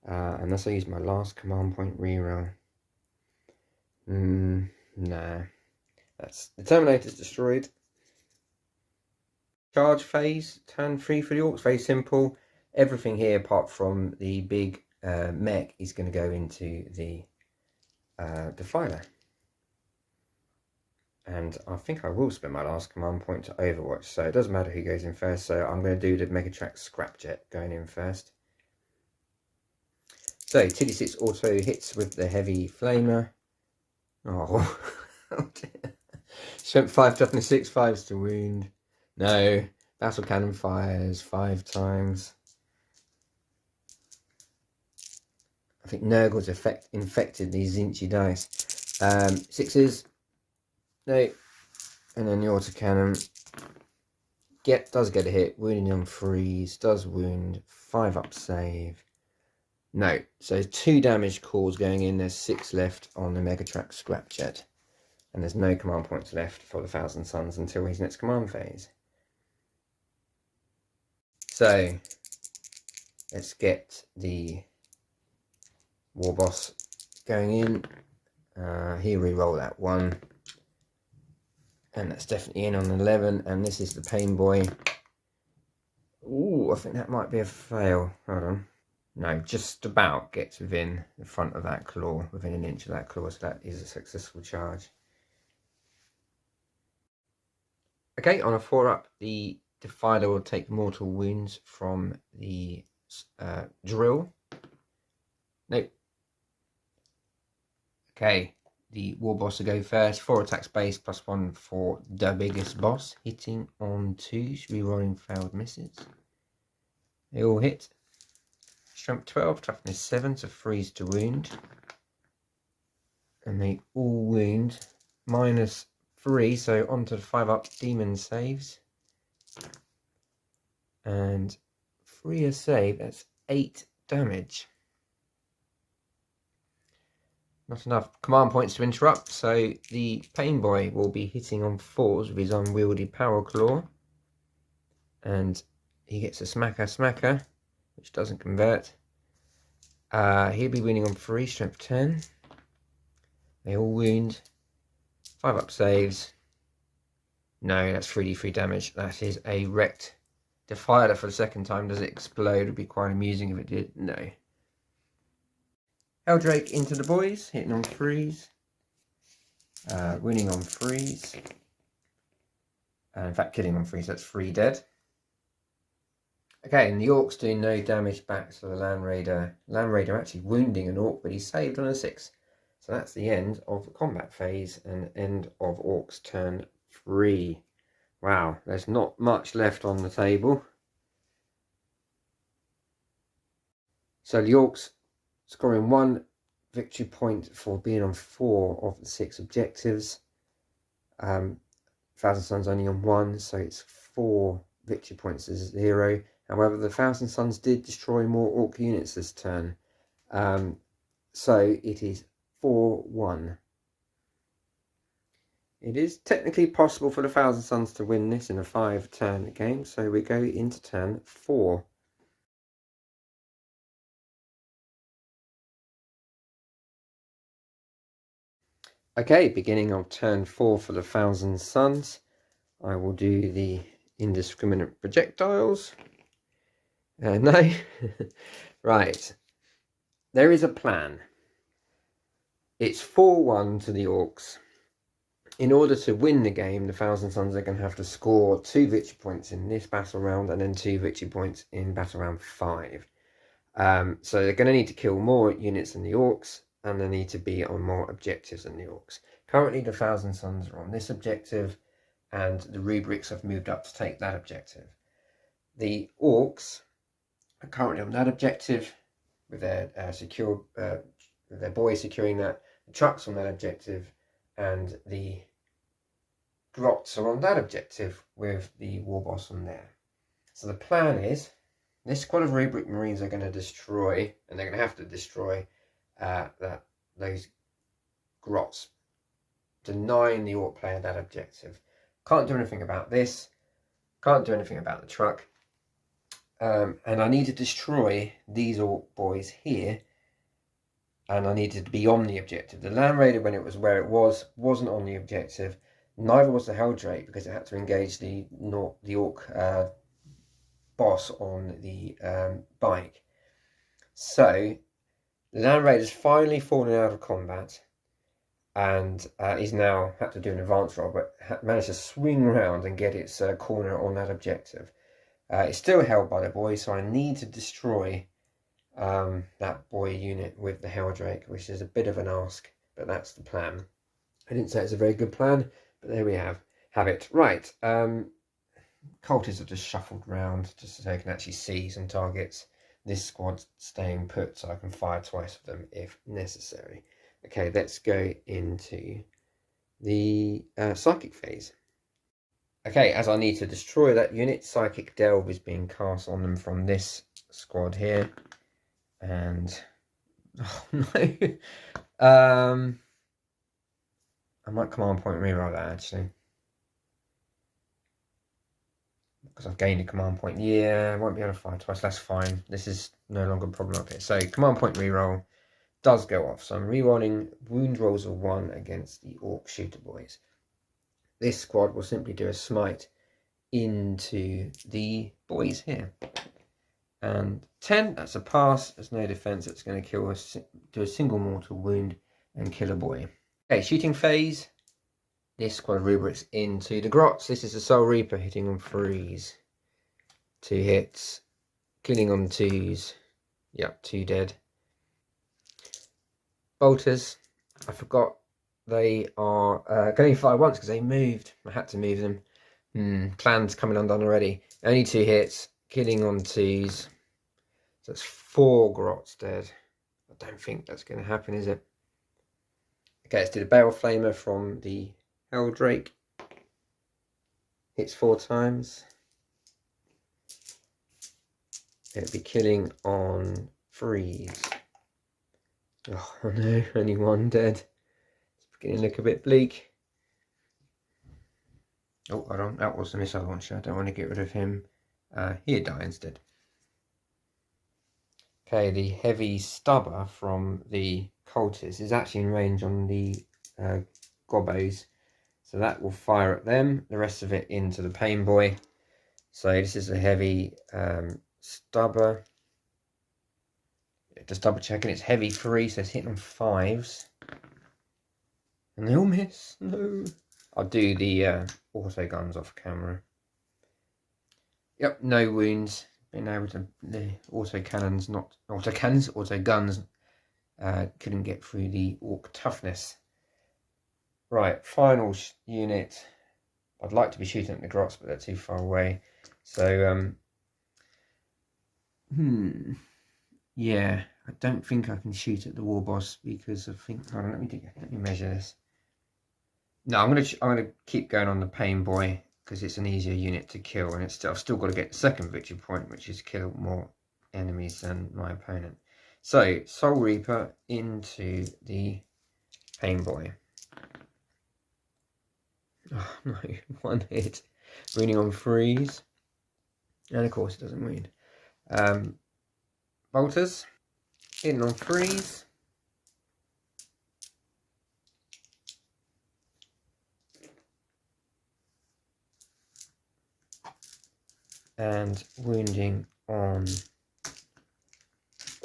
A: Unless I use my last command point reroll. Nah. The Terminator's destroyed. Charge phase, turn 3 for the Orks. Very simple. Everything here apart from the big mech is going to go into the Defiler. And I think I will spend my last command point to Overwatch, so it doesn't matter who goes in first. So I'm going to do the Megatrack Scrapjet going in first. So 2d6 auto hits with the heavy flamer. Oh, oh dear. Strength 5, toughness 6, 5s to wound. No, battle cannon fires 5 times. I think Nurgle's infected these Zinchi dice. 6s. No. And then the autocannon does get a hit. Wounding on 3s. Does wound. 5 up save. No. So 2 damage calls going in. There's 6 left on the Megatrack Scrapjet. And there's no command points left for the Thousand Suns until his next command phase. So let's get the War Boss going in. Here we roll that 1. And that's definitely in on 11. And this is the Pain Boy. Ooh, I think that might be a fail. Hold on. No, just about gets within the front of that claw, within an inch of that claw. So that is a successful charge. Okay, on a 4-up, the Defiler will take mortal wounds from the drill. Nope. Okay, the War Boss will go first. 4 attacks base, +1 for the biggest boss. Hitting on 2s, rerolling failed misses. They all hit. Strength 12, toughness 7, so 3s to wound. And they all wound. -3, so onto the 5-up demon saves. And 3 a save, that's 8 damage. Not enough command points to interrupt, so the Pain Boy will be hitting on 4s with his unwieldy Power Claw. And he gets a smacker, which doesn't convert. He'll be winning on 3, strength 10. They all wound. 5-up saves. No, that's 3d3 damage. That is a wrecked Defiler for the second time. Does it explode? It would be quite amusing if it did. No. Eldrake into the boys, hitting on 3s. Winning on 3s. In fact, killing on 3s, that's 3 dead. Okay, and the Orcs doing no damage back to the Land Raider. Land Raider actually wounding an Orc, but he's saved on a 6. So that's the end of the combat phase and end of Orcs turn 3. Wow, there's not much left on the table. So the Orcs scoring 1 victory point for being on 4 of the 6 objectives. Thousand Suns only on 1, so it's 4 victory points to 0. However, the Thousand Suns did destroy more Orc units this turn. So it is 4-1. It is technically possible for the Thousand Suns to win this in a 5-turn game, so we go into turn 4. Okay, beginning of turn 4 for the Thousand Suns. I will do the Indiscriminate Projectiles. No. Right. There is a plan. It's 4-1 to the Orcs. In order to win the game, the Thousand Sons are going to have to score 2 victory points in this battle round and then 2 victory points in battle round 5. So they're going to need to kill more units than the Orcs, and they need to be on more objectives than the Orcs. Currently, the Thousand Sons are on this objective, and the rubrics have moved up to take that objective. The Orcs are currently on that objective, with their with their boys securing that. The trucks on that objective, and the Grots are on that objective with the war boss on there. So the plan is, this squad of rubric marines are going to destroy, and they're going to have to destroy those Grots, denying the Orc player that objective. Can't do anything about this. Can't do anything about the truck. And I need to destroy these Orc boys here, and I needed to be on the objective. The Land Raider, when it was where it wasn't on the objective. Neither was the Helldrake, because it had to engage the Orc boss on the bike. So the Land Raider's finally fallen out of combat, and he's now had to do an advance roll, but managed to swing around and get its corner on that objective. It's still held by the boy, so I need to destroy that boy unit with the Helldrake, which is a bit of an ask, but that's the plan. I didn't say it's a very good plan, but there we have it. Right, cultists have just shuffled round just so they can actually see some targets. This squad's staying put, so I can fire twice of them if necessary. Okay, let's go into the psychic phase. Okay, as I need to destroy that unit, Psychic Delve is being cast on them from this squad here. And, oh no. I might command point reroll that actually, because I've gained a command point. Yeah, I won't be able to fire twice. That's fine. This is no longer a problem up here. So command point reroll does go off. So I'm rerolling wound rolls of 1 against the Orc shooter boys. This squad will simply do a smite into the boys here. And 10, that's a pass. There's no defense. It's going to do a single mortal wound and kill a boy. Okay, shooting phase. This squad rubrics into the Grots. This is the Soul Reaper hitting on 3s. 2 hits. Killing on 2s. Yep, 2 dead. Bolters. I forgot they are going to fire once because they moved. I had to move them. Plans coming undone already. Only 2 hits. Killing on 2s. So that's 4 Grots dead. I don't think that's going to happen, is it? Okay, let's do the Barrel Flamer from the Helldrake. Hits 4 times. It'll be killing on 3s. Oh no, only 1 dead. It's beginning to look a bit bleak. Oh, hold on, that was the missile launcher. I don't want to get rid of him. He'll die instead. Okay, the heavy stubber from the cultists is actually in range on the gobos. So that will fire at them, the rest of it into the pain boy. So this is a heavy stubber. Just double checking, it's heavy 3, so it's hitting on 5s. And they all miss. No. I'll do the auto guns off camera. Yep, no wounds. Being able to, the auto guns couldn't get through the Orc toughness. Right, final unit. I'd like to be shooting at the Grots, but they're too far away. So, yeah, I don't think I can shoot at the war boss because I think. Hold on, let me measure this. No, I'm gonna keep going on the pain boy because it's an easier unit to kill, and I've still got to get the second victory point, which is kill more enemies than my opponent. So Soul Reaper into the pain boy. Oh no, 1 hit. Wounding on 3s. And of course it doesn't wound. Bolters. Hitting on 3s. And wounding on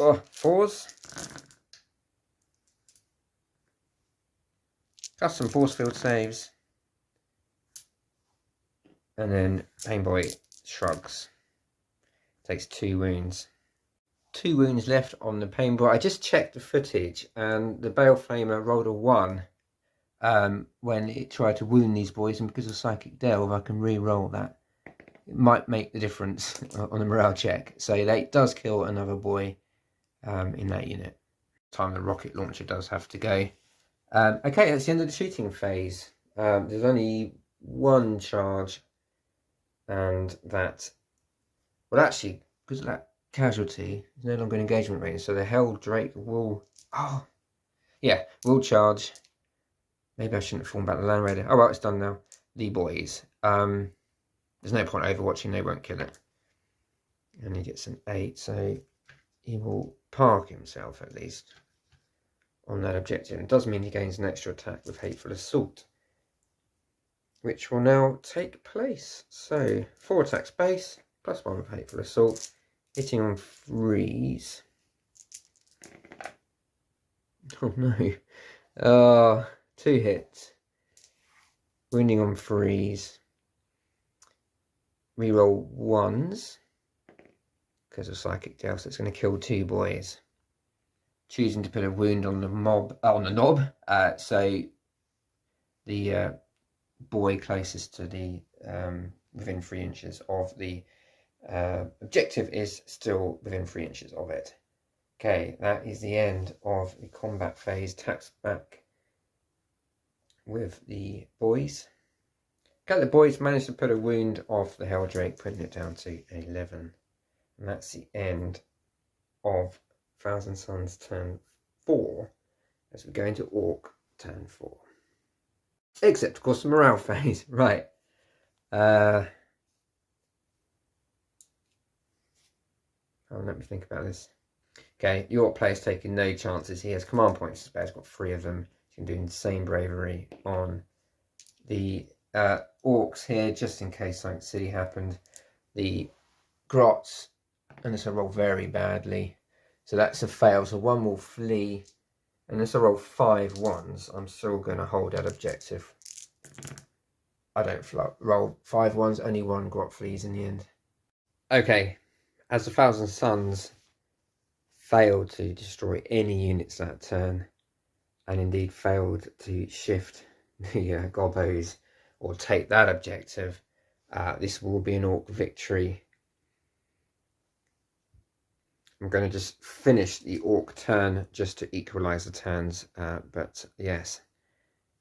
A: Oh, 4s. Custom force field saves. And then Painboy shrugs. Takes 2 wounds. 2 wounds left on the Painboy. I just checked the footage and the Baleflamer rolled a 1 when it tried to wound these boys, and because of Psychic Delve I can re-roll that. It might make the difference on the morale check. So that does kill another boy in that unit. Time the rocket launcher does have to go. Okay, that's the end of the shooting phase. There's only 1 charge, and that, well, actually, because of that casualty, is no longer an engagement range, so the Hell Drake will, will charge. Maybe I shouldn't have fallen back the Land Raider. Oh well, it's done now. The boys. There's no point overwatching, they won't kill it. And he gets an 8, so he will park himself at least on that objective. It does mean he gains an extra attack with Hateful Assault, which will now take place. So 4 attacks base, +1 with Hateful Assault, hitting on 3s. Oh no. 2 hits. Wounding on 3s. Reroll 1s because of Psychic Delve, so it's going to kill 2 boys. Choosing to put a wound on the knob, so the boy closest to the within 3 inches of the objective is still within 3 inches of it. Okay, that is the end of the combat phase. Taps back with the boys. Okay, the boys managed to put a wound off the Helldrake, putting it down to 11. And that's the end of Thousand Suns turn 4, as we go into Orc turn 4. Except, of course, the morale phase. Right. Let me think about this. Okay, the Orc player's taking no chances. He has command points to spare. He's got 3 of them. He can do insane bravery on the Orcs here, just in case something silly happened. The Grots, and this will roll very badly. So that's a fail. So 1 will flee. And this will roll 5 1s. I'm still going to hold that objective. I don't roll 5 1s. Only 1 Grot flees in the end. Okay. As the Thousand Suns failed to destroy any units that turn, and indeed failed to shift the Gobos or take that objective, this will be an Orc victory. I'm going to just finish the Orc turn just to equalise the turns, but yes,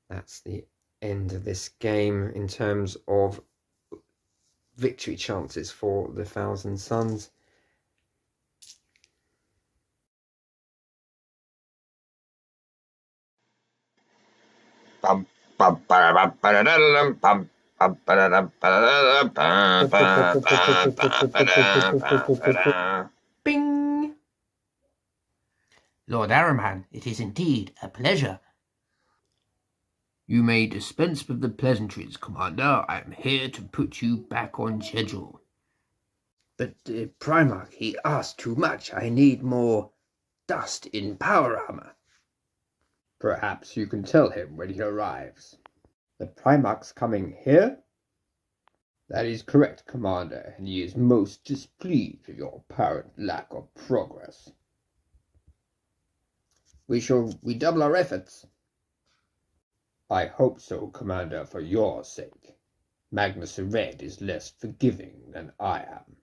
A: that's the end of this game in terms of victory chances for the Thousand Suns. Bing!
B: Lord Araman, it is indeed a pleasure. You may dispense with the pleasantries, Commander. I am here to put you back on schedule.
C: But Primarch, he asked too much. I need more dust in power armor.
D: Perhaps you can tell him when he arrives. The Primarch's coming here? That is correct, Commander, and he is most displeased with your apparent lack of progress.
C: We shall redouble our efforts.
D: I hope so, Commander, for your sake. Magnus the Red is less forgiving than I am.